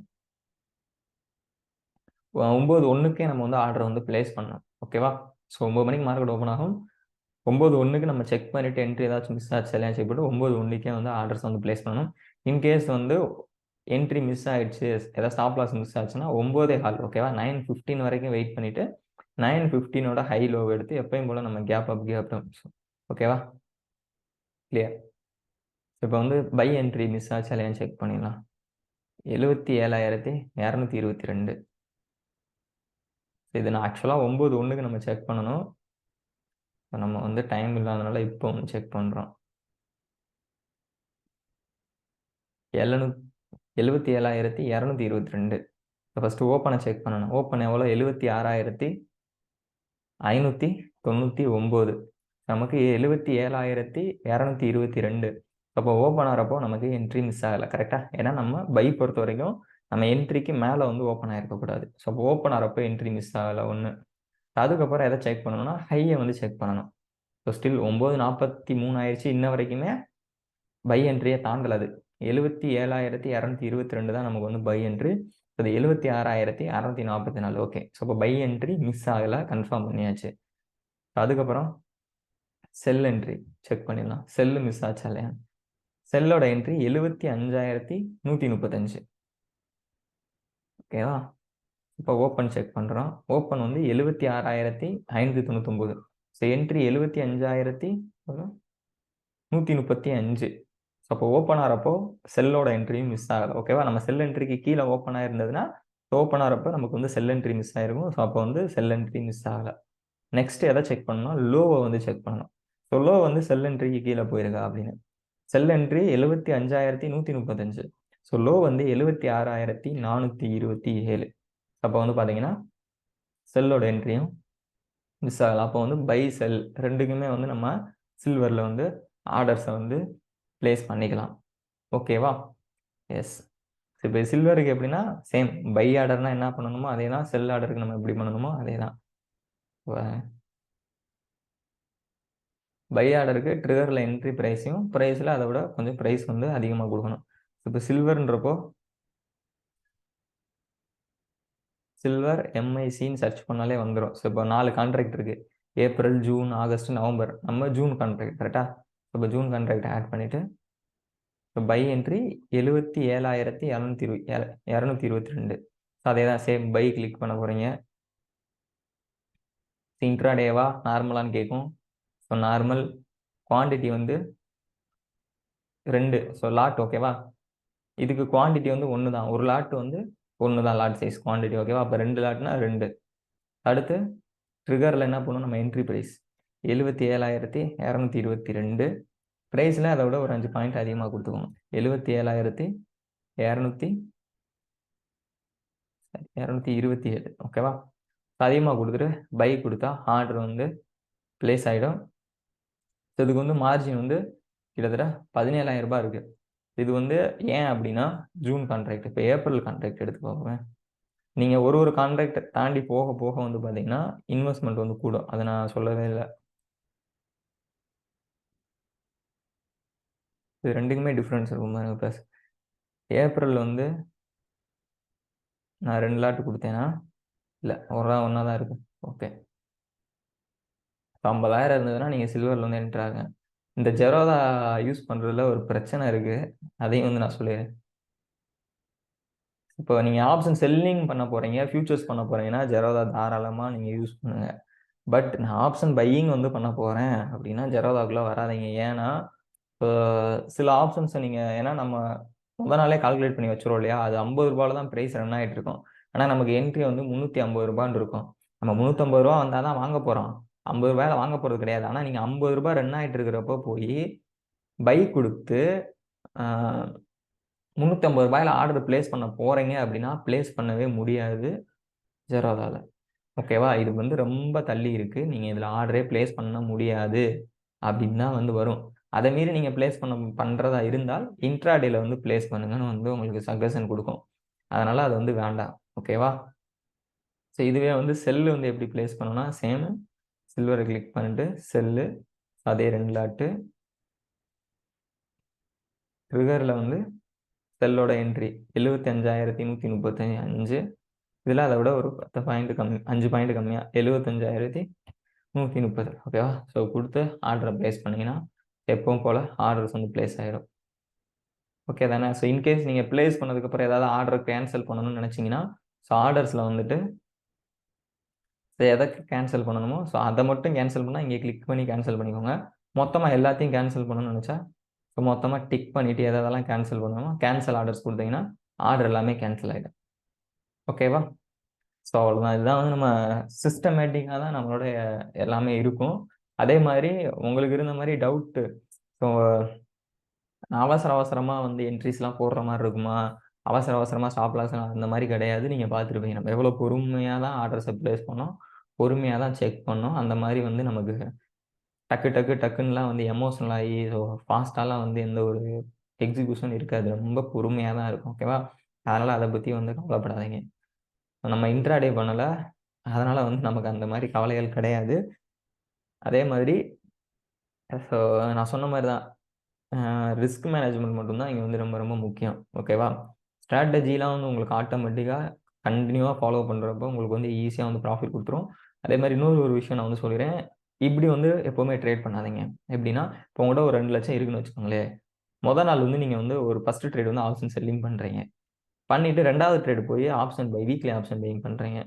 9:01க்கே நம்ம வந்து ஆர்டர் வந்து பிளேஸ் பண்ணணும். ஓகேவா? ஸோ 9 மணிக்கு மார்க்கெட் ஓப்பன் ஆகும். 9:01க்கு நம்ம செக் பண்ணிவிட்டு என்ட்ரி ஏதாச்சும் மிஸ் ஆச்சு இல்லையா செக் பண்ணிட்டு 9:01க்கே வந்து ஆர்டர்ஸ் வந்து பிளேஸ் பண்ணணும். இன்கேஸ் வந்து என்ட்ரி மிஸ் ஆயிடுச்சு, ஏதாவது ஸ்டாப் லாஸ் மிஸ் ஆச்சுன்னா 9.15 ஓகேவா? 9:15 வரைக்கும் வெயிட் பண்ணிட்டு 9:15ஓட ஹை லோ எடுத்து எப்பயும் போல நம்ம கேப் அப் ஓகேவா? கிளியர். இப்போ வந்து பை என்ட்ரி மிஸ் ஆச்சா இல்லையான்னு செக் பண்ணிடலாம். 77,222. இது நான் ஆக்சுவலாக 9:1க்கு நம்ம செக் பண்ணணும். நம்ம வந்து டைம் இல்லாதனால இப்போ செக் பண்ணுறோம். 77,222. ஃபர்ஸ்ட் ஓப்பனை செக் பண்ணணும். ஓப்பன் எவ்வளோ? 76,599. நமக்கு 77,222. அப்போ ஓப்பன் ஆகிறப்போ நமக்கு என்ட்ரி மிஸ் ஆகலை கரெக்டாக? ஏன்னா நம்ம பை பொறுத்த வரைக்கும் நம்ம என்ட்ரிக்கு மேலே வந்து ஓப்பன் ஆகிருக்கக்கூடாது. ஸோ அப்போ ஓப்பன் ஆகிறப்போ என்ட்ரி மிஸ் ஆகலை ஒன்று. அதுக்கப்புறம் எதை செக் பண்ணணும்னா ஹையை வந்து செக் பண்ணணும். ஸோ ஸ்டில் 9:43 ஆயிடுச்சு. இன்ன வரைக்குமே பை என்ட்ரியை தாண்டலை. அது 77,222 தான் நமக்கு வந்து பை என்ட்ரி. அது 76,644. ஓகே. ஸோ இப்போ பை என்ட்ரி மிஸ் ஆகலை, கன்ஃபார்ம் பண்ணியாச்சு. அதுக்கப்புறம் செல் என்ட்ரி செக் பண்ணிடலாம். செல்லு மிஸ் ஆச்சா இல்லையா? செல்லோட என்ட்ரி 75,135. ஓகேவா? இப்போ ஓப்பன் செக் பண்ணுறோம். ஓப்பன் வந்து 76,599. So entry 75,135. ஸோ அப்போ ஓப்பன் ஆகிறப்போ செல்லோட என்ட்ரியும் மிஸ் ஆகலை. ஓகேவா? நம்ம செல் என்ட்ரிக்கு கீழே ஓப்பன் ஆகிருந்ததுன்னா ஓப்பன் ஆகிறப்போ நமக்கு வந்து செல் என்ட்ரி மிஸ் ஆகிருக்கும். ஸோ அப்போ வந்து செல் என்ட்ரி மிஸ் ஆகலை. நெக்ஸ்ட் எதை செக் பண்ணணும்? லோவை வந்து செக் பண்ணணும். ஸோ லோ வந்து செல் என்ட்ரிக்கு கீழே போயிருக்கா அப்படின்னு. செல் என்ட்ரி 75,135. ஸோ லோ வந்து 76,427. அப்போ வந்து பார்த்தீங்கன்னா செல்லோட என்ட்ரியும் மிஸ் ஆகலாம். அப்போ வந்து பை செல் ரெண்டுக்குமே வந்து நம்ம சில்வரில் வந்து ஆர்டர்ஸை வந்து பிளேஸ் பண்ணிக்கலாம். ஓகேவா? எஸ். இப்போ சில்வருக்கு எப்படின்னா சேம் பை ஆர்டர்னா என்ன பண்ணணுமோ அதே தான், செல் ஆர்டருக்கு நம்ம எப்படி பண்ணணுமோ அதே தான். பை ஆர்டருக்கு ட்ரிகரில் என்ட்ரி ப்ரைஸையும் ப்ரைஸில் அதை விட கொஞ்சம் ப்ரைஸ் வந்து அதிகமாக கொடுக்கணும். இப்போ சில்வர்ன்றப்போ சில்வர் எம்ஐசின்னு சர்ச் பண்ணாலே வந்துடும். ஸோ இப்போ 4 கான்ட்ராக்ட் இருக்குது. April, June, August, November. நம்ம ஜூன் கான்ட்ராக்ட் கரெக்டாக? இப்போ ஜூன் கான்ட்ராக்ட் ஆட் பண்ணிவிட்டு இப்போ பை என்ட்ரி 77,222. ஸோ அதே தான் சேம் பை கிளிக் பண்ண போகிறீங்க. இன்ட்ராடேவா நார்மலான்னு கேட்கும். ஸோ நார்மல் குவான்டிட்டி வந்து 2. ஸோ லாட் ஓகேவா? இதுக்கு குவான்டிட்டி வந்து 1 தான். ஒரு லாட் வந்து 1 தான் லாட் சைஸ் குவான்டிட்டி ஓகேவா? அப்போ 2 லாட்னா 2. அடுத்து ட்ரிகரில் என்ன பண்ணணும்? நம்ம என்ட்ரி ப்ரைஸ் 77,222. ப்ரைஸில் அதை விட ஒரு 5 பாயிண்ட் அதிகமாக கொடுத்துக்கணும். 77,227 ஓகேவா? அதிகமாக கொடுத்துட்டு பை கொடுத்தா ஆர்டர் வந்து பிளேஸ் ஆகிடும். இதுக்கு வந்து மார்ஜின் வந்து கிட்டத்தட்ட 17,000 ரூபாய் இருக்குது. இது வந்து ஏன் அப்படின்னா ஜூன் கான்ட்ராக்ட். இப்போ ஏப்ரல் கான்ட்ராக்ட் எடுத்துக்கோங்க. நீங்கள் ஒரு கான்ட்ராக்ட் தாண்டி போக போக வந்து பார்த்தீங்கன்னா இன்வெஸ்ட்மெண்ட் வந்து கூடும். அதை நான் சொல்லவே இல்லை. இது ரெண்டுக்குமே டிஃப்ரென்ஸ் இருக்கும் பாருங்க. ப்ளஸ் ஏப்ரல் வந்து நான் 2 லாட் கொடுத்தேன்னா இல்லை ஒன்றா தான் இருக்குது. ஓகே. 50,000 இருந்ததுன்னா நீங்கள் சில்வரில் வந்து என்ட்ரு ஆகுங்க. இந்த ஜெரோதா யூஸ் பண்ணுறதுல ஒரு பிரச்சனை இருக்குது. அதையும் வந்து நான் சொல்லிடுறேன். இப்போ நீங்கள் ஆப்ஷன் செல்லிங் பண்ண போகிறீங்க, ஃபியூச்சர்ஸ் பண்ண போகிறீங்கன்னா ஜெரோதா தாராளமாக நீங்கள் யூஸ் பண்ணுங்கள். பட் நான் ஆப்ஷன் பையிங் வந்து பண்ண போகிறேன் அப்படின்னா ஜெரோதாக்குள்ளே வராதிங்க. ஏன்னா இப்போ சில ஆப்ஷன்ஸை நீங்கள் ஏன்னா நம்ம முதல் நாளே கால்குலேட் பண்ணி வச்சுருவோம் இல்லையா? அது 50 ரூபாயில் தான் ப்ரைஸ் ரன் ஆகிட்டு இருக்கும். ஆனால் நமக்கு என்ட்ரி வந்து 350 ரூபான்னு இருக்கும். நம்ம 350 ரூபா வந்தால் தான் வாங்க போகிறோம். 50 ரூபாயில வாங்க போகிறது கிடையாது. ஆனால் நீங்கள் 50 ரூபாய் ரன் ஆகிட்டு இருக்கிறப்போ போய் பை கொடுத்து 350 ரூபாயில ஆர்டர் பிளேஸ் பண்ண போகிறீங்க அப்படின்னா பிளேஸ் பண்ணவே முடியாது ஜெரோதாவில். ஓகேவா? இது வந்து ரொம்ப தள்ளி இருக்குது. நீங்கள் இதில் ஆர்டரே பிளேஸ் பண்ண முடியாது அப்படின்னு தான் வந்து வரும். அதை மீறி நீங்கள் பிளேஸ் பண்ணுறதா இருந்தால் இன்ட்ராடேல வந்து பிளேஸ் பண்ணுங்கன்னு வந்து உங்களுக்கு சஜஷன் கொடுக்கும். அதனால் அது வந்து வேண்டாம். ஓகேவா? ஸோ இதுவே வந்து செல்லு வந்து எப்படி பிளேஸ் பண்ணணும்னா சேம் சில்வரை கிளிக் பண்ணிட்டு செல்லு அதே 2 லாட்டு ட்ரிகரில் வந்து செல்லோட என்ட்ரி 75,135. இதில் அதை விட ஒரு 10 பாயிண்ட் கம்மி, 5 பாயிண்ட் கம்மியாக 75,130. ஓகேவா? ஸோ கொடுத்து ஆர்டரை பிளேஸ் பண்ணிங்கன்னா எப்பவும் போல் ஆர்டர்ஸ் வந்து பிளேஸ் ஆகிடும். ஓகே தானே? ஸோ இன்கேஸ் நீங்க பிளேஸ் பண்ணதுக்கப்புறம் ஏதாவது ஆர்டர் கேன்சல் பண்ணணும்னு நினைச்சீங்கன்னா, ஸோ ஆர்டர்ஸ்ல வந்துட்டு எதை கேன்சல் பண்ணணுமோ, ஸோ அத மட்டும் கேன்சல் பண்ணா இங்க கிளிக் பண்ணி கேன்சல் பண்ணிக்கோங்க. மொத்தமா எல்லாத்தையும் கேன்சல் பண்ணணும்னு நினைச்சா, ஸோ மொத்தமா டிக் பண்ணிட்டு எதெல்லாம் கேன்சல் பண்ணணுமோ, கேன்சல் ஆர்டர்ஸ் குடுத்தீங்கன்னா, ஆர்டர் எல்லாமே கேன்சல் ஆயிடும். ஓகேவா? ஸோ அவ்வளோதான். இதுதான் வந்து நம்ம சிஸ்டமேட்டிக்கா தான் நம்மளுடைய எல்லாமே இருக்கும். அதே மாரி உங்களுக்கு இருந்த மாரி டவுட்டு, ஸோ அவசர அவசரமா வந்து என்ட்ரீஸ்லாம் போடுற மாரி இருக்குமா? அவசர அவசரமா ஸ்டாப் லாஸ்லாம் அந்த மாரி கிடையாது. நீங்க பார்த்துருப்பீங்க. நம்ம எவ்வளோ பொறுமையா தான் ஆர்டர்ஸ பிளேஸ் பண்ணோம். பொறுமையா தான் செக் பண்ணோம். அந்த மாரி வந்து நமக்கு டக்கு டக்கு டக்குன்னுலாம் வந்து எமோஷனல் ஆயி ஸோ ஃபாஸ்ட்டாலாம் வந்து எந்த ஒரு எக்ஸிகியூஷன் இருக்காது. ரொம்ப பொறுமையா தான் இருக்கும். ஓகேவா? அதனால அத பத்தி வந்து கவலைப்படாதீங்க. நம்ம இன்ட்ராடே பண்ணல. அதனால வந்து நமக்கு அந்த மாரி கவலைகள் கிடையாது. அதே மாதிரி ஸோ நான் சொன்ன மாரி தான். ரிஸ்க் மேனேஜ்மென்ட் மட்டும் தான் இங்க வந்து ரொம்ப ரொம்ப முக்கியம். ஓகேவா? ஸ்ட்ராட்டஜிலாம் வந்து உங்களுக்கு ஆட்டோமேட்டிக்கா கன்டினியூவா ஃபாலோ பண்றப்போ உங்களுக்கு வந்து ஈஸியா வந்து ப்ராஃபிட் குடுத்துரும். அதே மாரி இன்னொரு ஒரு விஷயம் நான் வந்து சொல்லிறேன். இப்படி வந்து எப்பவுமே ட்ரேட் பண்ணாதீங்க. எப்படின்னா, இப்போ உங்கள்ட்ட ஒரு 2,00,000 இருக்குன்னு வச்சுக்கோங்களேன். மொத நாள் வந்து நீங்க வந்து ஒரு ஃபர்ஸ்ட் ட்ரேட் வந்து ஆப்ஷன் செல்லிங் பண்றீங்க. பண்ணிட்டு 2வது ட்ரேட் போய் option by weekly option buying பண்றீங்க.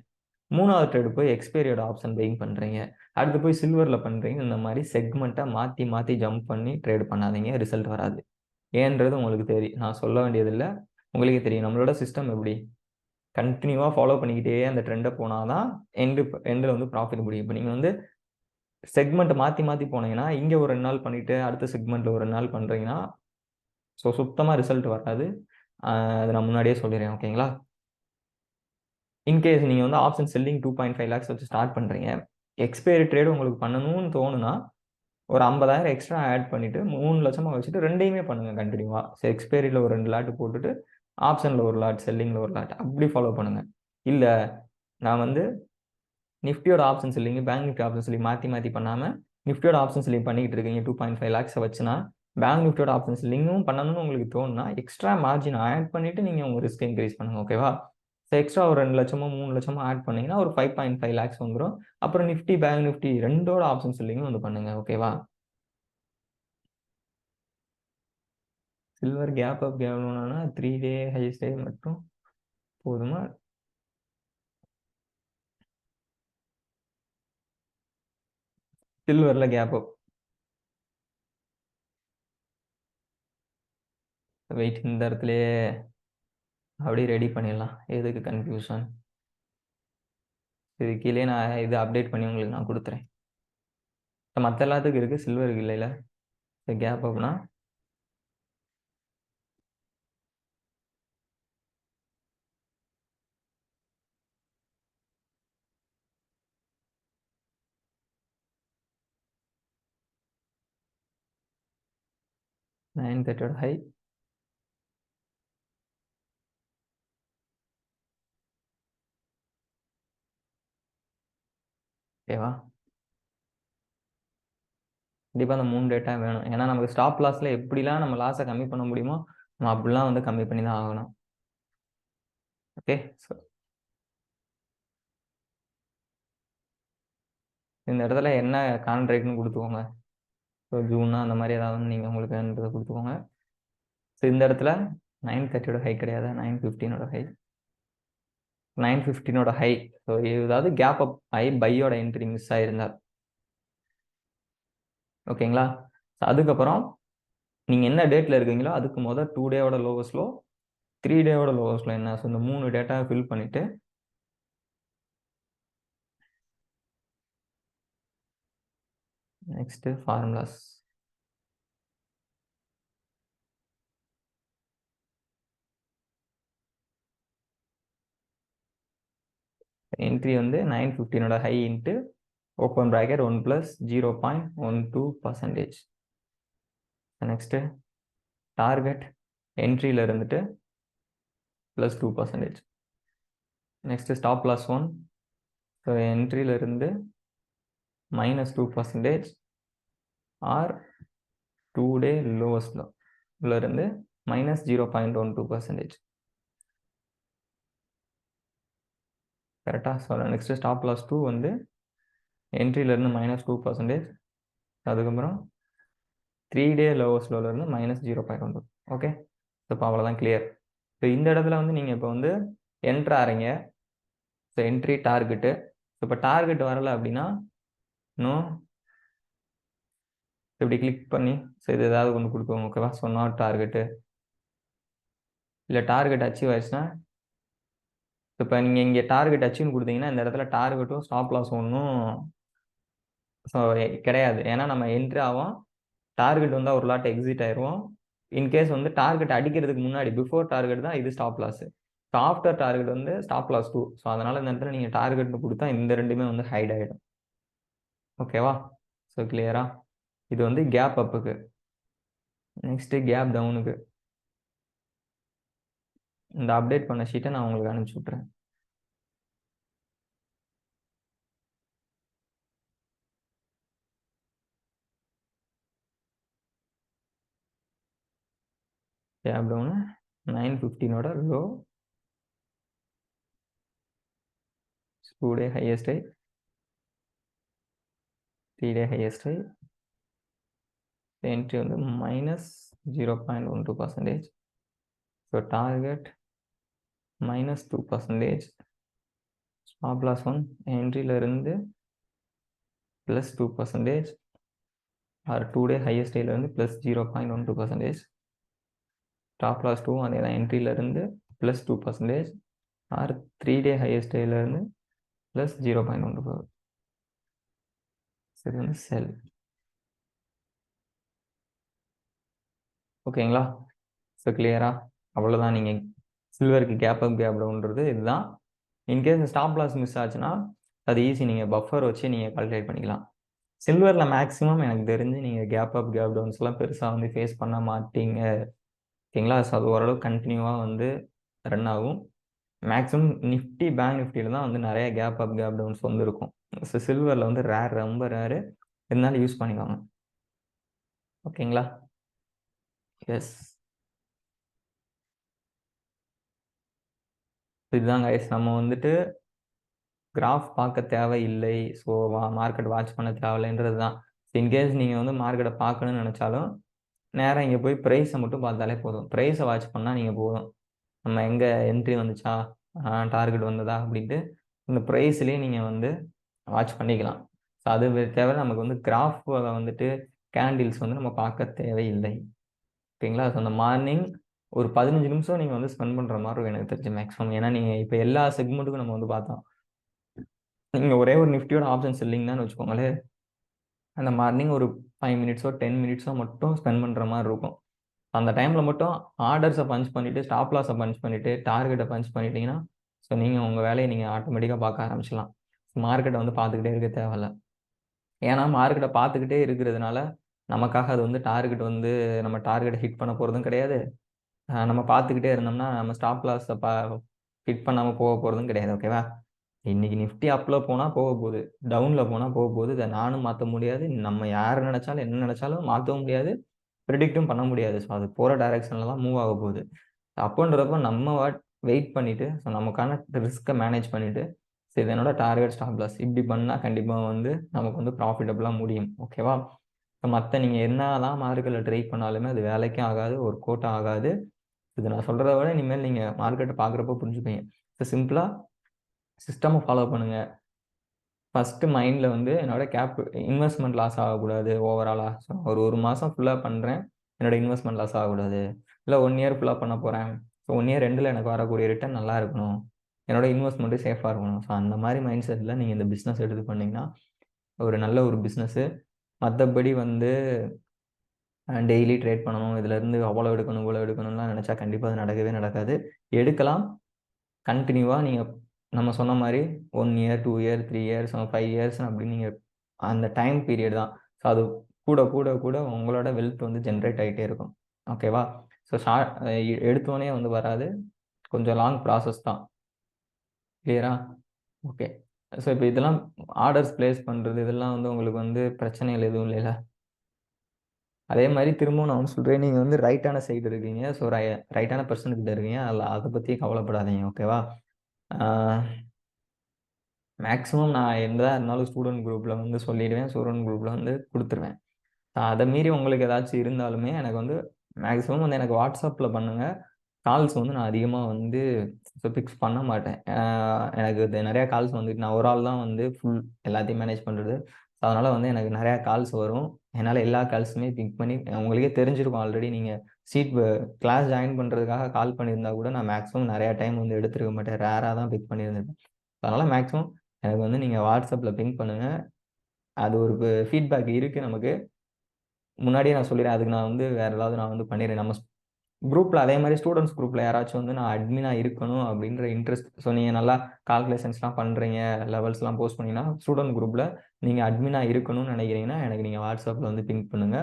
3வது ட்ரேட் போய் எக்ஸ்பைரியோட ஆப்ஷன் பையிங் பண்றீங்க. அடுத்து போய் சில்வர்ல பண்றீங்க. இந்த மாரி செக்மென்ட்டா மாத்தி மாத்தி ஜம்ப் பண்ணி ட்ரேட் பண்ணாதீங்க. ரிசல்ட் வராது. ஏன்றது உங்களுக்கு நான் சொல்ல வேண்டியதில்ல. உங்களுக்கே தெரியும். நம்மளோட சிஸ்டம் எப்படி? கன்டினியூவா ஃபாலோ பண்ணிக்கிட்டே அந்த ட்ரெண்ட போனா தான் எண்டுல வந்து ப்ராஃபிட் முடியும். இப்ப நீங்க வந்து செக்மென்ட் மாத்தி மாத்தி போனீங்கன்னா, இங்க ஒரு 2 நாள் பண்ணிட்டு, அடுத்த செக்மென்ட்ல ஒரு 2 நாள் பண்றீங்கன்னா, ஸோ சுத்தமா ரிசல்ட் வராது. அத நான் முன்னாடியே சொல்லிர்றேன். ஓகேங்களா? இன்கேஸ் நீங்க வந்து ஆப்ஷன் செல்லிங் 2.5 லேக்ஸ் வச்சு ஸ்டார்ட் பண்றீங்க. எக்ஸ்பைரி ட்ரேட் உங்களுக்கு பண்ணணும்னு தோணுனா, ஒரு 50,000 எக்ஸ்ட்ரா ஆட் பண்ணிட்டு 3,00,000 வச்சுட்டு 2யுமே பண்ணுங்க கன்டினியூவா. எக்ஸ்பைரில ஒரு 2 லாட் போட்டுட்டு, ஆப்ஷன்ல 1 லாட், செல்லிங்ல 1 லாட் அப்படி ஃபாலோ பண்ணுங்க. இல்ல நான் வந்து நிஃப்டியோட option selling, bank Nifty option selling மாத்தி மாத்தி பண்ணாம, நிஃப்டியோட ஆப்ஷன் செல்லிங் பண்ணிக்கிட்டு இருக்கீங்க 2.5 லேக்ஸ வச்சுனா, பேங்க் நிஃப்டியோட ஆப்ஷன் செல்லிங்கும் பண்ணணும்னு உங்களுக்கு தோணுனா, எக்ஸ்ட்ரா மார்ஜின் ஆட் பண்ணிட்டு நீங்க உங்க ரிஸ்க் இன்கிரீஸ் பண்ணுங்க. ஓகேவா? எக்ஸ்ட்ரா ஒரு 2,00,000 3,00,000 ஆட் பண்ணீங்கன்னா, ஒரு 5.5 லேக்ஸ் வந்துரும். அப்புறம் நிஃப்டி, பேங்க் நிஃப்டி 2ஓட ஆப்ஷன் செல்லிங்கும் வந்து பண்ணுங்க. ஓகேவா? சில்வர் கேப் அப் கேப் டவுன்னா 3 டே ஹை ஸ்டே மட்டும் போதுமா? சில்வர்ல கேப் அப். வெயிட் இந்த இடத்துலயே அப்படியே ரெடி பண்ணிடலாம். எதுக்கு கன்ஃபியூஷன்? இது கீழயே நான் இது அப்டேட் பண்ணி உங்களுக்கு நான் குடுத்துறேன். மத்த எல்லாத்துக்கும் இருக்கு. சில்வருக்கு இல்லைல. கேப் அப்னா நைன் தேர்ட்டியோட ஹை. ஓகேவா? கண்டிப்பா அந்த 3 டேட்டா வேணும். ஏன்னா நமக்கு ஸ்டாப் லாஸ்ல எப்படிலாம் நம்ம லாஸ கம்மி பண்ண முடியுமோ, நம்ம அப்படிலாம் வந்து கம்மி பண்ணி தான் ஆகணும். ஓகே. ஸோ இந்த இடத்துல என்ன கான்ட்ராக்ட்ன்னு குடுத்துக்கோங்க. ஸோ ஜூனா அந்த மாரி ஏதாவது நீங்க உங்களுக்கு வேணுன்றத குடுத்துக்கோங்க. ஸோ இந்த இடத்துல 930யோட ஹை கிடையாது. 915ஓட ஹை. 915ஓட ஹை. ஸோ ஏதாவது கேப் அப் ஆயி பையோட என்ட்ரி மிஸ் ஆயிருந்தா ஓகேங்களா? ஸோ அதுக்கப்புறம் நீங்க என்ன டேட்ல இருக்கீங்களோ, அதுக்கு மொத 2 டேவோட லோவஸ்ட் லோ, 3 டேவோட லோவஸ்ட் லோ என்ன? ஸோ இந்த 3 டேட்டாவ ஃபில் பண்ணிட்டு, நெக்ஸ்ட் ஃபார்முலாஸ். என்ட்ரி வந்து 915ஓட high into open bracket 1 plus 0.12%. Next target என்ட்ரில இருந்துட்டு plus 2%. Next stop loss 1. So என்ட்ரில இருந்து minus 2% or 2 day lowest low இருந்து மைனஸ் 0.12%. கரெக்டா? ஸோ நெக்ஸ்ட் ஸ்டாப் லாஸ் 2 வந்து என்ட்ரில இருந்து மைனஸ் 2%. அதுக்கப்புறம் 3 டே லோவஸ்ட் லோல இருந்து மைனஸ் 0.12. ஓகே. ஸோ இப்போ அவ்வளோதான் கிளியர். ஸோ இந்த இடத்துல வந்து நீங்கள் இப்போ வந்து என்ட்ரு ஆறீங்க. So entry target. ஸோ இப்போ டார்கெட் வரல அப்படின்னா இன்னும் இப்படி கிளிக் பண்ணி ஸோ இது ஏதாவது ஒன்று கொடுக்கும். ஓகேவா? So not target. இல்லை டார்கெட் அச்சீவ் ஆயிடுச்சுன்னா இப்போ நீங்கள் இங்கே டார்கெட் அச்சீவ்னு கொடுத்தீங்கன்னா இந்த இடத்துல டார்கெட்டும் ஸ்டாப் லாஸ் ஒன்றும் ஸோ கிடையாது. ஏன்னா நம்ம என்ட்ரி ஆகும், டார்கெட் வந்தால் ஒரு லாட் எக்ஸிட் ஆயிடுவோம். இன்கேஸ் வந்து டார்கெட் அடிக்கிறதுக்கு முன்னாடி பிஃபோர் டார்கெட் தான் இது stop loss. So after target வந்து ஸ்டாப் லாஸ் 2. ஸோ அதனால் இந்த இடத்துல நீங்கள் டார்கெட்னு கொடுத்தா இந்த ரெண்டுமே வந்து ஹைட் ஆகிடும். ஓகேவா? ஸோ கிளியரா? இது வந்து கேப் அப்புக்கு. நெக்ஸ்ட்டு கேப் டவுனுக்கு. இந்த அப்டேட் பண்ண ஷீட்டை நான் உங்களுக்கு அனுப்பிச்சி விட்றேன். கேப் டவுனு 915ஓட low, 2-day highest high, 3-day highest high, entry வந்து -0.12%. So target -2%. Stop loss one என்ட்ரியிலிருந்து +2%, ஆர் 2-day highest high-லேருந்து +0.12%. ஸ்டாப் லாஸ் 2 அதே தான், என்ட்ரியிலிருந்து +2%, ஆர் 3-day highest high-லேருந்து +0.12%. இது வந்து செல். ஓகேங்களா? ஸோ கிளியரா? அவ்வளோதான். நீங்கள் சில்வருக்கு கேப் அப் கேப் டவுன்றது இதுதான். இன்கேஸ் ஸ்டாப் லாஸ் மிஸ் ஆச்சுன்னா அது ஈஸி, நீங்கள் பஃபர் வச்சு நீங்கள் கால்குலேட் பண்ணிக்கலாம். சில்வரில் மேக்ஸிமம் எனக்கு தெரிஞ்சு நீங்கள் கேப் அப் கேப் டவுன்ஸ்லாம் பெருசாக வந்து ஃபேஸ் பண்ண மாட்டீங்க. ஓகேங்களா? ஸோ அது ஓரளவு கண்டினியூவாக வந்து ரன் ஆகும். மேக்ஸிமம் நிஃப்டி பேங்க் நிஃப்டியில் தான் வந்து நிறைய கேப் அப் கேப் டவுன்ஸ் வந்து இருக்கும். ஸோ சில்வரில் வந்து ரேர், ரொம்ப ரேரு. இருந்தாலும் யூஸ் பண்ணிக்கோங்க. ஓகேங்களா? எஸ், இதுதான் கைஸ். நம்ம வந்துட்டு கிராஃப் பார்க்க தேவையில்லை. ஸோ மார்க்கெட் வாட்ச் பண்ண தேவையில்லைன்றது தான். இன்கேஸ் நீங்கள் வந்து மார்க்கெட்டை பார்க்கணும்னு நினச்சாலும் நேராக இங்கே போய் ப்ரைஸை மட்டும் பார்த்தாலே போதும். ப்ரைஸை வாட்ச் பண்ணால் நீங்கள் போதும். நம்ம எங்கே என்ட்ரி வந்துச்சா, டார்கெட் வந்ததா அப்படின்ட்டு இந்த ப்ரைஸ்லேயே நீங்கள் வந்து வாட்ச் பண்ணிக்கலாம். ஸோ அது தேவை. நமக்கு வந்து கிராஃபில் வந்துட்டு கேண்டில்ஸ் வந்து நம்ம பார்க்க தேவையில்லை. ஓகேங்களா? ஸோ அந்த மார்னிங் ஒரு 15 நிமிஷம் நீங்கள் வந்து ஸ்பெண்ட் பண்ணுற மாதிரி இருக்கும் எனக்கு தெரிஞ்சு மேக்ஸிமம். ஏன்னா நீங்கள் இப்போ எல்லா செக்மெண்ட்டுக்கும் நம்ம வந்து பார்த்தோம். நீங்கள் ஒரே ஒரு நிஃப்டியோட ஆப்ஷன் செல்லிங்கன்னு வச்சுக்கோங்களேன், அந்த மார்னிங் ஒரு 5 மினிட்ஸோ 10 மினிட்ஸோ மட்டும் ஸ்பெண்ட் பண்ணுற மாதிரி இருக்கும். அந்த டைமில் மட்டும் ஆர்டர்ஸை பஞ்ச் பண்ணிவிட்டு, ஸ்டாப் லாஸை பஞ்ச் பண்ணிவிட்டு, டார்கெட்டை பஞ்ச் பண்ணிட்டீங்கன்னா ஸோ நீங்கள் உங்கள் வேலையை நீங்கள் ஆட்டோமேட்டிக்காக பார்க்க ஆரம்பிச்சிடலாம். மார்க்கெட்டை வந்து பார்த்துக்கிட்டே இருக்க தேவையில்ல. ஏன்னா மார்க்கெட்டை பார்த்துக்கிட்டே இருக்கிறதுனால நமக்காக அது வந்து டார்கெட் வந்து நம்ம டார்கெட்டை ஹிட் பண்ண போகிறதும் கிடையாது. நம்ம பார்த்துக்கிட்டே இருந்தோம்னா நம்ம ஸ்டாப் லாஸை ஹிட் பண்ணாமல் போக போகிறதும் கிடையாது. ஓகேவா? இன்னைக்கு நிஃப்டி அப்பில் போனால் போக போகுது, டவுனில் போனால் போக போகுது. இதை நானும் மாற்ற முடியாது. நம்ம யார் நினச்சாலும் என்ன நினச்சாலும் மாற்றவும் முடியாது, ப்ரிடிக்ட்டும் பண்ண முடியாது. ஸோ அது போகிற டைரெக்ஷனில் தான் மூவ் ஆக போகுது. அப்போன்றப்போ நம்ம வெயிட் பண்ணிவிட்டு, ஸோ நமக்கான ரிஸ்க்கை மேனேஜ் பண்ணிவிட்டு, ஸோ இது என்னோட டார்கெட் ஸ்டாப் லாஸ் இப்படி பண்ணால் கண்டிப்பாக வந்து நமக்கு வந்து ப்ராஃபிட்டபுளாக முடியும். ஓகேவா? ஸோ மற்ற நீங்கள் என்ன தான் மார்க்கெட்டில் ட்ரை பண்ணாலுமே அது வேலைக்கும் ஆகாது, ஒரு கோட்டும் ஆகாது. இது நான் சொல்கிறத விட இனிமேல் நீங்கள் மார்க்கெட்டை பார்க்குறப்போ புரிஞ்சுப்பீங்க. ஸோ சிம்பிளாக சிஸ்டமை ஃபாலோ பண்ணுங்கள். ஃபஸ்ட்டு மைண்டில் வந்து என்னோட இன்வெஸ்ட்மெண்ட் லாஸ் ஆகக்கூடாது ஓவராலாக. ஸோ ஒரு மாதம் ஃபுல்லாக பண்ணுறேன், என்னோட இன்வெஸ்ட்மெண்ட் லாஸ் ஆகக்கூடாது. இல்லை 1 இயர் ஃபுல்லாக பண்ண போகிறேன், ஸோ 1 இயர் எண்டில் எனக்கு வரக்கூடிய ரிட்டர்ன் நல்லா இருக்கணும், என்னோட இன்வெஸ்ட்மெண்ட்டு சேஃபாக இருக்கணும். ஸோ அந்த மாதிரி மைண்ட் செட்டில் நீங்கள் இந்த பிஸ்னஸ் எடுத்து பண்ணிங்கன்னா ஒரு நல்ல ஒரு பிஸ்னஸ்ஸு. மற்றபடி வந்து டெய்லி ட்ரேட் பண்ணணும், இதுலேருந்து அவ்வளோ எடுக்கணும் இவ்வளோ எடுக்கணும்லாம் நினச்சா கண்டிப்பாக அது நடக்கவே நடக்காது. எடுக்கலாம் கண்டினியூவாக. நீங்கள் நம்ம சொன்ன மாதிரி 1 இயர் 2 இயர் 3 இயர்ஸ் 5 இயர்ஸ் அப்படின்னு நீங்கள் அந்த டைம் பீரியட் தான். ஸோ அது கூட கூட கூட உங்களோட வெல்த் வந்து ஜென்ரேட் ஆகிட்டே இருக்கும். ஓகேவா? ஸோ எடுத்தோடனே வந்து வராது, கொஞ்சம் லாங் ப்ராசஸ் தான். கிளியரா? ஓகே. ஸோ இப்போ இதெல்லாம் ஆர்டர்ஸ் பிளேஸ் பண்ணுறது இதெல்லாம் வந்து உங்களுக்கு வந்து பிரச்சனைகள் எதுவும் இல்லைல்ல? அதே மாதிரி திரும்பவும் நான் வந்து சொல்கிறேன், நீங்கள் வந்து ரைட்டான சைடு இருக்கீங்க. ஸோ ரைட்டான பர்சன்கிட்ட இருக்கீங்க. அதில் அதை பற்றி கவலைப்படாதீங்க. ஓகேவா? மேக்ஸிமம் நான் என்னதான் இருந்தாலும் ஸ்டூடெண்ட் குரூப்பில் வந்து சொல்லிடுவேன், ஸ்டூடெண்ட் குரூப்பில் வந்து கொடுத்துருவேன். அதை மீறி உங்களுக்கு ஏதாச்சும் இருந்தாலுமே எனக்கு வந்து மேக்ஸிமம் வந்து எனக்கு வாட்ஸ்அப்ல பண்ணுங்க. கால்ஸ் வந்து நான் அதிகமா வந்து ஃபிக்ஸ் பண்ண மாட்டேன். எனக்கு நெறைய கால்ஸ் வந்துட்டு நான் ஒரு ஆள் தான் வந்து ஃபுல் எல்லாத்தையும் மேனேஜ் பண்றது. ஸோ அதனால வந்து எனக்கு நெறைய கால்ஸ் வரும். என்னால எல்லா கால்ஸுமே பிக் பண்ணி உங்களுக்கே தெரிஞ்சிருக்கும் ஆல்ரெடி நீங்க சீட் கிளாஸ் ஜாயின் பண்றதுக்காக கால் பண்ணியிருந்தா கூட நான் மேக்ஸிமம் நெறைய டைம் வந்து எடுத்திருக்க மாட்டேன். ரேரா தான் பிக் பண்ணியிருந்திருப்பேன். அதனால மேக்ஸிமம் எனக்கு வந்து நீங்க வாட்ஸ்அப்ல பிங் பண்ணுங்க. அது ஒரு ஃபீட்பேக் இருக்கு நமக்கு. முன்னாடியே நான் சொல்லிடுறேன். அதுக்கு நான் வந்து வேற ஏதாவது நான் வந்து பண்ணிடுறேன். நம்ம குரூப்ல அதே மாரி ஸ்டூடண்ட்ஸ் குரூப்ல யாராச்சும் வந்து நான் அட்மினா இருக்கணும் அப்படின்ற இன்ட்ரெஸ்ட் நீங்க நல்லா கால்குலேஷன்ஸ்லாம் பண்றீங்க, லெவல்ஸ்லாம் போஸ்ட் பண்ணீங்கன்னா, ஸ்டூடண்ட் குரூப்ல நீங்க அட்மினா இருக்கணும்னு நினைக்கிறீங்கன்னா, எனக்கு நீங்க வாட்ஸ்அப்ல வந்து பிங் பண்ணுங்க.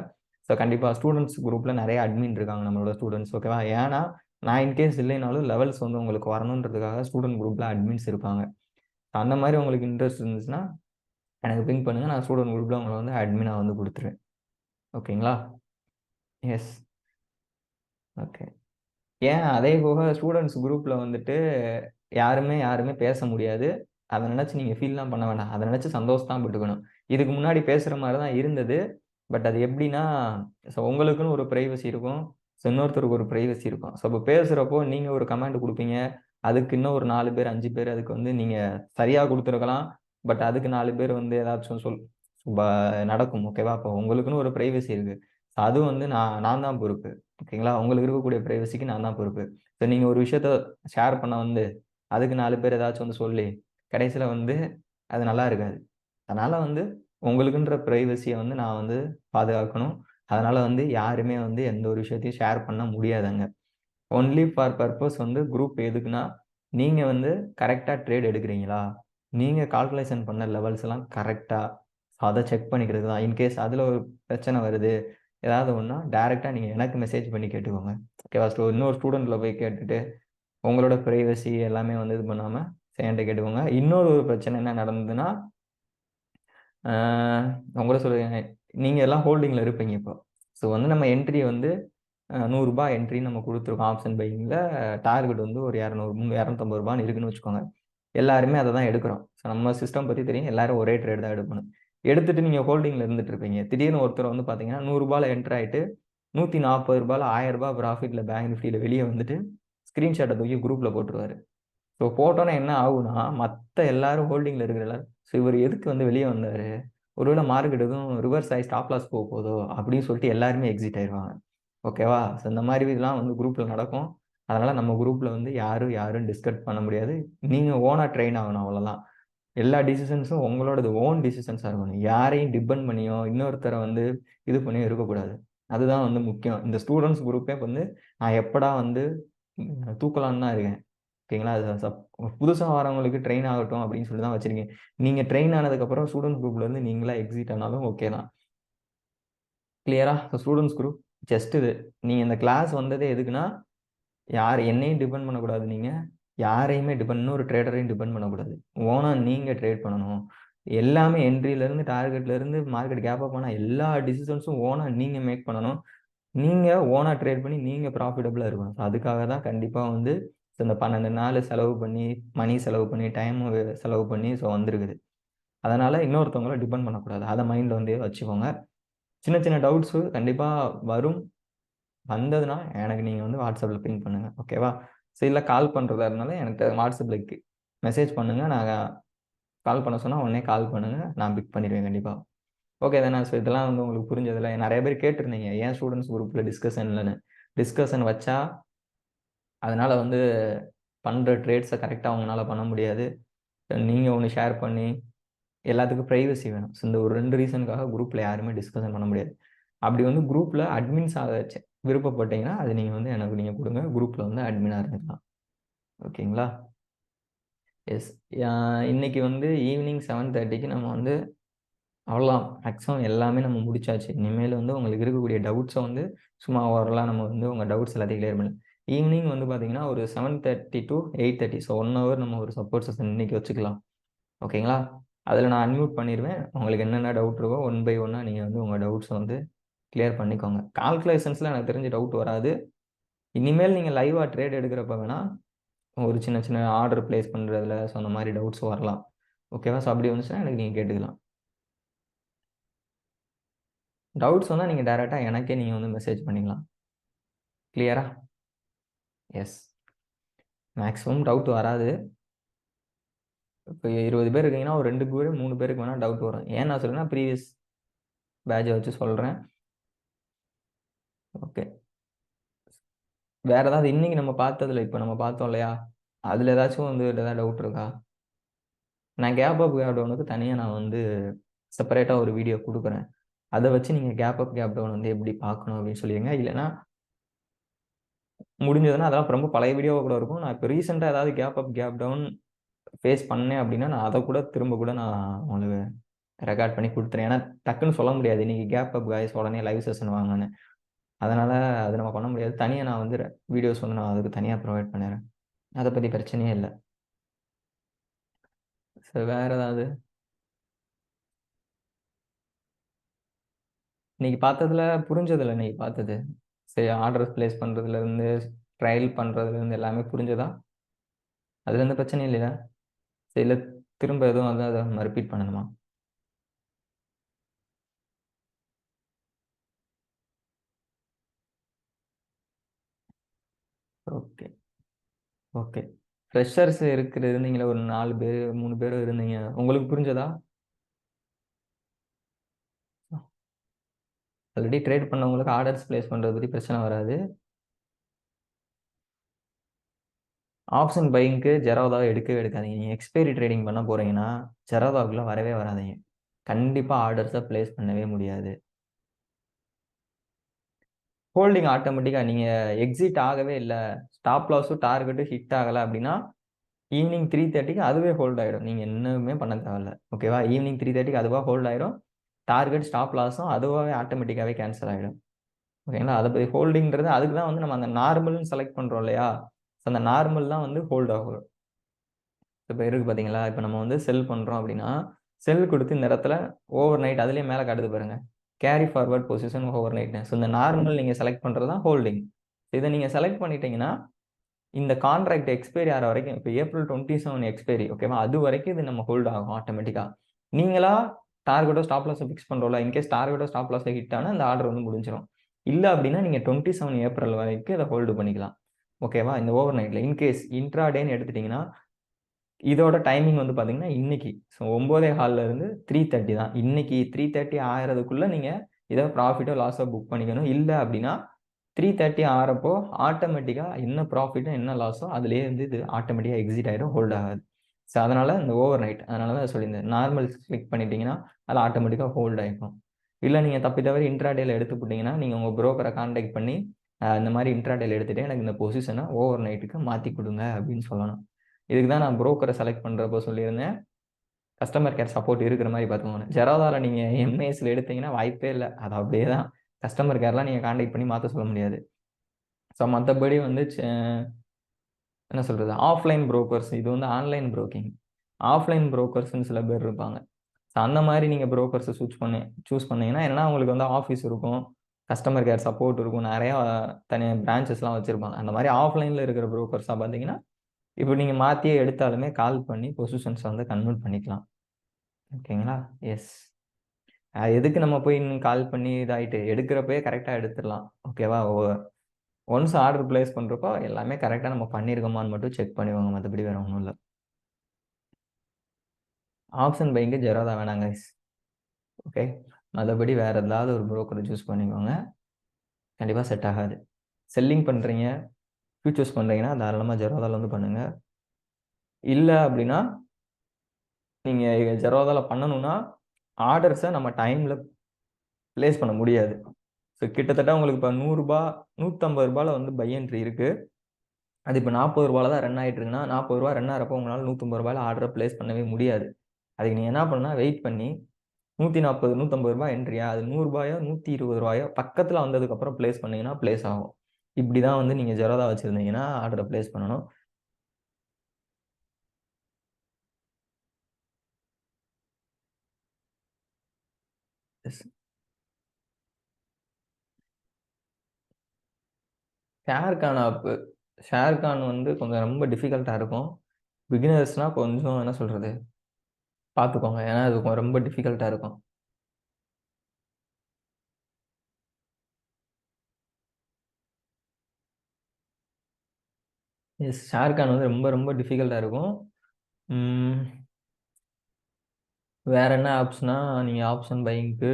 கண்டிப்பா ஸ்டூடண்ட்ஸ் குரூப்ல நெறைய அட்மின் இருக்காங்க நம்மளோட ஸ்டூடண்ட்ஸ் ஓகேவா? ஏன்னா, நான் இன்கேஸ் இல்லைனாலும் லெவல்ஸ் வந்து உங்களுக்கு வரணுன்றதுக்காக ஸ்டூடண்ட் குரூப்ல அட்மின்ஸ் இருப்பாங்க. அந்த மாரி உங்களுக்கு இன்ட்ரெஸ்ட் இருந்துச்சுன்னா, எனக்கு பிங் பண்ணுங்க. நான் ஸ்டூடண்ட் குரூப்ல உங்கள வந்து அட்மினா வந்து குடுத்துருவேன். ஓகேங்களா? எஸ். ஓகே. ஏன் அதே போக ஸ்டூடண்ட்ஸ் குரூப்ல வந்துட்டு யாருமே பேச முடியாது. அத நினைச்சு நீங்க ஃபீல்லாம் பண்ண வேண்டாம். அத நினைச்சு சந்தோஷம் தான் பட்டுக்கணும். இதுக்கு முன்னாடி பேசுற மாரி தான் இருந்தது. பட் அது எப்படின்னா, உங்களுக்குன்னு ஒரு பிரைவசி இருக்கும். இன்னொருத்தருக்கு ஒரு பிரைவசி இருக்கும். இப்ப பேசுறப்போ நீங்க ஒரு கமாண்ட் குடுப்பீங்க. அதுக்கு இன்னும் ஒரு 4 பேர், 5 பேர் அதுக்கு வந்து நீங்க சரியா குடுத்துருக்கலாம். பட் அதுக்கு 4 பேர் வந்து ஏதாச்சும் ப நடக்கும். ஓகேவா? அப்போ உங்களுக்குன்னு ஒரு பிரைவசி இருக்கு. அது வந்து நான் தான் பொறுப்பு. ஓகேங்களா? உங்களுக்கு இருக்கக்கூடிய பிரைவசிக்கு நான் தான் பொறுப்பு. நீங்க ஒரு விஷயத்த ஷேர் பண்ண வந்து, அதுக்கு 4 பேர் ஏதாச்சும் வந்து சொல்லி, கடைசியில வந்து அது நல்லா இருக்காது. அதனால வந்து உங்களுக்குன்ற பிரைவசிய வந்து நான் வந்து பாதுகாக்கணும். அதனால வந்து யாருமே வந்து எந்த ஒரு விஷயத்தையும் ஷேர் பண்ண முடியாதுங்க. ஒன்லி ஃபார் பர்ப்பஸ் வந்து குரூப் எதுக்குன்னா, நீங்க வந்து கரெக்ட்டா ட்ரேட் எடுக்கிறீங்களா? நீங்க கால்குலேஷன் பண்ண லெவல்ஸ் எல்லாம் கரெக்ட்டா? அத செக் பண்ணிக்கிறதுக்கு தான். இன்கேஸ் அதுல ஒரு பிரச்சனை வருது. ஏதாவது ஒண்ணுனா டைரக்ட்டா நீங்க எனக்கு மெசேஜ் பண்ணி கேட்டுக்கோங்க. ஓகேவா? இன்னொரு ஸ்டூடண்ட்ல போய் கேட்டுட்டு, உங்களோட பிரைவசி எல்லாமே வந்து இது பண்ணாம என்ட்ட கேட்டுக்கோங்க. இன்னொரு ஒரு பிரச்சனை என்ன நடந்ததுன்னா, ஆ உங்கள சொல்லுங்க. நீங்க எல்லாம் ஹோல்டிங்ல இருப்பீங்க இப்போ. வந்து நம்ம என்ட்ரி வந்து ரூ. 100 என்ட்ரி நம்ம குடுத்துருக்கோம் ஆப்ஷன் பையிங்ல. டார்கெட் வந்து ஒரு 200 ரூ. 250 இருக்குன்னு வச்சுக்கோங்க. எல்லாருமே அத தான் எடுக்கிறோம். நம்ம சிஸ்டம் பத்தி தெரியும். எல்லாரும் ஒரே ட்ரேட் தான் எடுக்கணும். எடுத்துட்டு நீங்க ஹோல்டிங்ல இருந்துட்டு இருப்பீங்க. திடீர்னு ஒருத்தர் வந்து பார்த்தீங்கன்னா, ரூ. 100 என்டர் ஆயிட்டு ரூ. 140 ரூ. 1000 ப்ராஃபிட்ல பேங்க் நிஃப்டில வெளிய வந்துட்டு ஸ்கிரீன்ஷாட்ட தூக்கி குரூப்ல போட்டுருவாரு. போட்டோனே என்ன ஆகும்னா, மத்த எல்லாரும் ஹோல்டிங்ல இருக்கிற எல்லாரும், இவரு எதுக்கு வந்து வெளிய வந்தாரு? ஒருவேள மார்க்கெட் எதுவும் ரிவர்ஸ் ஆயி ஸ்டாப் லாஸ் போதோ! அப்படின்னு சொல்லிட்டு எல்லாருமே எக்ஸிட் ஆயிருவாங்க. ஓகேவா? இந்த மாரி இதெல்லாம் வந்து குரூப்ல நடக்கும். அதனால நம்ம குரூப்ல வந்து யாரும் டிஸ்கஸ் பண்ண முடியாது. நீங்க ஓனா ட்ரெயின் ஆகணும் அவ்வளோதான். எல்லா டிசிஷன்ஸும் உங்களோடது ஓன் டிசிஷன்ஸா இருக்கணும். யாரையும் டிபெண்ட் பண்ணியோ, இன்னொருத்தர வந்து இது பண்ணியோ இருக்கக்கூடாது. அதுதான் வந்து முக்கியம். இந்த ஸ்டூடண்ட்ஸ் குரூப்பே வந்து நான் எப்படா வந்து தூக்கலான்னு தான் இருக்கேன். ஓகேங்களா? அது புதுசா வரவங்களுக்கு ட்ரெயின் ஆகட்டும் அப்படின்னு சொல்லி தான் வச்சிருக்கேன். நீங்க ட்ரெயின் ஆனதுக்கப்புறம் ஸ்டூடண்ட் குரூப்ல இருந்து நீங்களா எக்ஸிட் ஆனாலும் ஓகே தான். கிளியரா? ஸ்டூடண்ட்ஸ் குரூப் ஜஸ்ட் இது. நீங்க இந்த கிளாஸ் வந்ததே எதுக்குன்னா, என்னையும் டிபெண்ட் பண்ணக்கூடாது நீங்க. யாரையுமே இன்னொரு ட்ரேடரையும் டிபெண்ட் பண்ணக்கூடாது. ஓனா நீங்க ட்ரேட் பண்ணணும். எல்லாமே என்ட்ரிலருந்து, டார்கெட்லருந்து மார்க்கெட் கேப் அப் ஆன எல்லா டிசிஷன்ஸும் ஓனா நீங்க மேக் பண்ணணும். நீங்க ஓனா ட்ரேட் பண்ணி நீங்க ப்ராஃபிட்டபிளா இருக்கணும். அதுக்காக தான் கண்டிப்பா வந்து இந்த 12 நாள் செலவு பண்ணி, மணி செலவு பண்ணி, டைம் செலவு பண்ணி வந்திருக்குது. அதனால இன்னொருத்தவங்கள டிபெண்ட் பண்ணக்கூடாது. அத மைண்ட்ல வந்து வச்சுக்கோங்க. சின்ன சின்ன டவுட்ஸு கண்டிப்பா வரும். வந்ததுன்னா எனக்கு நீங்க வந்து WhatsAppல பிங் பண்ணுங்க. ஓகேவா? இல்ல கால் பண்றதா இருந்தாலும் எனக்கு WhatsAppல மெசேஜ் பண்ணுங்க. நான் கால் பண்ண சொன்னா உடனே கால் பண்ணுங்க. நான் பிக் பண்ணிருவேன் கண்டிப்பா. ஓகே தானே. இதெல்லாம் வந்து உங்களுக்கு புரிஞ்சதுல்ல. நெறைய பேர் கேட்டிருந்தீங்க. ஏன் ஸ்டூடண்ட்ஸ் குரூப்ல டிஸ்கஷன் இல்லன்னு. டிஸ்கஷன் வச்சா, அதனால வந்து பண்ற ட்ரேட்ஸ கரெக்ட்டா உங்கனால பண்ண முடியாது. நீங்க ஒண்ணு ஷேர் பண்ணி எல்லாத்துக்கும் பிரைவசி வேணும். இந்த ஒரு 2 ரீசனுக்காக குரூப்ல யாருமே டிஸ்கஷன் பண்ண முடியாது. அப்படி வந்து குரூப்ல அட்மின்ஸ் ஆக விருப்பப்பட்டீங்கன்னா, அது நீங்க வந்து எனக்கு நீங்க குடுங்க. குரூப்ல வந்து அட்மினா இருந்துக்கலாம். ஓகேங்களா? எஸ். இன்னைக்கு வந்து ஈவினிங் 7:30க்கு நம்ம வந்து அவ்வளோதான். மேக்ஸிமம் எல்லாமே நம்ம முடிச்சாச்சு. இனிமேல் வந்து உங்களுக்கு இருக்கக்கூடிய டவுட்ஸ வந்து சும்மா ஓரலா நம்ம வந்து உங்க டவுட்ஸ் எல்லாத்தையும் கிளியர் பண்ணலாம். ஈவினிங் வந்து பார்த்தீங்கன்னா, ஒரு 7:30 டூ 8:30 1 ஹவர் நம்ம ஒரு சப்போர்ட் செஷன் இன்னைக்கு வச்சுக்கலாம். ஓகேங்களா? அதில நான் அன்மியூட் பண்ணிருவேன். உங்களுக்கு என்னென்ன டவுட் இருக்கோ ஒன் பை ஒன்னா நீங்க வந்து உங்க டவுட்ஸ வந்து கிளியர் பண்ணிக்கோங்க. கால்குலேஷன்ஸ்ல எனக்கு தெரிஞ்சு டவுட் வராது. இனிமேல் நீங்க லைவா ட்ரேட் எடுக்கிறப்ப வேணா, ஒரு சின்ன சின்ன ஆர்டர் பிளேஸ் பண்றதுல அந்த மாரி டவுட்ஸ் வரலாம். ஓகேவா? அப்படி வந்துச்சுன்னா எனக்கு நீங்க கேட்டுக்கலாம். டவுட்ஸ் வந்தா நீங்க டைரக்ட்டா எனக்கே நீங்க வந்து மெசேஜ் பண்ணிக்கலாம். கிளியரா? எஸ். மேக்ஸிமம் டவுட் வராது. இப்போ 20 பேர் இருக்கீங்கன்னா, ஒரு 2 பேர், 3 பேருக்கு வேணா டவுட் வரும். ஏன் நான் சொல்றேன்னா, ப்ரீவியஸ் பேட்ச வச்சு சொல்றேன். ஓகே. வேற ஏதாவது இன்னைக்கு நம்ம பார்த்ததுல, இப்ப நம்ம பார்த்தோம் இல்லையா? அதுல ஏதாச்சும் வந்து ஏதாவது டவுட் இருக்கா? நான் கேப் அப், கேப் டவுனுக்கு தனியா நான் வந்து செப்பரேட்டா ஒரு வீடியோ குடுக்குறேன். அத வச்சு நீங்க கேப் அப், கேப் டவுன் வந்து எப்படி பார்க்கணும் அப்படின்னு சொல்லிருங்க. இல்லன்னா முடிஞ்சதுன்னா அதெல்லாம் ரொம்ப பழைய வீடியோவா கூட இருக்கும். நான் இப்ப ரீசென்ட்டா ஏதாவது gap up, gap down face பண்ணேன் அப்படின்னா, நான் அத கூட திரும்ப கூட நான் உங்களுக்கு ரெக்கார்ட் பண்ணி குடுத்துறேன். ஏன்னா டக்குன்னு சொல்ல முடியாது. இன்னைக்கு கேப் அப் காய்ஸ் உடனே லைவ் செஷன் வாங்கன்னு. அதனால அது நம்ம பண்ண முடியாது. தனியா நான் வந்து வீடியோஸ் வந்து நான் அதுக்கு தனியா ப்ரொவைட் பண்ணிடுறேன். அத பத்தி பிரச்சனையே இல்ல. வேற ஏதாவது? இன்னைக்கு பார்த்ததுல புரிஞ்சதுல்ல இன்னைக்கு பார்த்தது? சரி, ஆர்டர்ஸ் பிளேஸ் பண்றதுலருந்து, ட்ரையல் பண்றதுலருந்து எல்லாமே புரிஞ்சதா? அதுல எந்த பிரச்சனையும் இல்லையா? சரி, இல்ல திரும்ப எதுவும் வந்து அத நம்ம ரிப்பீட் பண்ணணுமா? Okay, okay. ஃப்ரெஷர்ஸ் இருந்தீங்களே ஒரு 4 பேரு, 3 பேரு இருந்தீங்க. உங்களுக்கு புரிஞ்சதா? ஆல்ரெடி ட்ரேட் பண்ணவங்களுக்கு ஆர்டர்ஸ் பிளேஸ் பண்றத பத்தி பிரச்சனை வராது. ஆப்ஷன் பையிங்க்கு ஜெரோதாவ எடுக்கவே எடுக்காதீங்க. நீங்க எக்ஸ்பைரி ட்ரேடிங் பண்ண போறீங்கன்னா, ஜெரோதாக்குள்ள வரவே வராதீங்க. கண்டிப்பா ஆர்டர்ஸ பிளேஸ் பண்ணவே முடியாது. ஹோல்டிங் ஆட்டோமேட்டிக்கா நீங்க எக்ஸிட் ஆகவே இல்ல. ஸ்டாப் லாஸும் டார்கெட்டும் ஹிட் ஆகல அப்படின்னா, ஈவினிங் 3:30க்கு அதுவே ஹோல்ட் ஆயிடும். நீங்க என்னமே பண்ண தேவையில்ல. ஓகேவா? ஈவினிங் 3:30க்கு அதுவா ஹோல்ட் ஆயிரும். டார்கெட், ஸ்டாப் லாஸும் அதுவாவே ஆட்டோமேட்டிக்காவே கேன்சல் ஆயிடும். ஓகேங்களா? அத பத்தி ஹோல்டிங்ன்றது அதுக்கு தான் வந்து நம்ம அந்த நார்மல்ன்னு செலக்ட் பண்றோம் இல்லையா? அந்த நார்மல் தான் வந்து ஹோல்ட் ஆகும். இப்ப இருக்கு பார்த்தீங்களா? இப்ப நம்ம வந்து செல் பண்றோம் அப்படின்னா, செல் குடுத்து இந்த இடத்துல ஓவர் நைட் அதிலேயே மேல காட்டுது பாருங்க. கேரி ஃபார்வர்ட் பொசிஷன் ஓவர் நைட்ன்னு. ஸோ இந்த நார்மல் நீங்க செலக்ட் பண்றது தான் ஹோல்டிங். இத நீங்க செலக்ட் பண்ணிட்டீங்கன்னா, இந்த கான்ட்ராக்ட் எக்ஸ்பைரி ஆற வரைக்கும் இப்ப ஏப்ரல் 27 எக்ஸ்பைரி ஓகேவா? அது வரைக்கும் இது நம்ம ஹோல்ட் ஆகும் ஆட்டோமேட்டிக்கா. நீங்களா டார்கெட்டோ, ஸ்டாப் லாஸோ ஃபிக்ஸ் பண்றோம்ல. இன்கேஸ் டார்கெட்டோ, ஸ்டாப் லாஸோ ஹிட் ஆனா இந்த ஆர்டர் வந்து முடிஞ்சிரும். இல்ல அப்படின்னா நீங்க 27 ஏப்ரல் வரைக்கும் இத ஹோல்டு பண்ணிக்கலாம். ஓகேவா? இந்த ஓவர் நைட்ல. இன்கேஸ் இன்ட்ராடேன்னு எடுத்துட்டீங்கன்னா, இதோட டைமிங் வந்து பார்த்தீங்கன்னா, இன்னைக்கு. ஸோ 9:15ல இருந்து 3:30 தான். இன்னைக்கு 3:30 ஆயறதுக்குள்ள நீங்க இத ப்ராஃபிட்டோ, லாஸோ புக் பண்ணிக்கணும். இல்ல அப்படின்னா 3:30 ஆறப்போ ஆட்டோமேட்டிக்கா என்ன ப்ராஃபிட்டோ, என்ன லாஸோ அதிலேயே வந்து இது ஆட்டோமேட்டிக்கா எக்ஸிட் ஆயிரும். ஹோல்ட் ஆகாது. ஸோ அதனால இந்த ஓவர் நைட் அதனால தான் சொல்லியிருந்தேன். நார்மல் கிளிக் பண்ணிட்டீங்கன்னா, அது ஆட்டோமேட்டிக்கா ஹோல்ட் ஆயிக்கும். இல்ல நீங்க தப்பி தவறி இன்ட்ராடேல எடுத்து போட்டீங்கன்னா, நீங்க உங்க புரோக்கர கான்டாக்ட் பண்ணி, இந்த மாரி இன்ட்ராடேல எடுத்துட்டு எனக்கு இந்த பொசிஷன ஓவர் நைட்டுக்கு மாத்தி குடுங்க அப்படின்னு சொல்லணும். இதுக்கு தான் நான் புரோக்கர செலக்ட் பண்றப்போ சொல்லியிருந்தேன். கஸ்டமர் கேர் சப்போர்ட் இருக்கிற மாரி பார்த்துக்கோங்க. ஜெரோதால நீங்க எம்ஏஎஸ்ல எடுத்தீங்கன்னா வாய்ப்பே இல்ல. அது அப்படியே தான். கஸ்டமர் கேர்லாம் நீங்க கான்டாக்ட் பண்ணி மாத்த சொல்ல முடியாது. ஸோ மத்தபடி வந்து என்ன சொல்றது? ஆஃப்லைன் புரோக்கர்ஸ் இது வந்து ஆன்லைன் புரோக்கிங். ஆஃப்லைன் புரோக்கர்ஸ்ன்னு சில பேர் இருப்பாங்க. ஸோ அந்த மாரி நீங்க புரோக்கர்ஸ சூஸ் பண்ணீங்கன்னா, என்னன்னா உங்களுக்கு வந்து ஆஃபீஸ் இருக்கும். கஸ்டமர் கேர் சப்போர்ட் இருக்கும். நெறையா தனியா பிரான்ச்சஸ்லாம் வச்சிருப்பாங்க. அந்த மாரி ஆஃப்லைன்ல இருக்கிற புரோக்கர்ஸா பார்த்தீங்கன்னா, இப்ப நீங்க மாத்தியே எடுத்தாலுமே கால் பண்ணி பொசிஷன்ஸ் வந்து கன்வெர்ட் பண்ணிக்கலாம். ஓகேங்களா? எஸ். எதுக்கு நம்ம போய் இன்னும் கால் பண்ணி இதாயிட்டு, எடுக்கிறப்பயே கரெக்ட்டா எடுத்துரலாம். ஓகேவா? ஒன்ஸ் ஆர்டர் பிளேஸ் பண்றப்போ எல்லாமே கரெக்ட்டா நம்ம பண்ணியிருக்கோமான்னு மட்டும் செக் பண்ணிக்கோங்க. மத்தபடி வேற ஒண்ணும் இல்ல. ஆப்ஷன் பையிங்க்கு ஜெரோதா வேணாம் கைஸ். ஓகே. மத்தபடி வேற ஏதாவது ஒரு புரோக்கர சூஸ் பண்ணிக்கோங்க. கண்டிப்பா செட் ஆகாது. செல்லிங் பண்றீங்க, ஃபியூச்சர்ஸ் பண்றீங்கன்னா தாராளமா ஜெரோதால வந்து பண்ணுங்க. இல்ல அப்படின்னா, நீங்க ஜெரோதால பண்ணணும்னா, ஆர்டர்ஸ நம்ம டைம்ல பிளேஸ் பண்ண முடியாது. ஸோ கிட்டத்தட்ட உங்களுக்கு இப்ப ரூ. 100 ரூ. 150ல வந்து பை என்ட்ரி இருக்கு. அது இப்ப ரூ. 40ல தான் ரன் ஆயிட்டு இருக்குன்னா, ரூ. 40 ரன் ஆறப்போ உங்களால ரூ. 150ல ஆர்டர பிளேஸ் பண்ணவே முடியாது. அதுக்கு நீங்க என்ன பண்ணணும்னா, வெயிட் பண்ணி ரூ. 140, ரூ. 150 என்ட்ரியா அது ரூ. 100 ரூ. 120 பக்கத்துல வந்ததுக்கப்புறம் பிளேஸ் பண்ணீங்கன்னா, பிளேஸ் ஆகும். இப்படி தான் வந்து நீங்க ஜெரோதா வச்சிருந்தீங்கன்னா, ஆர்டர பிளேஸ் பண்ணணும். எஸ். ஷேர்கான் வந்து கொஞ்சம் ரொம்ப டிஃபிகல்ட்டா இருக்கும். பிகினர்ஸ்னா கொஞ்சம் என்ன சொல்றது? பார்த்துக்கோங்க. ஏன்னா அது ரொம்ப டிஃபிகல்ட்டா இருக்கும். எஸ். ஷாருக்கான் வந்து ரொம்ப ரொம்ப டிஃபிகல்ட்டா இருக்கும். ம். வேற என்ன ஆப்ஸ்னா, நீங்க ஆப்ஷன் பையிங்க்கு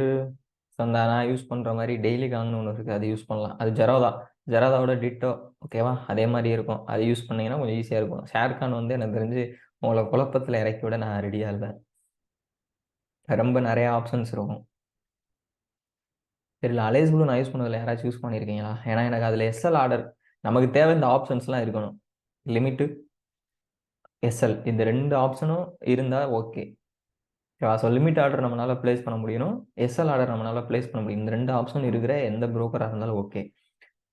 அந்த நான் யூஸ் பண்ற மாரி டெய்லி காங்ன்னு ஒண்ணு இருக்கு. அது யூஸ் பண்ணலாம். அது ஜெரோதா. ஜெரோதாவோட டிட்டோ. ஓகேவா? அதே மாரி இருக்கும். அது யூஸ் பண்ணீங்கன்னா கொஞ்சம் ஈஸியா இருக்கும். ஷாருக்கான் வந்து எனக்கு தெரிஞ்சு உங்கள குழப்பத்துல இறக்கி விட நான் ரெடியா இல்ல. ரொம்ப நெறைய ஆப்ஷன்ஸ் இருக்கும். தெரியல. அலைஸ் ப்ளூ நான் யூஸ் பண்ணதில்ல. யாராச்சும் யூஸ் பண்ணியிருக்கீங்களா? ஏன்னா எனக்கு அதுல எஸ்எல் ஆர்டர் நமக்கு தேவை இந்த ஆப்ஷன்ஸ்லாம் இருக்கணும். லிமிட்டு, எஸ்எல் இந்த 2 ஆப்ஷனும் இருந்தா ஓகே. ஓகேவா? ஸோ லிமிட் ஆர்டர் நம்மளால பிளேஸ் பண்ண முடியணும். எஸ்எல் ஆர்டர் நம்மளால பிளேஸ் பண்ண முடியும். இந்த 2 ஆப்ஷன் இருக்கிற எந்த புரோக்கரா இருந்தாலும் ஓகே.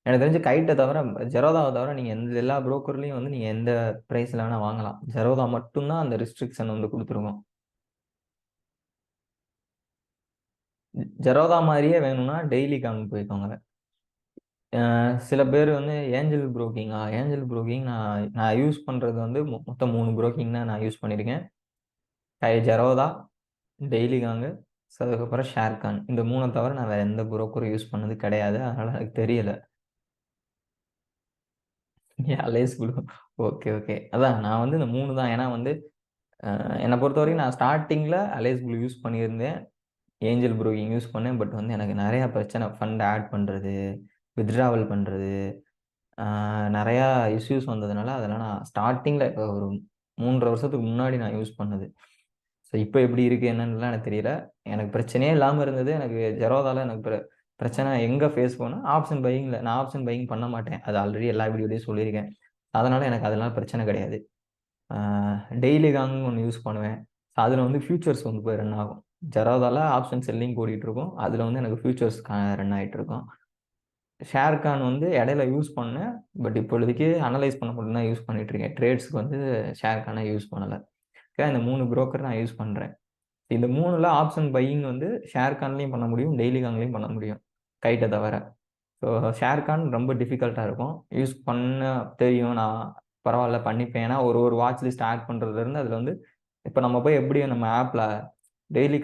எனக்கு தெரிஞ்சு கைட்ட தவிர, ஜெரோதாவ தவிர நீங்க எல்லா புரோக்கர்லயும் வந்து நீங்க எந்த பிரைஸ்ல வேணா வாங்கலாம். ஜெரோதா மட்டும் தான் அந்த ரெஸ்ட்ரிக்ஷன் வந்து குடுத்துருக்கும். ஜெரோதா மாரியே வேணும்னா டெய்லி காம் போய்க்கோங்க. சில பேர் வந்து ஏஞ்சல் புரோக்கிங்கா? ஏஞ்சல் புரோக்கிங் நான் நான் யூஸ் பண்றது வந்து மொத்தம் 3 புரோக்கிங் தான் நான் யூஸ் பண்ணியிருக்கேன். ஜெரோதா, டெய்லி காங்கு, ஸோ அதுக்கப்புறம் ஷேர்கான். இந்த 3 தவிர நான் வேற எந்த புரோக்கரும் யூஸ் பண்ணது கிடையாது. அதனால எனக்கு தெரியல. Alice Blue. Okay, okay. அதான் நான் வந்து இந்த 3 தான். ஏன்னா வந்து என்ன பொறுத்தவரைக்கும் நான் ஸ்டார்ட்டிங்ல அலைஸ் ப்ளூ யூஸ் பண்ணியிருந்தேன். ஏஞ்சல் புரோக்கிங் யூஸ் பண்ணேன். பட் வந்து எனக்கு நெறைய பிரச்சனை. ஃபண்ட் ஆட் பண்றது, வித்ட்ராவல் பண்றது, நெறையா இஷ்யூஸ் வந்ததுனால அதெல்லாம் நான் ஸ்டார்ட்டிங்ல ஒரு 3 1/2 வருஷத்துக்கு முன்னாடி நான் யூஸ் பண்ணது. ஸோ இப்ப எப்படி இருக்கு என்னன்னுலாம் எனக்கு தெரியல. எனக்கு பிரச்சனையே இல்லாம இருந்தது. எனக்கு ஜெரோதால எனக்கு பிரச்சனை எங்க ஃபேஸ் பண்ணேன், ஆப்ஷன் பையிங்ல. நான் ஆப்ஷன் பையிங் பண்ண மாட்டேன். அது ஆல்ரெடி எல்லா வீடியோலயும் சொல்லியிருக்கேன். அதனால எனக்கு அதெல்லாம் பிரச்சனை கிடையாது. ஆ டெய்லி காங்ன்னு ஒண்ணு யூஸ் பண்ணுவேன். அதுல வந்து ஃபியூச்சர்ஸ் வந்து போய் ரன் ஆகும். ஜெரோதால ஆப்ஷன் செல்லிங் ஓடிட்டு இருக்கும். அதுல வந்து எனக்கு ஃபியூச்சர்ஸ் ரன் ஆயிட்டு இருக்கும். ஷேர்கான் வந்து இடையில யூஸ் பண்ணேன். பட் இப்பொழுதைக்கு அனலைஸ் பண்ண மட்டும் தான் யூஸ் பண்ணிட்டு இருக்கேன். ட்ரேட்ஸ்க்கு வந்து ஷேர்கான யூஸ் பண்ணல. இந்த 3 புரோக்கர் நான் யூஸ் பண்றேன். இந்த 3ல ஆப்ஷன் பையிங் வந்து ஷேர்கான்லயும் பண்ண முடியும், டெய்லி கான்லயும் பண்ண முடியும். கைட்ட தவிர. ஸோ ஷேர்கான் ரொம்ப டிஃபிகல்ட்டா இருக்கும். யூஸ் பண்ண தெரியும். நான் பரவால்ல பண்ணிப்பேன். ஏன்னா ஒரு ஒரு வாட்ச் லிஸ்ட் ஆட் பண்றதுலருந்து அதுல வந்து இப்ப நம்ம போய் எப்படி நம்ம ஆப்ல டெய்லி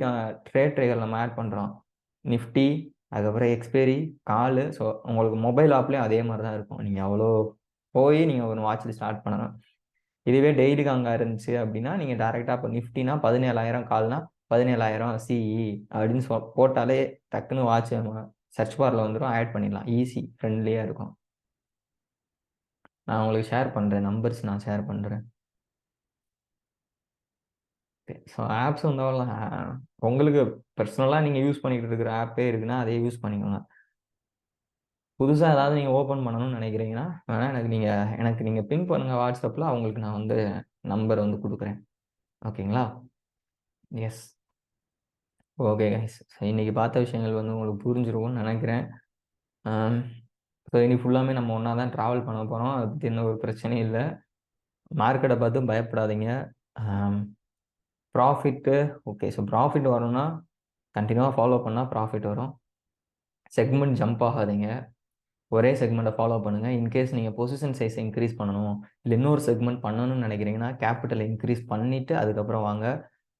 ட்ரேட் ட்ரைகர் நம்ம ஆட் பண்றோம். நிஃப்டி, அதுக்கப்புறம் எக்ஸ்பைரி, காலு. ஸோ உங்களுக்கு மொபைல் ஆப்லயும் அதே மாரி தான் இருக்கும். நீங்க அவ்வளோ போய் நீங்க ஒரு வாட்ச் லிஸ்ட் ஸ்டார்ட் பண்ணணும். இதுவே டெய்லி காங்கா இருந்துச்சு அப்படின்னா, நீங்க டைரக்ட்டா இப்ப நிஃப்டினா 17,000 கால்னா 17,000 சிஇ அப்படின்னு போட்டாலே டக்குன்னு வாட்ச் சர்ச் பார்ல வந்துரும். ஆட் பண்ணிடலாம். ஈஸி, ஃப்ரெண்ட்லியா இருக்கும். நான் உங்களுக்கு ஷேர் பண்றேன். நம்பர்ஸ் நான் ஷேர் பண்றேன். ஸோ ஆப்ஸ் வந்து உங்களுக்கு பெர்சனலா நீங்க யூஸ் பண்ணிட்டு இருக்கிற ஆப்பே இருக்குன்னா, அதே யூஸ் பண்ணிக்கோங்க. புதுசா ஏதாவது நீங்க ஓப்பன் பண்ணணும்னு நினைக்கிறீங்கன்னா, வேணா எனக்கு நீங்க பிங் பண்ணுங்க WhatsAppல. அவங்களுக்கு நான் வந்து நம்பர் வந்து குடுக்குறேன். ஓகேங்களா? எஸ். Okay guys. இன்னைக்கு பார்த்த விஷயங்கள் வந்து உங்களுக்கு புரிஞ்சிருக்கும்னு நினைக்கிறேன். ஆம். ஸோ இனி ஃபுல்லாமே நம்ம ஒண்ணா தான் டிராவல் பண்ண போறோம். அத பத்தி எந்த ஒரு பிரச்சனையும் இல்ல. மார்க்கெட்ட பார்த்து பயப்படாதீங்க. ஆம். Profit okay. ஸோ ப்ராஃபிட் வரும்னா, கன்டினியூவா ஃபாலோ பண்ணா ப்ராஃபிட் வரும். செக்மென்ட் ஜம்ப் ஆகாதீங்க. ஒரே செக்மெண்ட்ட ஃபாலோ பண்ணுங்க. இன்கேஸ் நீங்க பொசிஷன் சைஸ் இன்கிரீஸ் பண்ணணும், இல்ல இன்னொரு செக்மெண்ட் பண்ணணும்னு நினைக்கிறீங்கன்னா, கேப்பிட்டல இன்கிரீஸ் பண்ணிட்டு அதுக்கப்புறம் வாங்க.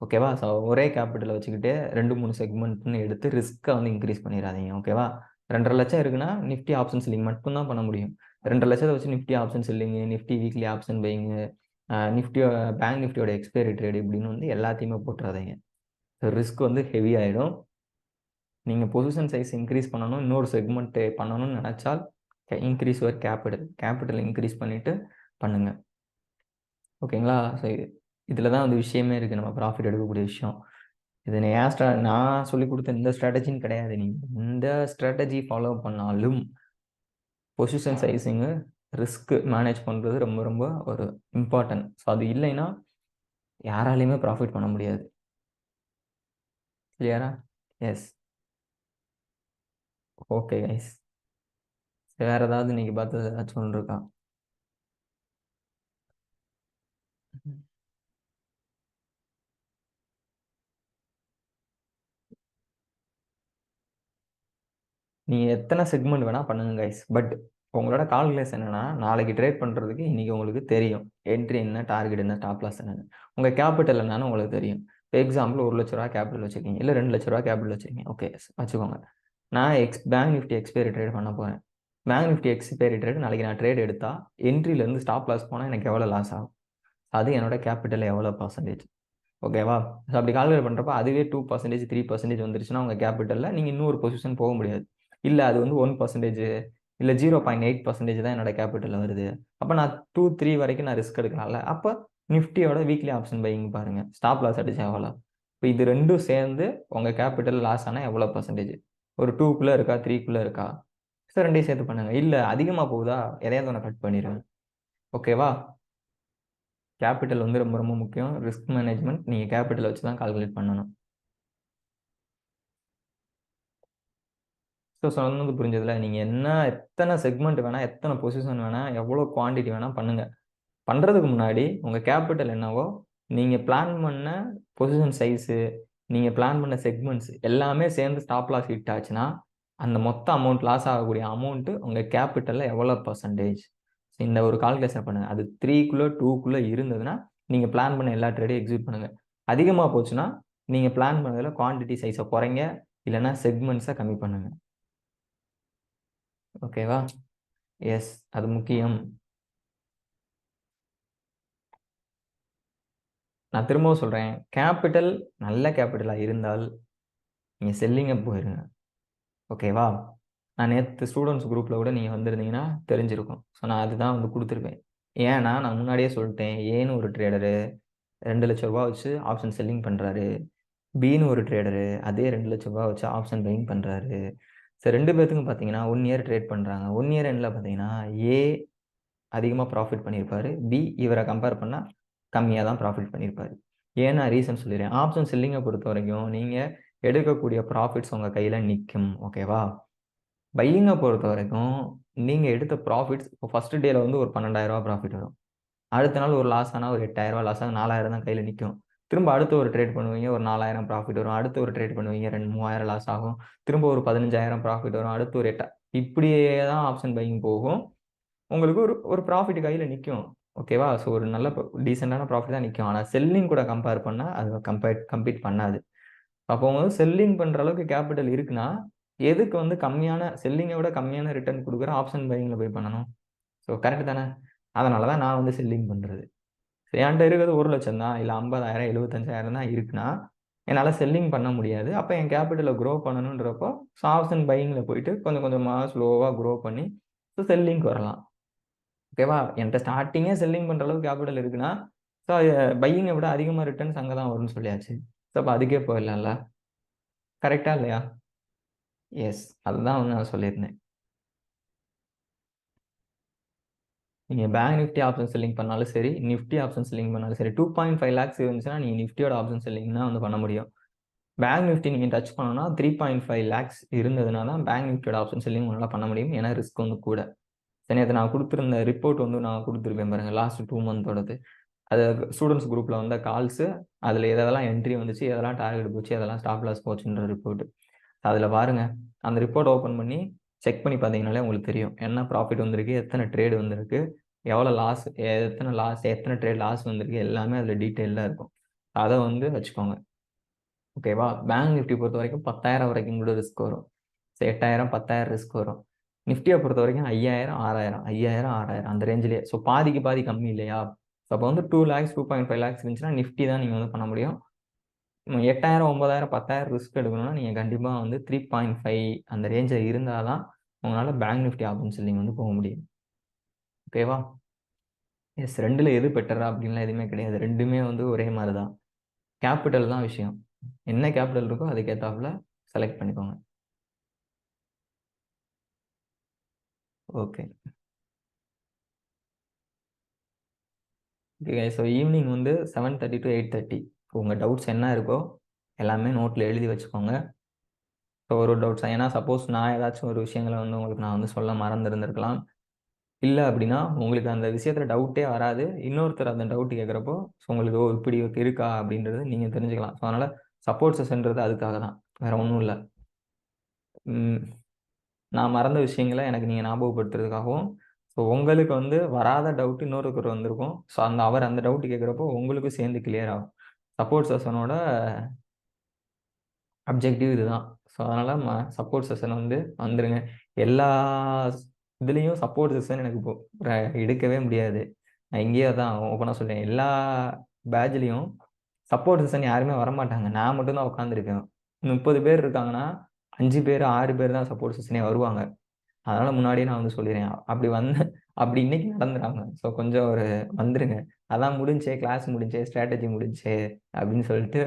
ஓகேவா? ஸோ ஒரே கேப்பிட்டல வச்சுக்கிட்டு 2, 3 செக்மெண்ட்ன்னு எடுத்து ரிஸ்க்க வந்து இன்கிரீஸ் பண்ணிறாதீங்க. ஓகேவா? 2,50,000 இருக்குன்னா, நிஃப்டி ஆப்ஷன் செல்லிங் மட்டும் தான் பண்ண முடியும். 2,50,000 வச்சு Nifty option selling, Nifty weekly option buying, Nifty bank நிஃப்டியோட எக்ஸ்பைரி ட்ரேட் இப்படின்னு வந்து எல்லாத்தையுமே போட்டுறாதீங்க. ரிஸ்க் வந்து ஹெவி ஆயிடும். நீங்க பொசிஷன் சைஸ் இன்கிரீஸ் பண்ணணும், இன்னொரு செக்மெண்ட் பண்ணணும்னு நினைச்சால் increase your capital. Capital increase பண்ணிட்டு பண்ணுங்க. ஓகேங்களா? ஸோ இதில தான் வந்து விஷயமே இருக்கு. நம்ம ப்ராஃபிட் எடுக்கக்கூடிய விஷயம். இது நான் சொல்லிக் குடுத்த இந்த ஸ்ட்ராட்டஜின்னு கிடையாது. நீங்க எந்த ஸ்ட்ராட்டஜி ஃபாலோ பண்ணாலும் பொசிஷன் சைசிங்கு, ரிஸ்க் மேனேஜ் பண்றது ரொம்ப ரொம்ப ஒரு இம்பார்ட்டன்ட். ஸோ அது இல்லைன்னா யாராலயுமே ப்ராஃபிட் பண்ண முடியாது. கிளியரா? எஸ். Okay guys. வேற ஏதாவது நீங்க பார்த்தது ஏதாச்சும் ஒண்ணு இருக்கா? நீங்க எத்தனை செக்மெண்ட் வேணா பண்ணுங்க கைஸ். பட் உங்களோட கால்குலேஷன் என்னன்னா, நாளைக்கு ட்ரேட் பண்றதுக்கு இன்னைக்கு உங்களுக்கு தெரியும். என்ட்ரி என்ன, டார்கெட் என்ன, ஸ்டாப் லாஸ் என்னன்னு. உங்க கேபிட்டல் என்னன்னு உங்களுக்கு தெரியும். இப்போ எக்ஸாம்பிள் ரூ. 1,00,000 கேபிட்டல் வச்சிருக்கீங்க. இல்ல ரூ. 2,00,000 கேபிட்டல் வச்சிருக்கீங்க. ஓகே வச்சுக்கோங்க. நான் பேங்க் நிஃப்டி எக்ஸ்பைரி ட்ரேட் பண்ண போறேன். பேங்க் நிஃப்டி எக்ஸ்பைரி ட்ரேட் நாளைக்கு நான் ட்ரேட் எடுத்தா என்ட்ரிலேருந்து ஸ்டாப் லாஸ் போனால் எனக்கு எவ்வளோ லாஸ் ஆகும், அது என்னோட கேபிட்டல் எவ்வளோ பர்சன்டேஜ், ஓகேவா? ஸோ அப்படி கால்குலேட் பண்ணுறப்ப அதுவே 2% 3% வந்துருச்சுன்னா உங்கள் கேபிட்டலில் நீங்கள் இன்னொரு பொசிஷன் போக முடியாது. இல்லை அது வந்து 1% இல்லை 0.8% தான் என்னோட கேபிட்டலில் வருது, அப்போ நான் 2-3 வரைக்கும் நான் ரிஸ்க் எடுக்கலாம்ல. அப்போ நிஃப்டியோட வீக்லி ஆப்ஷன் பையிங் பாருங்கள், ஸ்டாப் லாஸ் அடிச்சா எவ்வளோ. இப்போ இது ரெண்டும் சேர்ந்து உங்கள் கேபிட்டல் லாஸ் ஆனால் எவ்வளோ பர்சன்டேஜ், ஒரு 2க்குள்ளே இருக்கா 3க்குள்ளே இருக்கா, ஸோ ரெண்டையும் சேர்த்து பண்ணுங்க. இல்லை அதிகமாக போகுதா எதையாவது ஒன்று கட் பண்ணிடுங்க, ஓகேவா? கேபிட்டல் வந்து ரொம்ப ரொம்ப முக்கியம். ரிஸ்க் மேனேஜ்மெண்ட் நீங்கள் கேபிட்டல் வச்சு தான் கால்குலேட் பண்ணணும். ஸோ சொன்னது புரிஞ்சதில்ல. நீங்கள் என்ன எத்தனை செக்மெண்ட் வேணால், எத்தனை பொசிஷன் வேணால், எவ்வளோ குவான்டிட்டி வேணால் பண்ணுங்கள். பண்ணுறதுக்கு முன்னாடி உங்கள் கேபிட்டல் என்னவோ, நீங்கள் பிளான் பண்ண பொசிஷன் சைஸு, நீங்கள் பிளான் பண்ண செக்மெண்ட்ஸ் எல்லாமே சேர்ந்து ஸ்டாப் லாஸ் ஹிட் ஆச்சுன்னா அந்த மொத்த அமௌண்ட் லாஸ் ஆகக்கூடிய அமௌண்ட்டு உங்கள் கேபிட்டலில் எவ்வளோ பர்சன்டேஜ், இந்த ஒரு கால்குலேஷன் பண்ணுங்கள். அது 3க்குள்ளே 2க்குள்ளே இருந்ததுன்னா நீங்கள் பிளான் பண்ண எல்லா ட்ரேடையும் எக்ஸிக்யூட் பண்ணுங்கள். அதிகமாக போச்சுன்னா நீங்கள் பிளான் பண்ணதில் குவான்டிட்டி சைஸை குறைங்க, இல்லைன்னா செக்மெண்ட்ஸை கம்மி பண்ணுங்கள், ஓகேவா? எஸ், அது முக்கியம். நான் திரும்பவும் சொல்கிறேன், கேபிட்டல் நல்ல கேபிட்டலாக இருந்தால் நீங்கள் செல்லிங்கை போயிருங்க, ஓகேவா? நான் நேற்று ஸ்டூடெண்ட்ஸ் குரூப்பில் கூட நீங்கள் வந்திருந்தீங்கன்னா தெரிஞ்சிருக்கும். ஸோ நான் அதுதான் வந்து கொடுத்துருப்பேன். ஏன்னா நான் முன்னாடியே சொல்லிட்டேன், ஏன்னு ஒரு ட்ரேடரு 2 லட்ச ரூபா வச்சு ஆப்ஷன் செல்லிங் பண்ணுறாரு, பின்னு ஒரு ட்ரேடரு அதே 2 லட்ச ரூபா வச்சு ஆப்ஷன் பையிங் பண்ணுறாரு. ஸோ 2 பேர்த்துக்கும் பார்த்தீங்கன்னா 1 இயர் ட்ரேட் பண்ணுறாங்க. 1 இயர் எண்டில் பார்த்தீங்கன்னா ஏ அதிகமாக ப்ராஃபிட் பண்ணியிருப்பாரு, பி இவரை கம்பேர் பண்ணால் கம்மியாக தான் ப்ராஃபிட் பண்ணியிருப்பாரு. ஏன்னா ரீசன் சொல்லிடுறேன். ஆப்ஷன் செல்லிங்கை பொறுத்த வரைக்கும் நீங்கள் எடுக்கக்கூடிய ப்ராஃபிட்ஸ் உங்கள் கையில் நிற்கும், ஓகேவா? பையிங்கை பொறுத்த வரைக்கும் நீங்கள் எடுத்த ப்ராஃபிட்ஸ் இப்போ ஃபஸ்ட் டேல வந்து ஒரு 12,000 ப்ராஃபிட் வரும். அடுத்த நாள் ஒரு லாஸ் ஆனால் ஒரு 8,000 லாஸ் ஆகும், 4,000 தான் கையில் நிற்கும். திரும்ப அடுத்து ஒரு ட்ரேட் பண்ணுவீங்க, ஒரு 4,000 ப்ராஃபிட் வரும். அடுத்து ஒரு ட்ரேட் பண்ணுவீங்க, 2-3,000 லாஸ் ஆகும். திரும்ப ஒரு 15,000 ப்ராஃபிட் வரும். அடுத்து ஒரு 8 இப்படியே தான் ஆப்ஷன் பையிங் போகும். உங்களுக்கு ஒரு ஒரு ப்ராஃபிட் கையில் நிற்கும், ஓகேவா? ஸோ ஒரு நல்ல டீசெண்டான ப்ராஃபிட் தான் நிற்கும். ஆனால் செல்லிங் கூட கம்பேர் பண்ணால் அது கம்பீட் பண்ணாது. அப்போ வந்து செல்லிங் பண்ணுற அளவுக்கு கேபிட்டல் இருக்குன்னா எதுக்கு வந்து கம்மியான செல்லிங்கை விட கம்மியான ரிட்டர்ன் கொடுக்குற ஆப்ஷன் பையிங்கில் போய் பண்ணணும்? ஸோ கரெக்டு தானே? அதனால தான் நான் வந்து செல்லிங் பண்ணுறது. என்கிட்ட இருக்கிறது 1 லட்சம் தான், இல்லை 50,000 75,000 தான் இருக்குன்னா என்னால் செல்லிங் பண்ண முடியாது. அப்போ என் கேபிட்டலை க்ரோ பண்ணணுன்றப்போ ஆப்ஷன் பையிங்கில் போயிட்டு கொஞ்சம் கொஞ்சமாக ஸ்லோவாக க்ரோ பண்ணி ஸோ செல்லிங்க்கு வரலாம், ஓகேவா? என்கிட்ட ஸ்டார்டிங்கே செல்லிங் பண்ணுற அளவுக்கு கேபிட்டல் இருக்குன்னா ஸோ பையிங்கை விட அதிகமாக ரிட்டர்ன்ஸ் அங்கே தான் வரும்னு சொல்லியாச்சு. ஸோ அப்போ அதுக்கே போயிடலாம்ல, கரெக்டா இல்லையா? எஸ், அதுதான் வந்து நான் சொல்லியிருந்தேன். நீங்கள் பேங்க் நிஃப்டி ஆப்ஷன் செல்லிங் பண்ணாலும் சரி, நிஃப்டி ஆப்ஷன் செல்லிங் பண்ணாலும் சரி, 2.5 லேக்ஸ் இருந்துச்சுன்னா நீங்கள் நிஃப்டியோட ஆப்ஷன் செல்லிங் தான் வந்து பண்ண முடியும். பேங்க் நிஃப்டி நீங்கள் டச் பண்ணணும்னா 3.5 லேக்ஸ் இருந்ததுனா தான் பேங்க் நிஃப்டியோட ஆப்ஷன் செல்லிங் உங்களால் பண்ண முடியும். ஏன்னா ரிஸ்க் வந்து கூட. சரி, அதை நான் கொடுத்துருந்த ரிப்போர்ட் வந்து நான் கொடுத்துருப்பேன் பாருங்கள், லாஸ்ட் 2 மந்தோடது. அது ஸ்டூடெண்ட்ஸ் குரூப்பில் வந்த கால்ஸு, அதில் எதெல்லாம் என்ட்ரி வந்துச்சு, எதெல்லாம் டார்கெட் போச்சு, எதெல்லாம் ஸ்டாப் லாஸ் போச்சுன்ற ரிப்போர்ட். அதில் பாருங்கள், அந்த ரிப்போர்ட் ஓப்பன் பண்ணி செக் பண்ணி பார்த்தீங்கனாலே உங்களுக்கு தெரியும் என்ன ப்ராஃபிட் வந்திருக்கு, எத்தனை ட்ரேடு வந்திருக்கு, எவ்வளோ லாஸ், எத்தனை ட்ரேட் லாஸ் வந்திருக்கு, எல்லாமே அதில் டீட்டெயிலாக இருக்கும். அதை வந்து வச்சுக்கோங்க, ஓகேவா? பேங்க் நிஃப்டி பொறுத்த வரைக்கும் 10,000 வரைக்கும் கூட ரிஸ்க் வரும். 8,000 10,000 ரிஸ்க் வரும். நிஃப்டியை பொறுத்த வரைக்கும் 5,000 6,000 5,000 6,000 அந்த ரேஞ்சிலேயே. ஸோ பாதிக்கு பாதி கம்மி இல்லையா? ஸோ அப்போ வந்து 2 லேக்ஸ் 2.5 லேக்ஸ் இருந்துச்சுன்னா நிஃப்டி தான் நீங்கள் வந்து பண்ண முடியும். 8,000 9,000 10,000 ரிஸ்க் எடுக்கணும்னா நீங்கள் கண்டிப்பாக வந்து 3.5 அந்த ரேஞ்சில் இருந்தால் தான் உங்களால் பேங்க் நிஃப்டி ஆப்ஷன் செல்லிங் வந்து போக முடியும், ஓகேவா? எஸ், 2ல் எது பெட்டரா அப்படின்லாம் எதுவுமே கிடையாது. ரெண்டுமே வந்து ஒரே மாதிரி தான். கேபிட்டல் தான் விஷயம். என்ன கேபிட்டல் இருக்கோ அதுக்கேற்றாப்புல செலக்ட் பண்ணிக்கோங்க, ஓகே. ஓகே, ஸோ ஈவினிங் வந்து 7:30 to 8:30 உங்கள் டவுட்ஸ் என்ன இருக்கோ எல்லாமே நோட்டில் எழுதி வச்சுக்கோங்க. ஸோ ஒரு டவுட்ஸ், ஏன்னா சப்போஸ் நான் ஏதாச்சும் ஒரு விஷயங்களை வந்து உங்களுக்கு நான் வந்து சொல்ல மறந்துருந்துருக்கலாம். இல்லை அப்படின்னா உங்களுக்கு அந்த விஷயத்தில் டவுட்டே வராது. இன்னொருத்தர் அந்த டவுட் கேட்குறப்போ ஸோ உங்களுக்கு இப்படி இருக்கா அப்படின்றது நீங்கள் தெரிஞ்சுக்கலாம். ஸோ அதனால் சப்போர்ட் செஷன்றது அதுக்காக தான், வேறு ஒன்றும் இல்லை. நான் மறந்த விஷயங்களை எனக்கு நீங்கள் ஞாபகப்படுத்துறதுக்காகவும், ஸோ உங்களுக்கு வந்து வராத டவுட் இன்னொருத்தர் வந்திருக்கும். ஸோ அவர் அந்த டவுட் கேட்குறப்போ உங்களுக்கும் சேர்ந்து கிளியர் ஆகும். சப்போர்ட் செஷனோட அப்ஜெக்டிவ் இதுதான். ஸோ அதனால் சப்போர்ட் செஷன் வந்து வந்துருங்க. எல்லா இதுலயும் சப்போர்ட் செக்ஷன் எனக்கு இப்போ எடுக்கவே முடியாது. நான் இங்கேயே தான் ஓப்பனா சொல்றேன். எல்லா பேட்ச்லயும் சப்போர்ட் செக்ஷன் யாருமே வரமாட்டாங்க. நான் மட்டும் தான் உட்காந்துருக்கேன். 30 பேர் இருக்காங்கன்னா, 5 பேர், 6 பேர் தான் சப்போர்ட் செக்ஷனே வருவாங்க. அதனால முன்னாடியே நான் வந்து சொல்லிடுறேன். அப்படி இன்னைக்கு நடந்துறாங்க. ஸோ கொஞ்சம் ஒரு வந்துருங்க. அதான் முடிஞ்சுச்சே, கிளாஸ் முடிஞ்சுச்சே, ஸ்ட்ராட்டஜி முடிஞ்சுச்சே அப்படின்னு சொல்லிட்டு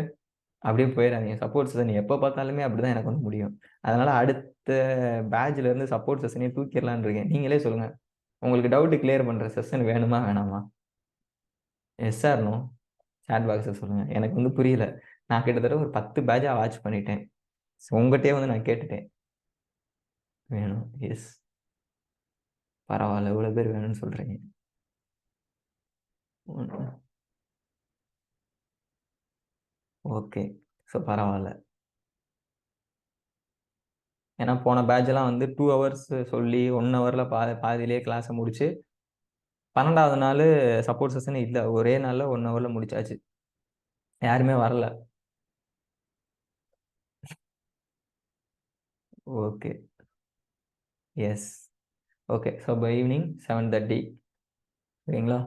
அப்படியே போயிடாதீங்க. சப்போர்ட் செஷன் எப்ப பார்த்தாலுமே அப்படிதான் எனக்கு வந்து முடியும். அதனால அடுத்த பேட்ச்ல இருந்து சப்போர்ட் செஷனே தூக்கிரலாம்னு இருக்கேன். நீங்களே சொல்லுங்க. உங்களுக்கு டவுட் கிளியர் பண்ற செஷன் வேணுமா? வேணாமா? S or no? சாட் பாக்ஸ்ல சொல்லுங்க. எனக்கு வந்து புரியல. நான் கிட்டத்தட்ட ஒரு 10 பேட்ச்சா வாட்ச் பண்ணிட்டேன். உங்கட்டயே வந்து நான் கேட்டுட்டேன். வேணும். எஸ். பரவால்ல. இவ்வளவு பேர் வேணும்னு சொல்றீங்க. ஓகே. ஸோ பரவால்ல. ஏன்னா போன பேட்ச்லாம் வந்து 2 ஹவர்ஸ் சொல்லி 1 ஹவர்ல பாதியிலேயே கிளாஸ முடிச்சு 12வது நாளு சப்போர்ட் செஷன் இல்ல. ஒரே நாள்ல 1 ஹவர்ல முடிச்சாச்சு. யாருமே வரல. Okay. Yes. Okay. So by evening 7:30 சரிங்களா?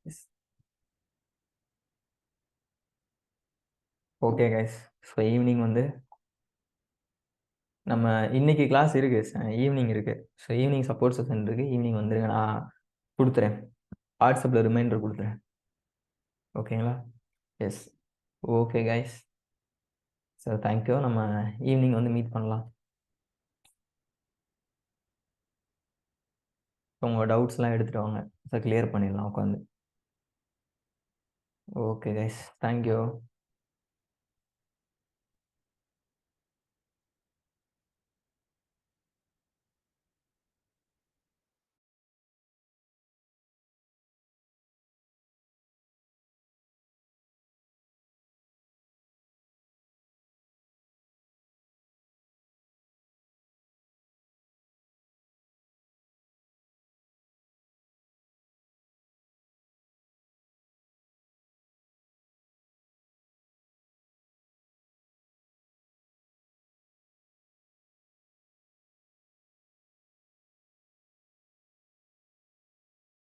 எஸ். Okay guys. ஸோ ஈவினிங் வந்து நம்ம இன்னைக்கு கிளாஸ் இருக்கு. ஈவினிங் இருக்கு. ஸோ ஈவினிங் சப்போர்ட் செஷன் இருக்கு. ஈவினிங் வந்துருங்க. நான் குடுத்துறேன். வாட்ஸ்அப்ல ரிமைண்டர் குடுத்துறேன். ஓகேங்களா? Yes. Okay guys. So thank you. நம்ம ஈவினிங் வந்து மீட் பண்ணலாம். உங்க டவுட்ஸ்லாம் எடுத்துட்டு வாங்க. ஸோ கிளியர் பண்ணிடலாம் உட்காந்து. Okay guys. Thank you.